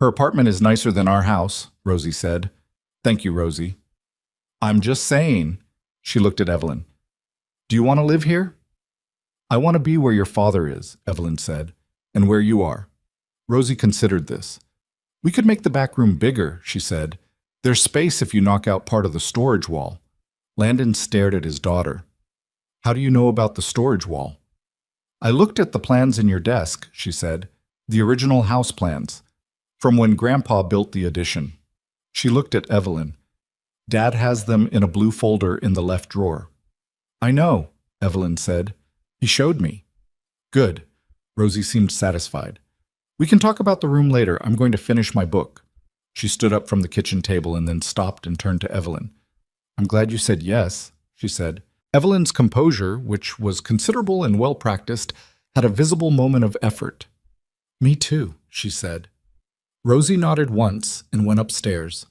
"Her apartment is nicer than our house," Rosie said. "Thank you, Rosie." "I'm just saying." She looked at Evelyn. "Do you want to live here?" "I want to be where your father is," Evelyn said, "and where you are." Rosie considered this. "We could make the back room bigger," she said. "There's space if you knock out part of the storage wall." Landon stared at his daughter. "How do you know about the storage wall?" "I looked at the plans in your desk," she said. "The original house plans, from when Grandpa built the addition." She looked at Evelyn. "Dad has them in a blue folder in the left drawer." "I know," Evelyn said. "He showed me." "Good." Rosie seemed satisfied. "We can talk about the room later. I'm going to finish my book." She stood up from the kitchen table and then stopped and turned to Evelyn. "I'm glad you said yes," she said. Evelyn's composure, which was considerable and well-practiced, had a visible moment of effort. "Me too," she said. Rosie nodded once and went upstairs.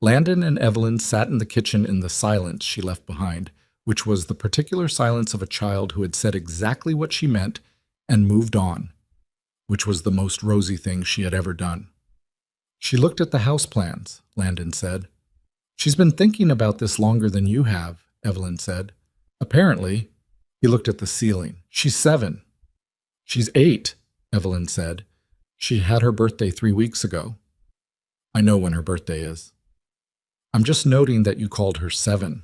Landon and Evelyn sat in the kitchen in the silence she left behind, which was the particular silence of a child who had said exactly what she meant and moved on, which was the most Rosie thing she had ever done. "She looked at the house plans," Landon said. "She's been thinking about this longer than you have," Evelyn said. "Apparently." He looked at the ceiling. "She's 7. "She's 8, Evelyn said. "She had her birthday 3 weeks ago." "I know when her birthday is." "I'm just noting that you called her 7.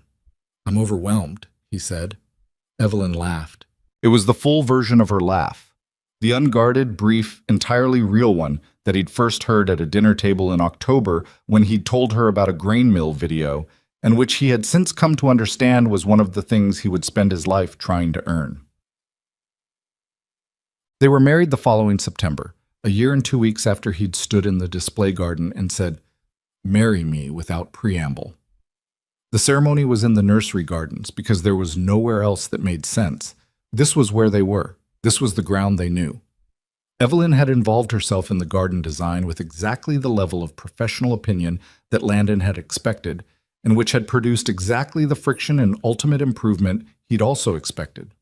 "I'm overwhelmed," he said. Evelyn laughed. It was the full version of her laugh. The unguarded, brief, entirely real one that he'd first heard at a dinner table in October when he'd told her about a grain mill video, and which he had since come to understand was one of the things he would spend his life trying to earn. They were married the following September, a year and 2 weeks after he'd stood in the display garden and said, "Marry me," without preamble. The ceremony was in the nursery gardens because there was nowhere else that made sense. This was where they were. This was the ground they knew. Evelyn had involved herself in the garden design with exactly the level of professional opinion that Landon had expected, and which had produced exactly the friction and ultimate improvement he'd also expected.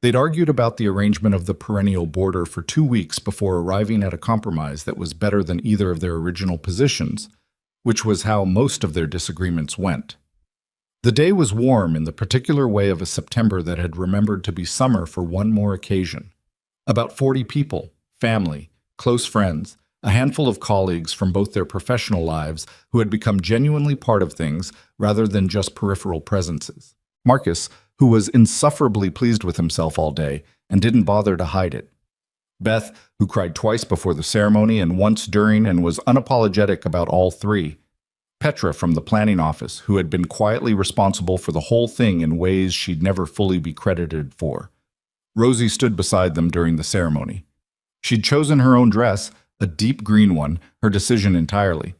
They'd argued about the arrangement of the perennial border for 2 weeks before arriving at a compromise that was better than either of their original positions, which was how most of their disagreements went. The day was warm in the particular way of a September that had remembered to be summer for one more occasion. About 40 people, family, close friends, a handful of colleagues from both their professional lives who had become genuinely part of things rather than just peripheral presences. Marcus, who was insufferably pleased with himself all day and didn't bother to hide it. Beth, who cried twice before the ceremony and once during and was unapologetic about all three. Petra from the planning office, who had been quietly responsible for the whole thing in ways she'd never fully be credited for. Rosie stood beside them during the ceremony. She'd chosen her own dress, a deep green one, her decision entirely,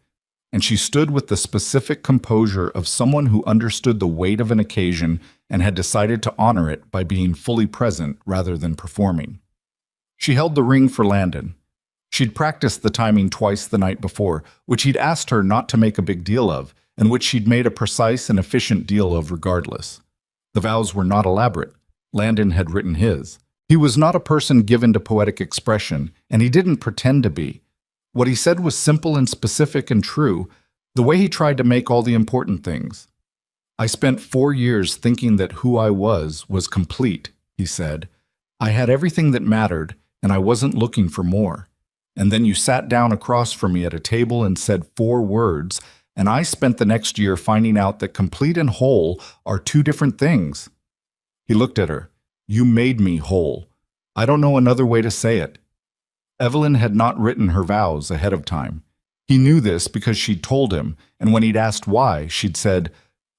and she stood with the specific composure of someone who understood the weight of an occasion and had decided to honor it by being fully present rather than performing. She held the ring for Landon. She'd practiced the timing twice the night before, which he'd asked her not to make a big deal of, and which she'd made a precise and efficient deal of regardless. The vows were not elaborate. Landon had written his. He was not a person given to poetic expression, and he didn't pretend to be. What he said was simple and specific and true, the way he tried to make all the important things. I spent 4 years thinking that who I was complete, he said. I had everything that mattered, and I wasn't looking for more. And then you sat down across from me at a table and said 4 words, and I spent the next year finding out that complete and whole are 2 different things. He looked at her. You made me whole. I don't know another way to say it. Evelyn had not written her vows ahead of time. He knew this because she'd told him, and when he'd asked why, she'd said,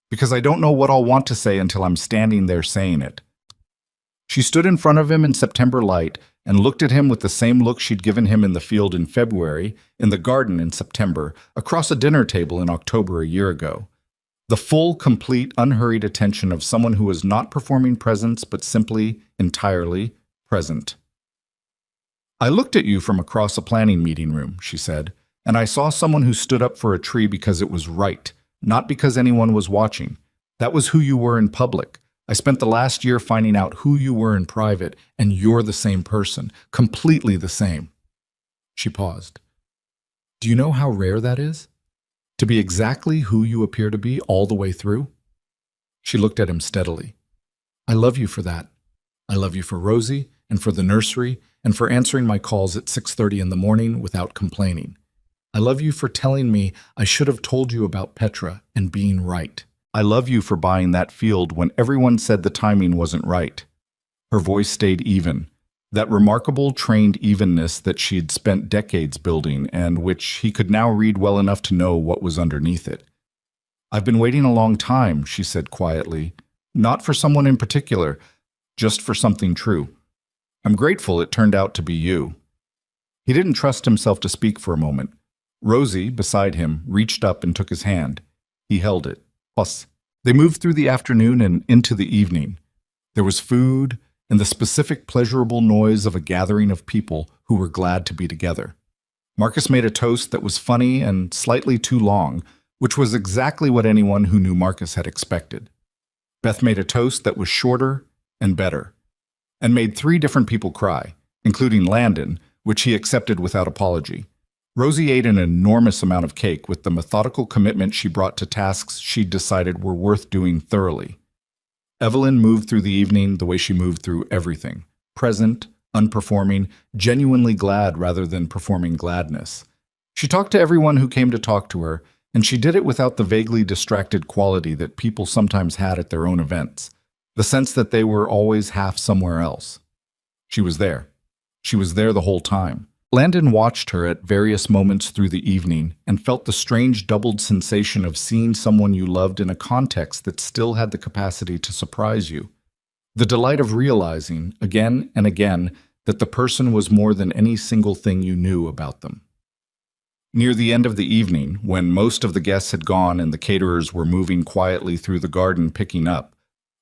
"Because I don't know what I'll want to say until I'm standing there saying it." She stood in front of him in September light and looked at him with the same look she'd given him in the field in February, in the garden in September, across a dinner table in October a year ago. The full, complete, unhurried attention of someone who was not performing presence but simply, entirely, present. I looked at you from across a planning meeting room, she said, and I saw someone who stood up for a tree because it was right, not because anyone was watching. That was who you were in public. I spent the last year finding out who you were in private, and you're the same person, completely the same. She paused. Do you know how rare that is? To be exactly who you appear to be all the way through? She looked at him steadily. I love you for that. I love you for Rosie, and for the nursery, and for answering my calls at 6:30 in the morning without complaining. I love you for telling me I should have told you about Petra and being right. I love you for buying that field when everyone said the timing wasn't right. Her voice stayed even, that remarkable trained evenness that she'd spent decades building and which he could now read well enough to know what was underneath it. I've been waiting a long time, she said quietly, not for someone in particular, just for something true. I'm grateful it turned out to be you. He didn't trust himself to speak for a moment. Rosie, beside him, reached up and took his hand. He held it. Plus, they moved through the afternoon and into the evening. There was food and the specific pleasurable noise of a gathering of people who were glad to be together. Marcus made a toast that was funny and slightly too long, which was exactly what anyone who knew Marcus had expected. Beth made a toast that was shorter and better, and made 3 different people cry, including Landon, which he accepted without apology. Rosie ate an enormous amount of cake with the methodical commitment she brought to tasks she'd decided were worth doing thoroughly. Evelyn moved through the evening the way she moved through everything, present, unperforming, genuinely glad rather than performing gladness. She talked to everyone who came to talk to her, and she did it without the vaguely distracted quality that people sometimes had at their own events, the sense that they were always half somewhere else. She was there. She was there the whole time. Landon watched her at various moments through the evening and felt the strange doubled sensation of seeing someone you loved in a context that still had the capacity to surprise you. The delight of realizing, again and again, that the person was more than any single thing you knew about them. Near the end of the evening, when most of the guests had gone and the caterers were moving quietly through the garden picking up,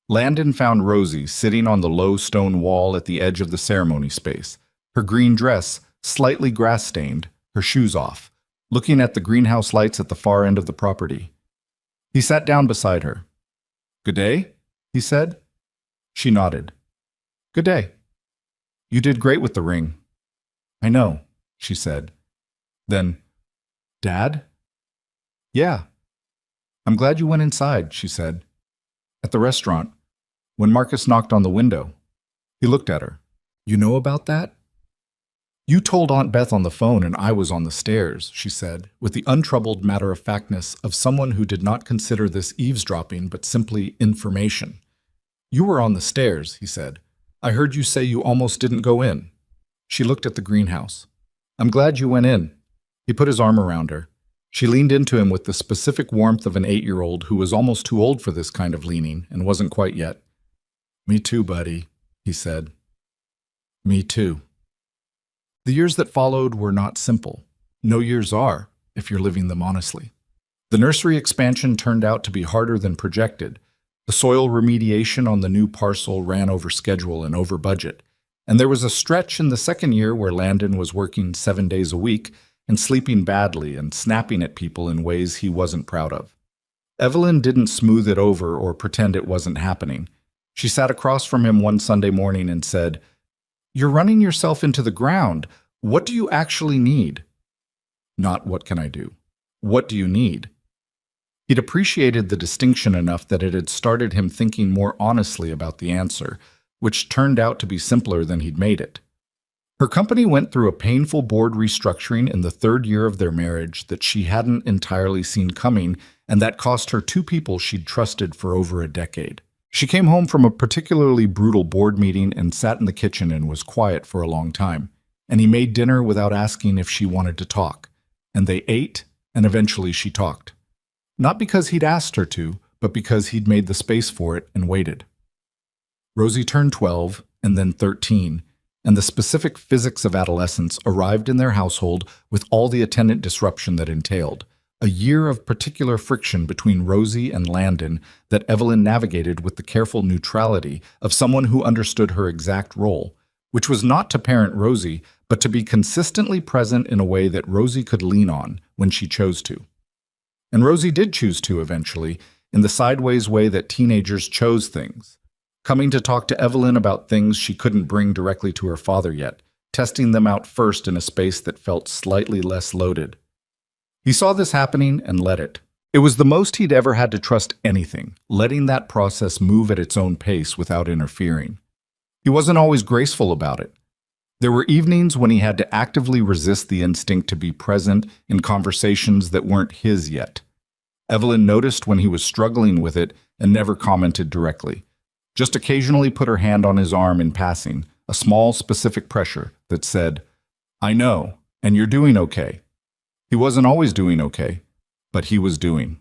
Landon found Rosie sitting on the low stone wall at the edge of the ceremony space, her green dress slightly grass-stained, her shoes off, looking at the greenhouse lights at the far end of the property. He sat down beside her. "Good day?" he said. She nodded. "Good day. You did great with the ring." "I know," she said. Then, "Dad?" "Yeah." "I'm glad you went inside," she said. At the restaurant, when Marcus knocked on the window, he looked at her. "You know about that?" "You told Aunt Beth on the phone and I was on the stairs," she said, with the untroubled matter-of-factness of someone who did not consider this eavesdropping but simply information. "You were on the stairs," he said. "I heard you say you almost didn't go in." She looked at the greenhouse. "I'm glad you went in." He put his arm around her. She leaned into him with the specific warmth of an 8-year-old who was almost too old for this kind of leaning and wasn't quite yet. "Me too, buddy," he said. "Me too." The years that followed were not simple. No years are, if you're living them honestly. The nursery expansion turned out to be harder than projected. The soil remediation on the new parcel ran over schedule and over budget. And there was a stretch in the second year where Landon was working 7 days a week and sleeping badly and snapping at people in ways he wasn't proud of. Evelyn didn't smooth it over or pretend it wasn't happening. She sat across from him one Sunday morning and said, "You're running yourself into the ground. What do you actually need?" Not "what can I do?" What do you need? He'd appreciated the distinction enough that it had started him thinking more honestly about the answer, which turned out to be simpler than he'd made it. Her company went through a painful board restructuring in the third year of their marriage that she hadn't entirely seen coming, and that cost her 2 people she'd trusted for over a decade. She came home from a particularly brutal board meeting and sat in the kitchen and was quiet for a long time. And he made dinner without asking if she wanted to talk. And they ate, and eventually she talked. Not because he'd asked her to, but because he'd made the space for it and waited. Rosie turned 12, and then 13, and the specific physics of adolescence arrived in their household with all the attendant disruption that entailed. A year of particular friction between Rosie and Landon that Evelyn navigated with the careful neutrality of someone who understood her exact role, which was not to parent Rosie, but to be consistently present in a way that Rosie could lean on when she chose to. And Rosie did choose to eventually, in the sideways way that teenagers chose things, coming to talk to Evelyn about things she couldn't bring directly to her father yet, testing them out first in a space that felt slightly less loaded. He saw this happening and let it. It was the most he'd ever had to trust anything, letting that process move at its own pace without interfering. He wasn't always graceful about it. There were evenings when he had to actively resist the instinct to be present in conversations that weren't his yet. Evelyn noticed when he was struggling with it and never commented directly. Just occasionally put her hand on his arm in passing, a small specific pressure that said, "I know, and you're doing okay." He wasn't always doing okay, but he was doing.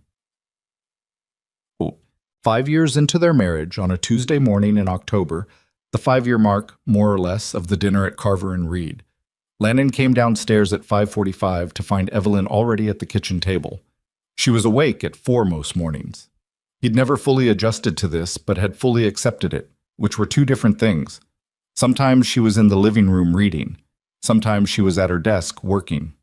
5 years into their marriage, on a Tuesday morning in October, the 5-year mark, more or less, of the dinner at Carver and Reed, Landon came downstairs at 5:45 to find Evelyn already at the kitchen table. She was awake at 4 most mornings. He'd never fully adjusted to this, but had fully accepted it, which were 2 different things. Sometimes she was in the living room reading. Sometimes she was at her desk working.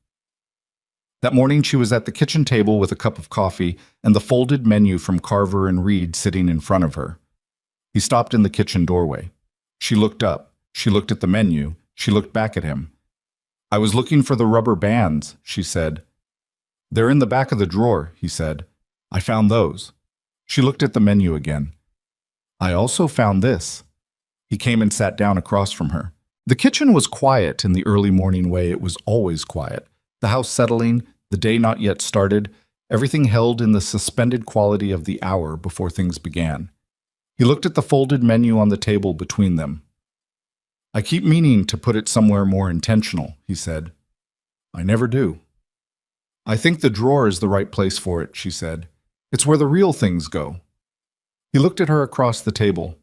That morning she was at the kitchen table with a cup of coffee and the folded menu from Carver and Reed sitting in front of her. He stopped in the kitchen doorway. She looked up. She looked at the menu. She looked back at him. "I was looking for the rubber bands," she said. "They're in the back of the drawer," he said. "I found those." She looked at the menu again. "I also found this." He came and sat down across from her. The kitchen was quiet in the early morning way it was always quiet. The house settling, the day not yet started, everything held in the suspended quality of the hour before things began. He looked at the folded menu on the table between them. "I keep meaning to put it somewhere more intentional," he said. "I never do." "I think the drawer is the right place for it," she said. "It's where the real things go." He looked at her across the table.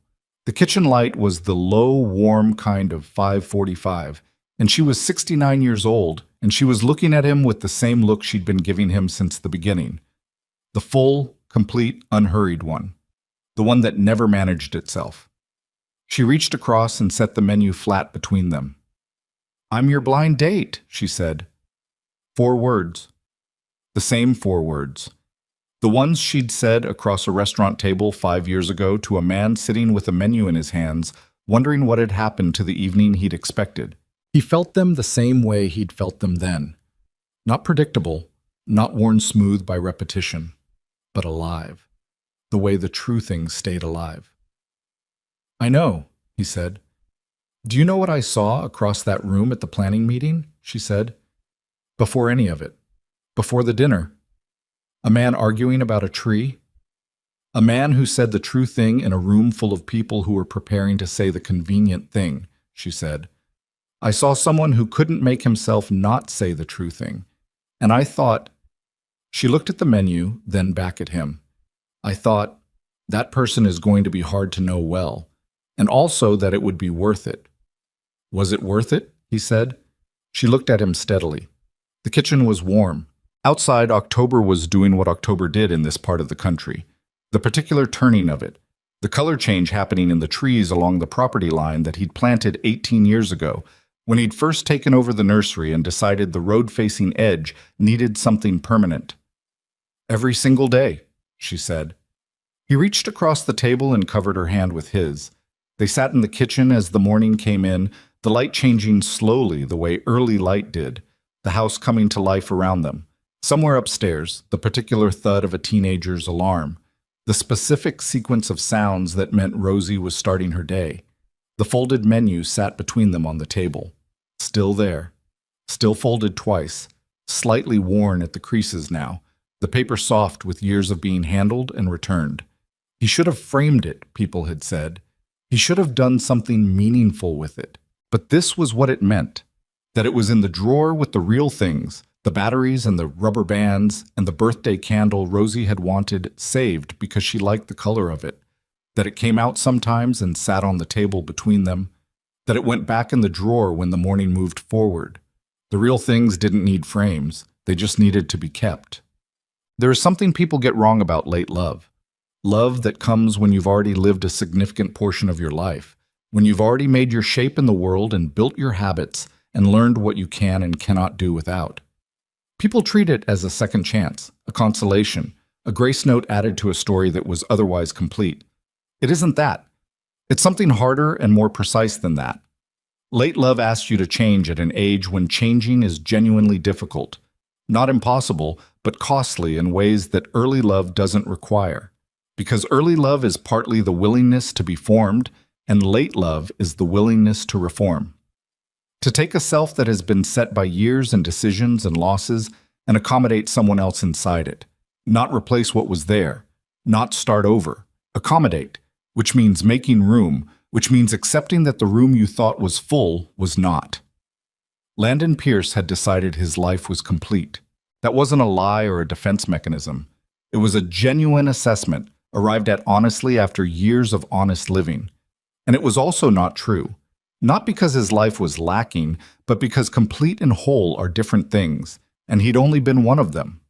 The kitchen light was the low, warm kind of 5:45, and she was 69 years old, and she was looking at him with the same look she'd been giving him since the beginning. The full, complete, unhurried one. The one that never managed itself. She reached across and set the menu flat between them. "I'm your blind date," she said. 4 words. The same 4 words. The ones she'd said across a restaurant table 5 years ago to a man sitting with a menu in his hands, wondering what had happened to the evening he'd expected. He felt them the same way he'd felt them then. Not predictable, not worn smooth by repetition, but alive. the way the true thing stayed alive. "I know," he said. "Do you know what I saw across that room at the planning meeting?" she said. "Before any of it. Before the dinner. A man arguing about a tree. A man who said the true thing in a room full of people who were preparing to say the convenient thing," she said. "I saw someone who couldn't make himself not say the true thing. And I thought," she looked at the menu, then back at him. "I thought, that person is going to be hard to know well, and also that it would be worth it." "Was it worth it?" he said. She looked at him steadily. The kitchen was warm. Outside, October was doing what October did in this part of the country. The particular turning of it, the color change happening in the trees along the property line that he'd planted 18 years ago, when he'd first taken over the nursery and decided the road-facing edge needed something permanent. "Every single day," she said. He reached across the table and covered her hand with his. They sat in the kitchen as the morning came in, the light changing slowly the way early light did, the house coming to life around them. Somewhere upstairs, the particular thud of a teenager's alarm, the specific sequence of sounds that meant Rosie was starting her day. The folded menu sat between them on the table. Still there. Still folded twice, slightly worn at the creases now, the paper soft with years of being handled and returned. He should have framed it, people had said. He should have done something meaningful with it. But this was what it meant, that it was in the drawer with the real things, the batteries and the rubber bands and the birthday candle Rosie had wanted saved because she liked the color of it, that it came out sometimes and sat on the table between them, that it went back in the drawer when the morning moved forward. The real things didn't need frames, they just needed to be kept. There is something people get wrong about late love. Love that comes when you've already lived a significant portion of your life, when you've already made your shape in the world and built your habits and learned what you can and cannot do without. People treat it as a second chance, a consolation, a grace note added to a story that was otherwise complete. It isn't that. It's something harder and more precise than that. Late love asks you to change at an age when changing is genuinely difficult. Not impossible, but costly in ways that early love doesn't require. Because early love is partly the willingness to be formed, and late love is the willingness to reform. To take a self that has been set by years and decisions and losses and accommodate someone else inside it. Not replace what was there. Not start over. Accommodate, which means making room, which means accepting that the room you thought was full was not. Landon Pierce had decided his life was complete. That wasn't a lie or a defense mechanism. It was a genuine assessment, arrived at honestly after years of honest living. And it was also not true. Not because his life was lacking, but because complete and whole are different things, and he'd only been one of them.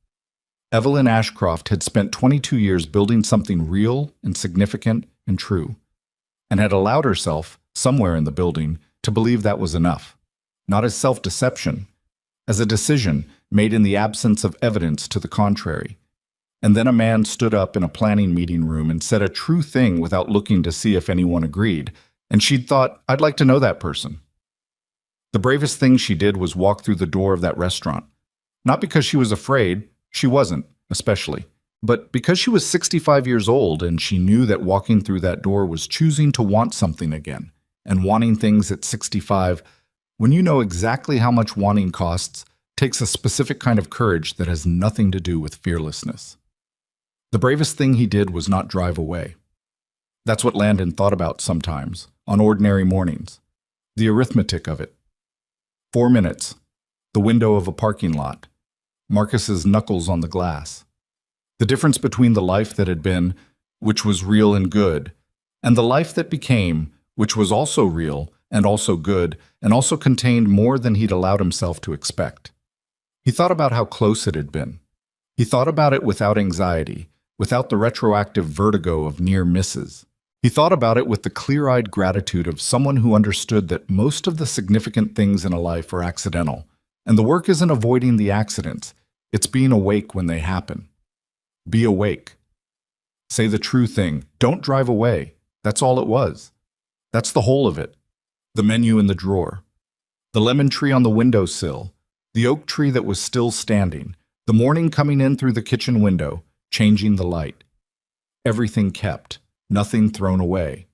Evelyn Ashcroft had spent 22 years building something real and significant and true, and had allowed herself, somewhere in the building, to believe that was enough. Not as self-deception, as a decision made in the absence of evidence to the contrary. And then a man stood up in a planning meeting room and said a true thing without looking to see if anyone agreed, and she'd thought, I'd like to know that person. The bravest thing she did was walk through the door of that restaurant. Not because she was afraid, she wasn't, especially, but because she was 65 years old and she knew that walking through that door was choosing to want something again, and wanting things at 65, when you know exactly how much wanting costs, takes a specific kind of courage that has nothing to do with fearlessness. The bravest thing he did was not drive away. That's what Landon thought about sometimes, on ordinary mornings. The arithmetic of it. 4 minutes. The window of a parking lot. Marcus's knuckles on the glass. The difference between the life that had been, which was real and good, and the life that became, which was also real and also good, and also contained more than he'd allowed himself to expect. He thought about how close it had been. He thought about it without anxiety, without the retroactive vertigo of near misses. He thought about it with the clear-eyed gratitude of someone who understood that most of the significant things in a life are accidental, and the work isn't avoiding the accidents, it's being awake when they happen. Be awake. Say the true thing. Don't drive away. That's all it was. That's the whole of it. The menu in the drawer. The lemon tree on the windowsill. The oak tree that was still standing. The morning coming in through the kitchen window, changing the light. Everything kept, nothing thrown away.